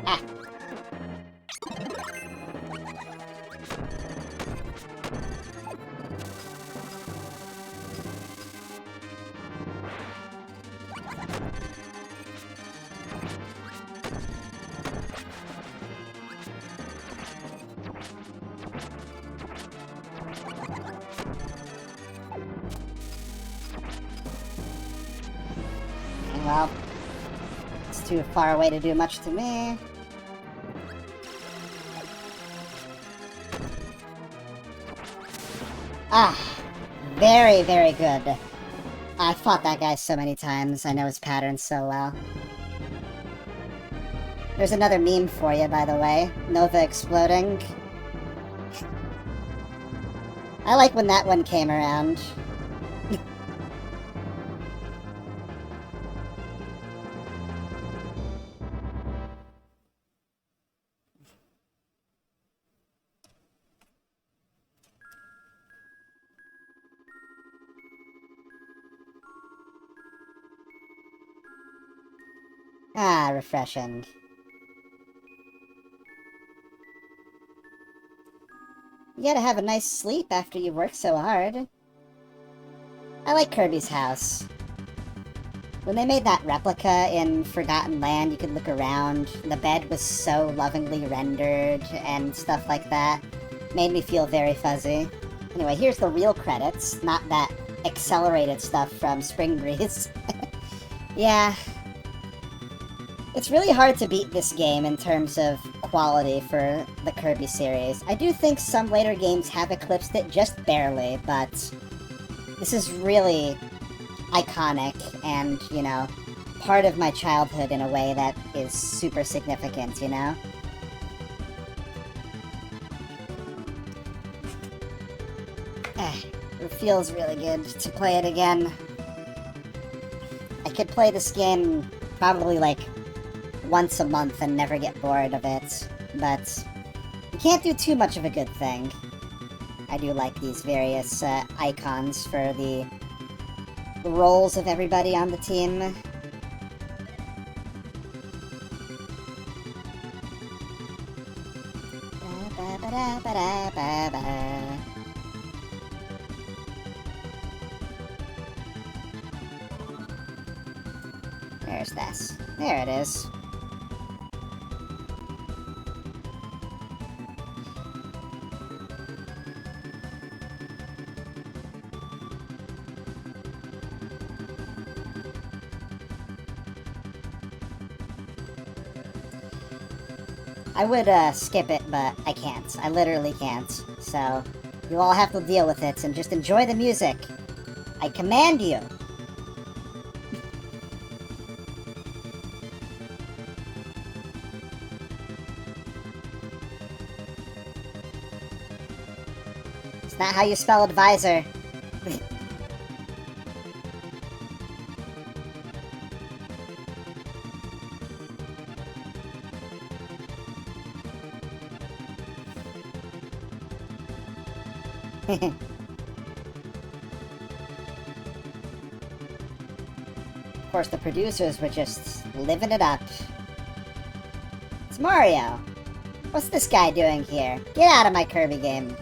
Ah. Well, it's too far away to do much to me. Ah, very, very good. I fought that guy so many times, I know his patterns so well. There's another meme for you, by the way. Nova exploding. I like when that one came around. Ah, refreshing. You gotta have a nice sleep after you work so hard. I like Kirby's house. When they made that replica in Forgotten Land, you could look around, and the bed was so lovingly rendered, and stuff like that. Made me feel very fuzzy. Anyway, here's the real credits, not that accelerated stuff from Spring Breeze. Yeah. It's really hard to beat this game in terms of quality for the Kirby series. I do think some later games have eclipsed it just barely, but this is really iconic and, you know, part of my childhood in a way that is super significant, you know? It feels really good to play it again. I could play this game probably like once a month and never get bored of it, but you can't do too much of a good thing. I do like these various icons for the the roles of everybody on the team. There's this. There it is. I would skip it, but I can't. I literally can't. So, you all have to deal with it and just enjoy the music. I command you. It's not how you spell advisor. Of course, the producers were just living it up. It's Mario. What's this guy doing here? Get out of my Kirby game.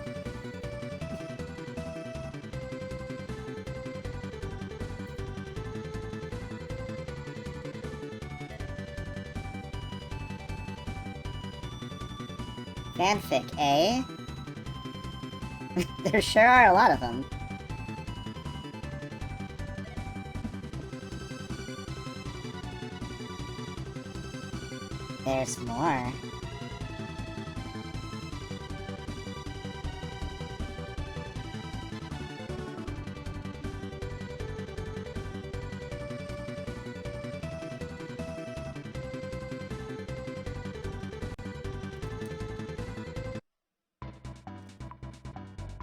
Fanfic, eh? There sure are a lot of them. There's more.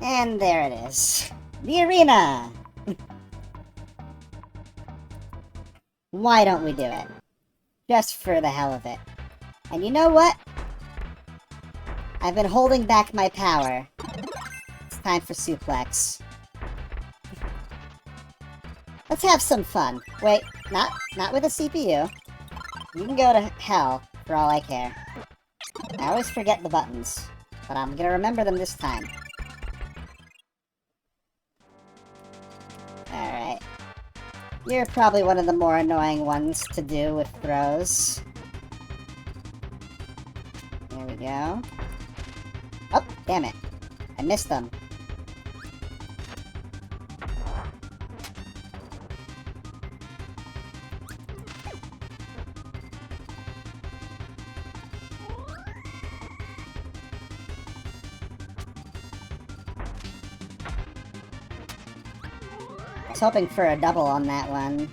And there it is. The arena! Why don't we do it? Just for the hell of it. And you know what? I've been holding back my power. It's time for suplex. Let's have some fun. Wait, not with a CPU. You can go to hell, for all I care. I always forget the buttons, but I'm gonna remember them this time. Alright. You're probably one of the more annoying ones to do with throws. There we go. Oh, damn it. I missed them. I was hoping for a double on that one.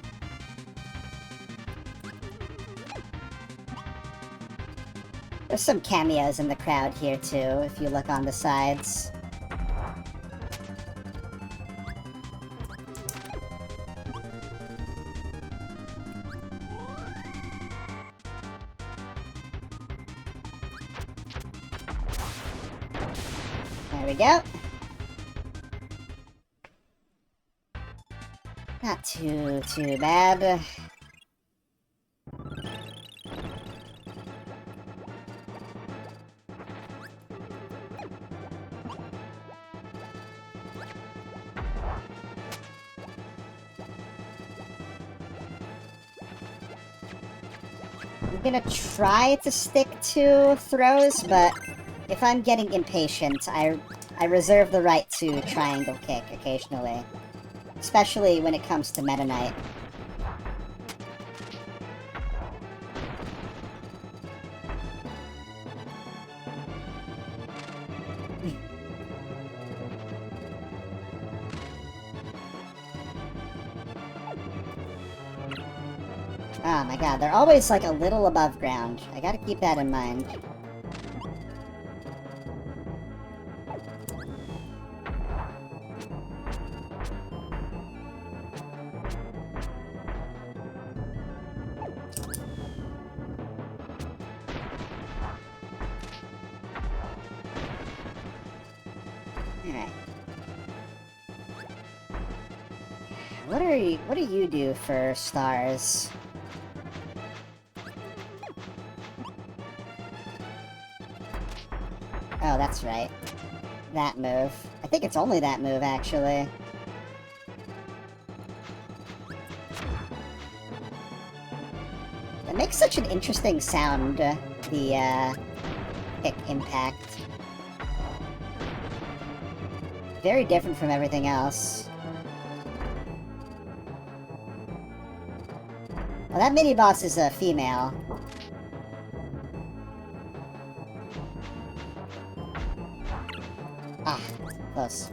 There's some cameos in the crowd here too, if you look on the sides. There we go. Not too bad. I'm gonna try to stick to throws, but if I'm getting impatient, I reserve the right to triangle kick occasionally. Especially when it comes to Meta Knight. Oh my god, they're always like a little above ground. I gotta keep that in mind. Alright. what do you do for stars? Oh, that's right. That move. I think it's only that move, actually. It makes such an interesting sound, the kick impact. Very different from everything else. Well, that mini-boss is a female. Ah, close.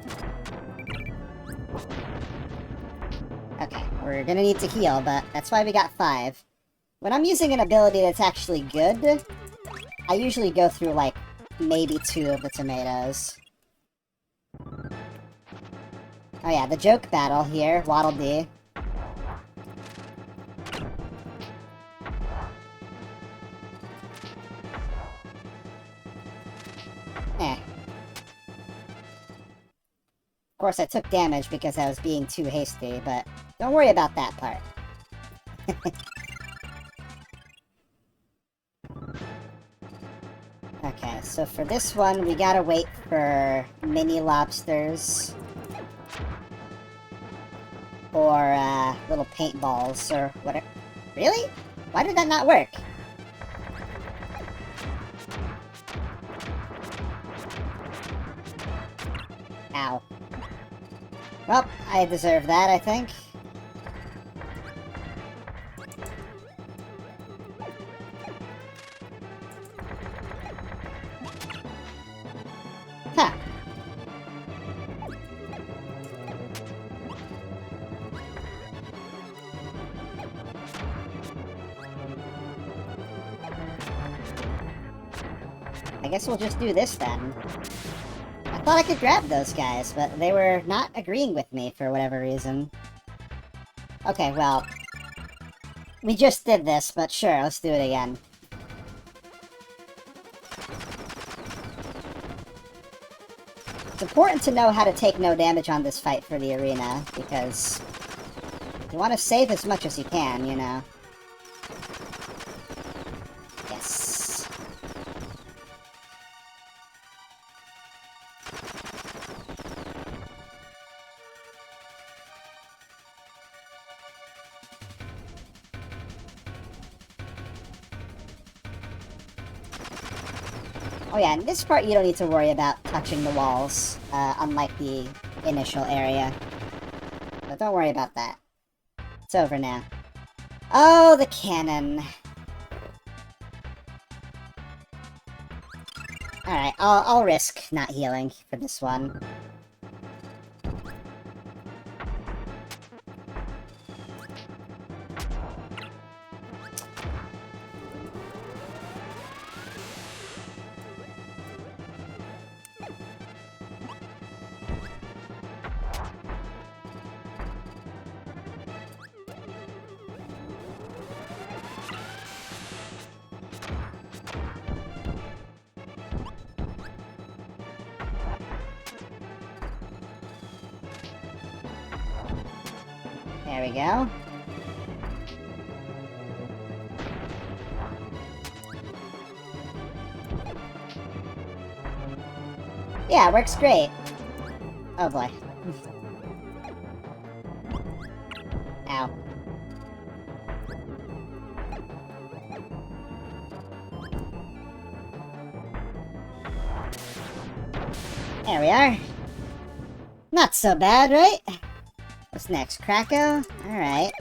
Okay, we're gonna need to heal, but that's why we got 5. When I'm using an ability that's actually good, I usually go through, like, maybe 2 of the tomatoes. Oh yeah, the joke battle here, Waddle Dee. Eh. Of course, I took damage because I was being too hasty, but don't worry about that part. Okay, so for this one, we gotta wait for mini lobsters. Or, little paintballs, or whatever. Really? Why did that not work? Ow. Well, I deserve that, I think. Huh. I guess we'll just do this then. I thought I could grab those guys, but they were not agreeing with me for whatever reason. Okay, well, we just did this, but sure, let's do it again. It's important to know how to take no damage on this fight for the arena, because you want to save as much as you can, you know. Yes. Oh yeah, in this part you don't need to worry about touching the walls, unlike the initial area. But don't worry about that. It's over now. Oh, the cannon. Alright, I'll risk not healing for this one. There we go. Yeah, works great. Oh boy. Ow. There we are. Not so bad, right? What's next? Krakow? Alright.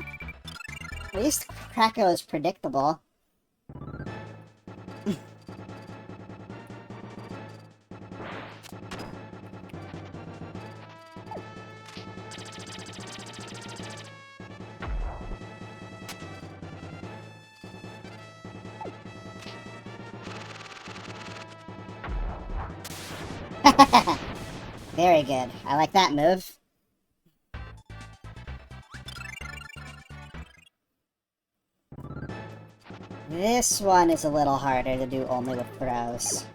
At least Krakow is predictable. Very good. I like that move. This one is a little harder to do only with throws.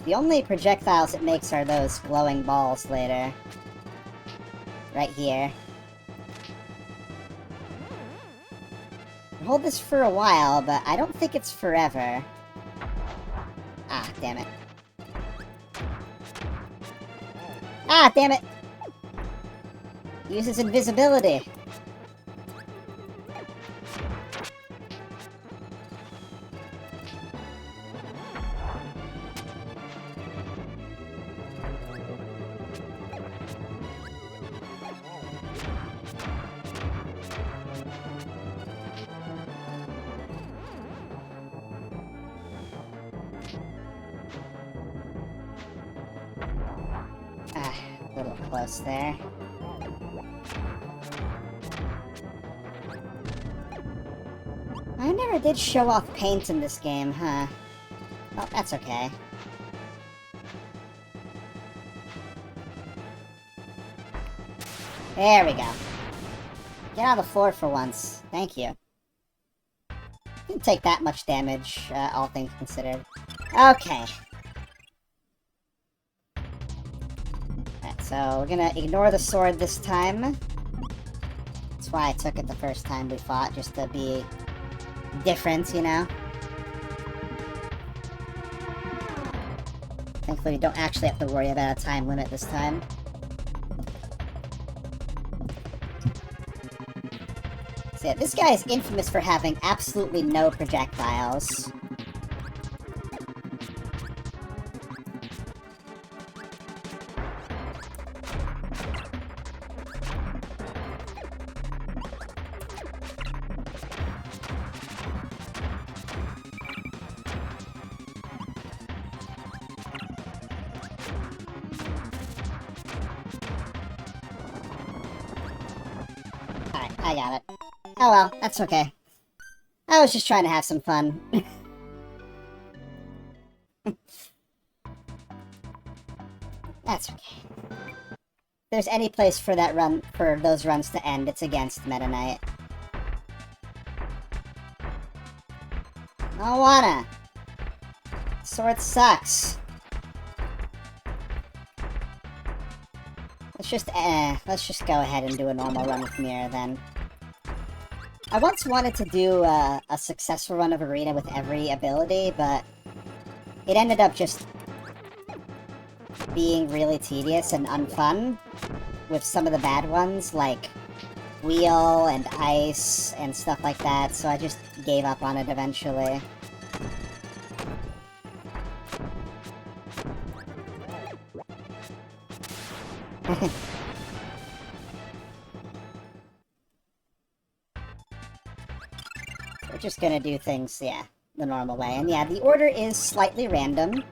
The only projectiles it makes are those glowing balls later. Right here. Hold this for a while, but I don't think it's forever. Ah, damn it. Ah, damn it! Uses invisibility. Ah, a little close there. I never did show off paint in this game, huh? Well, that's okay. There we go. Get on the floor for once. Thank you. Didn't take that much damage, all things considered. Okay. Alright, so we're gonna ignore the sword this time. That's why I took it the first time we fought, just to be different, you know? Thankfully, we don't actually have to worry about a time limit this time. So yeah, this guy is infamous for having absolutely no projectiles. Alright, I got it. Oh well, that's okay. I was just trying to have some fun. That's okay. If there's any place for that run, for those runs to end, it's against Meta Knight. I don't wanna. Sword sucks. Let's just go ahead and do a normal run with Mirror then. I once wanted to do a successful run of Arena with every ability, but it ended up just being really tedious and unfun with some of the bad ones, like Wheel and Ice and stuff like that, so I just gave up on it eventually. We're just gonna do things, yeah, the normal way. And yeah, the order is slightly random.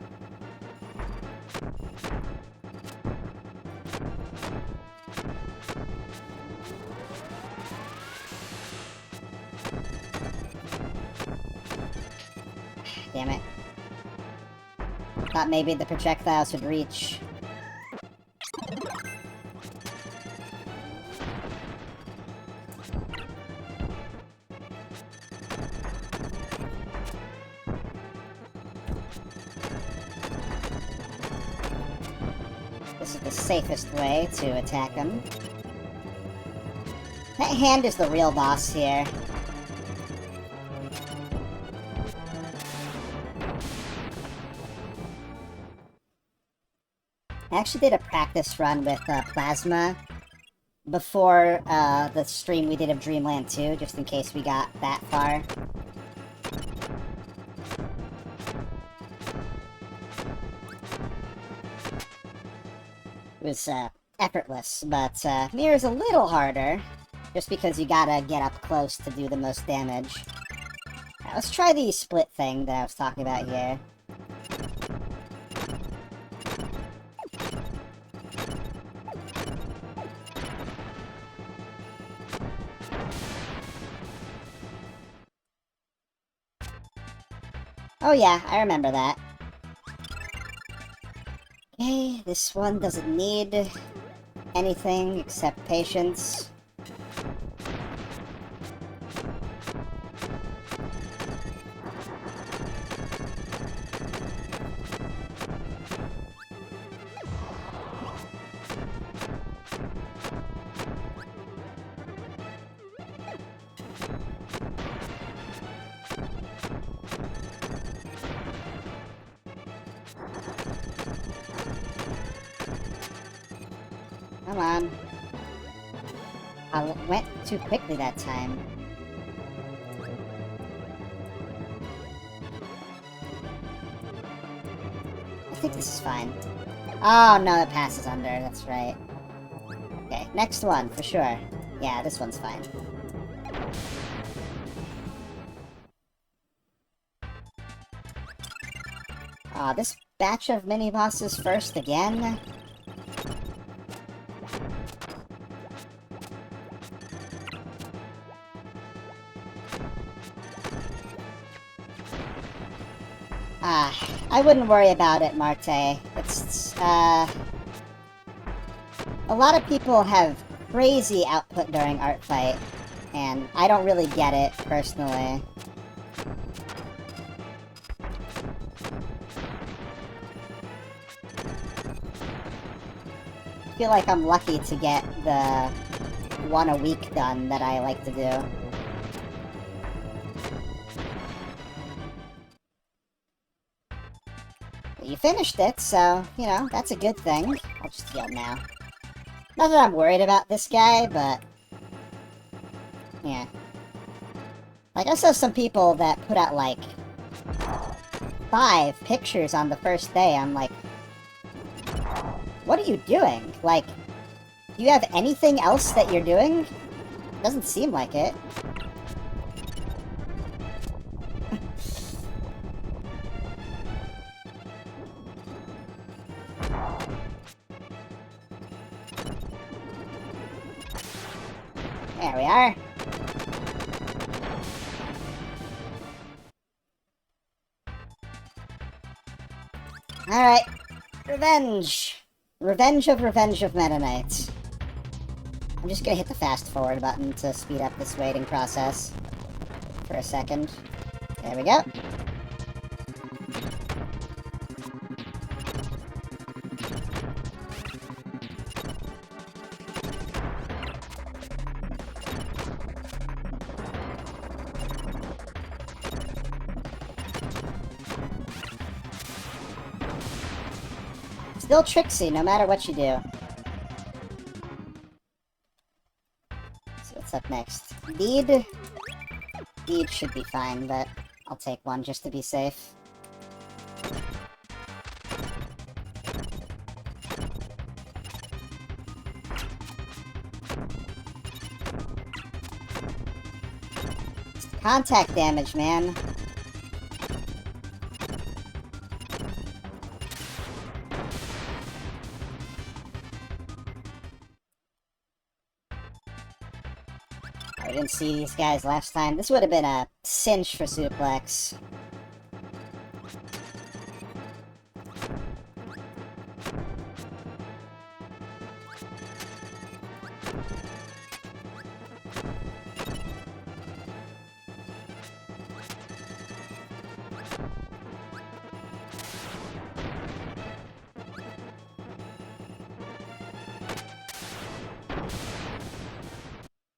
Damn it. Thought maybe the projectiles would reach. This is the safest way to attack him. That hand is the real boss here. I actually did a practice run with Plasma before the stream we did of Dreamland 2, just in case we got that far. It was effortless, but Mirror's a little harder, just because you gotta get up close to do the most damage. Right, let's try the split thing that I was talking about here. Oh yeah, I remember that. Okay, this one doesn't need anything except patience. Come on. I went too quickly that time. I think this is fine. Oh, no, it passes under. That's right. Okay, next one, for sure. Yeah, this one's fine. Aw, this batch of mini-bosses first again? I wouldn't worry about it, Marte. It's, a lot of people have crazy output during Art Fight, and I don't really get it, personally. I feel like I'm lucky to get the one a week done that I like to do. You finished it, so, you know, that's a good thing. I'll just heal now. Not that I'm worried about this guy, but... yeah. Like, I saw some people that put out, like, 5 pictures on the first day. I'm like... what are you doing? Like, do you have anything else that you're doing? Doesn't seem like it. There we are. Alright. Revenge. Revenge of Meta Knight. I'm just gonna hit the fast forward button to speed up this waiting process for a second. There we go. Still tricksy, no matter what you do. So what's up next? Deed? Deed should be fine, but I'll take one just to be safe. It's contact damage, man. I didn't see these guys last time. This would have been a cinch for Suplex.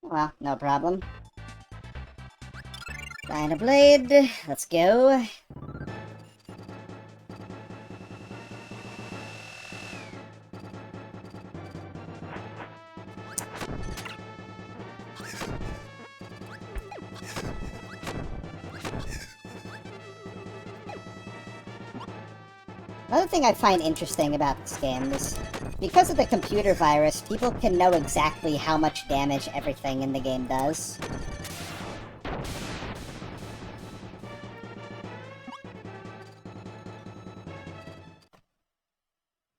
Well, no problem. Dyna Blade, let's go. Another thing I find interesting about this game is, because of the computer virus, people can know exactly how much damage everything in the game does.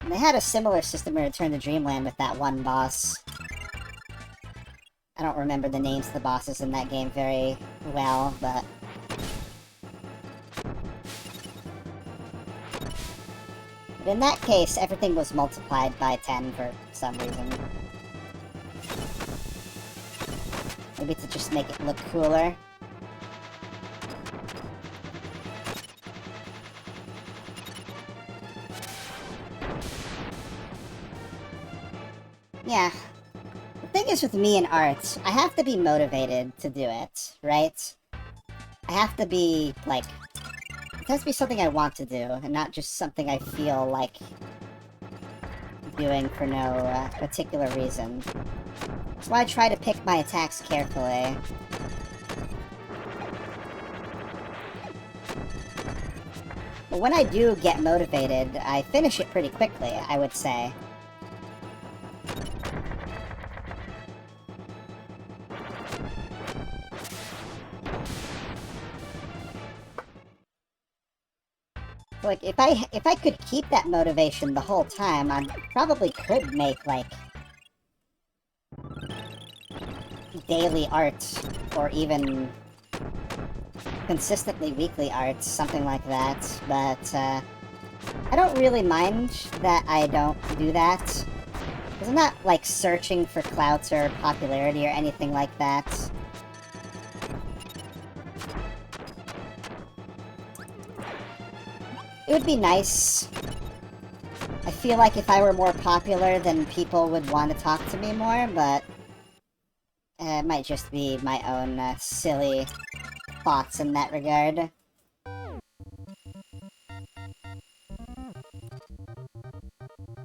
And they had a similar system in Return to Dreamland with that one boss. I don't remember the names of the bosses in that game very well, but... but in that case, everything was multiplied by 10 for some reason. Maybe to just make it look cooler. Yeah. The thing is with me and art, I have to be motivated to do it, right? I have to be, like... it has to be something I want to do, and not just something I feel like doing for no particular reason. That's why I try to pick my attacks carefully. But when I do get motivated, I finish it pretty quickly, I would say. Like, if I could keep that motivation the whole time, I probably could make, like, daily art, or even consistently weekly art, something like that, but, I don't really mind that I don't do that, because I'm not, like, searching for clout or popularity or anything like that. It would be nice. I feel like if I were more popular, then people would want to talk to me more, but it might just be my own silly thoughts in that regard.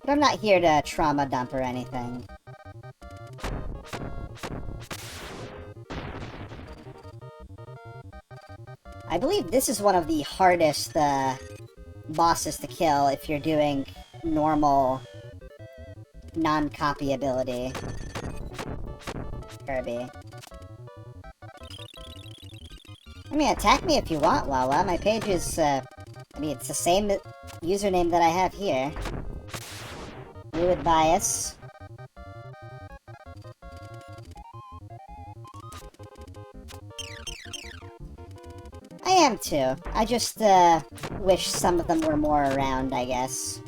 But I'm not here to trauma dump or anything. I believe this is one of the hardest bosses to kill if you're doing normal non-copy ability. Kirby. I mean, attack me if you want, Wawa. My page is, I mean, it's the same username that I have here. Fluid bias. I am too. I just, wish some of them were more around, I guess.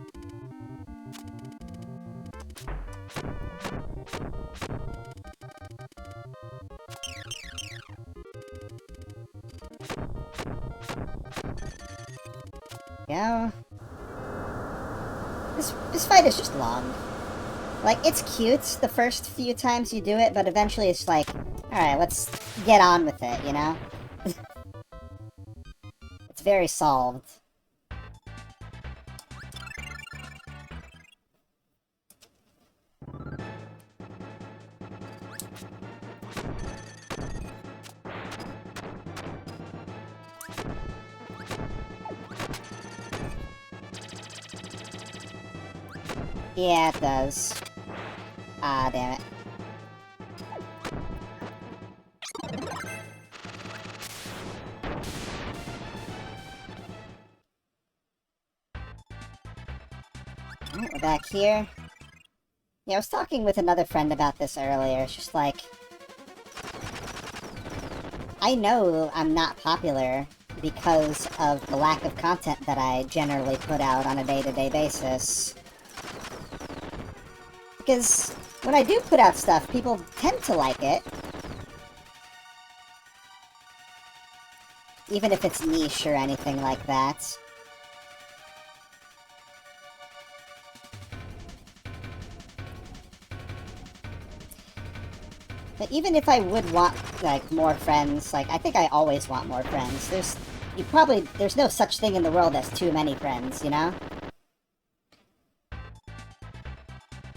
Go. This fight is just long. Like, it's cute the first few times you do it, but eventually it's like, alright, let's get on with it, you know? It's very solved. Yeah, it does. Ah, damn it. Alright, we're back here. Yeah, I was talking with another friend about this earlier. It's just like, I know I'm not popular because of the lack of content that I generally put out on a day-to-day basis. Because when I do put out stuff, people tend to like it. Even if it's niche or anything like that. But even if I would want, like, more friends, like, I think I always want more friends. There's no such thing in the world as too many friends, you know?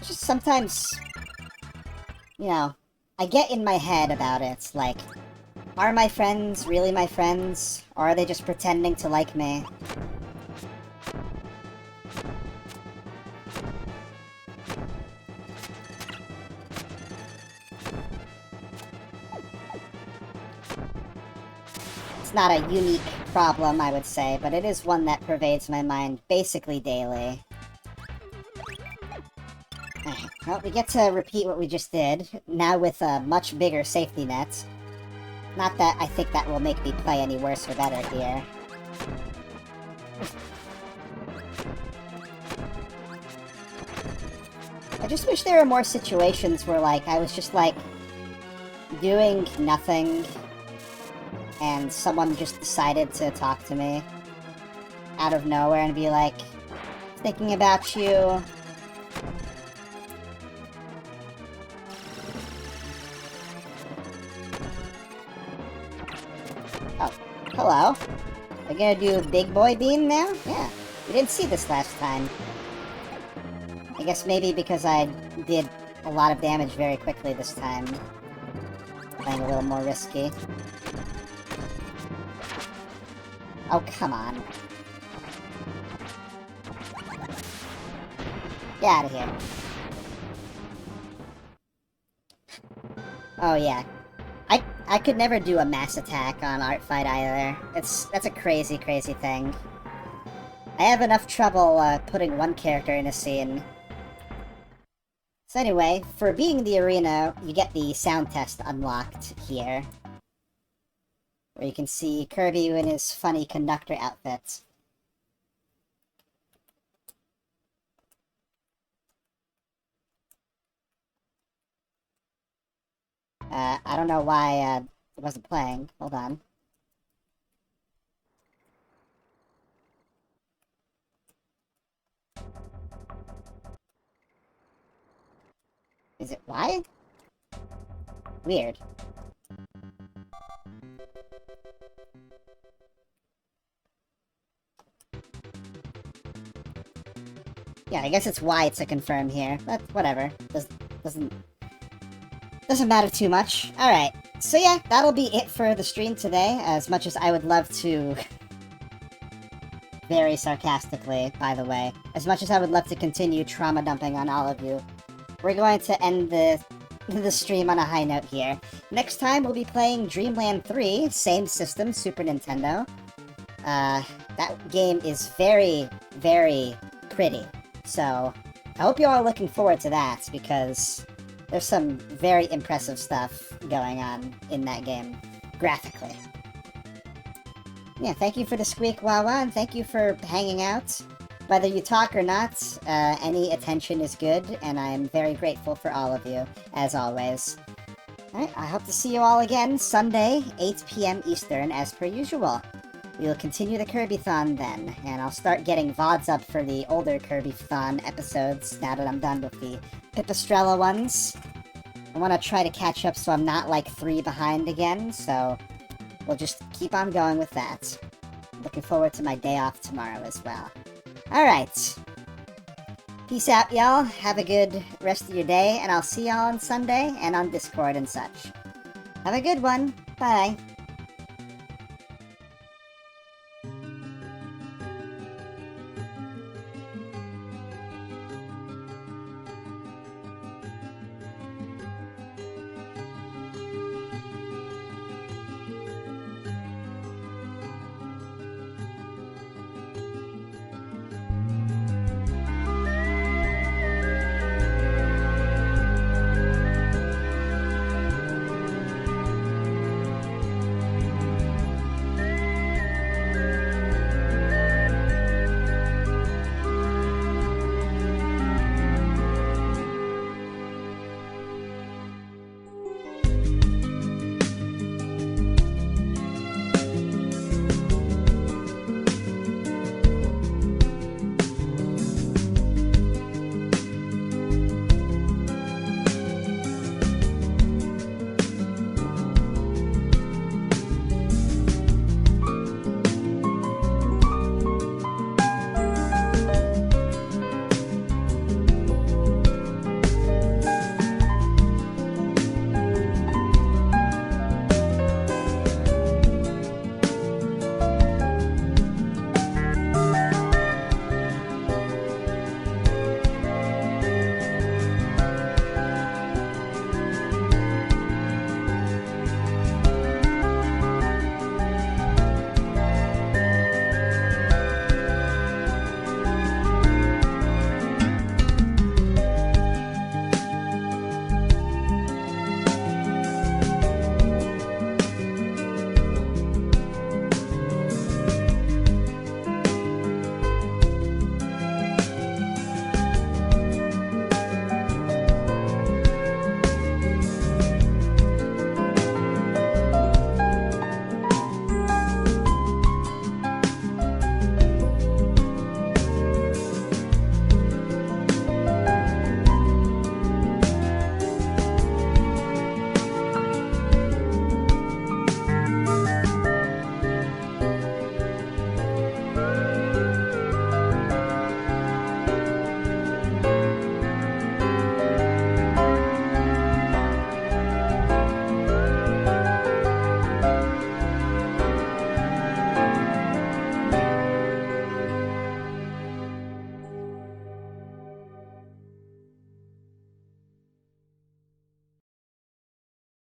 Just sometimes, you know, I get in my head about it, like, are my friends really my friends, or are they just pretending to like me? It's not a unique problem, I would say, but it is one that pervades my mind basically daily. Well, we get to repeat what we just did, now with a much bigger safety net. Not that I think that will make me play any worse or better here. I just wish there were more situations where, like, I was just, like, doing nothing, and someone just decided to talk to me out of nowhere and be like, thinking about you. Oh, hello. We're gonna do Big Boy Beam now? Yeah, we didn't see this last time. I guess maybe because I did a lot of damage very quickly this time. Playing a little more risky. Oh, come on. Get out of here. Oh, yeah. I could never do a mass attack on Art Fight either. That's a crazy, crazy thing. I have enough trouble putting one character in a scene. So anyway, for being the arena, you get the sound test unlocked here. Where you can see Kirby in his funny conductor outfit. I don't know why it wasn't playing. Hold on. Is it why? Weird. Yeah, I guess it's Y to confirm here, but whatever. Doesn't matter too much. Alright, so yeah, that'll be it for the stream today, as much as I would love to... Very sarcastically, by the way. As much as I would love to continue trauma dumping on all of you, we're going to end the stream on a high note here. Next time, we'll be playing Dreamland 3, same system, Super Nintendo. That game is very, very pretty. So, I hope you all are looking forward to that, because there's some very impressive stuff going on in that game, graphically. Yeah, thank you for the squeak, Wawa, and thank you for hanging out. Whether you talk or not, any attention is good, and I'm very grateful for all of you, as always. Alright, I hope to see you all again Sunday, 8 p.m. Eastern, as per usual. We'll continue the Kirbython then, and I'll start getting VODs up for the older Kirbython episodes now that I'm done with the Pipistrella ones. I want to try to catch up so I'm not like 3 behind again, so we'll just keep on going with that. Looking forward to my day off tomorrow as well. Alright. Peace out, y'all. Have a good rest of your day, and I'll see y'all on Sunday and on Discord and such. Have a good one. Bye.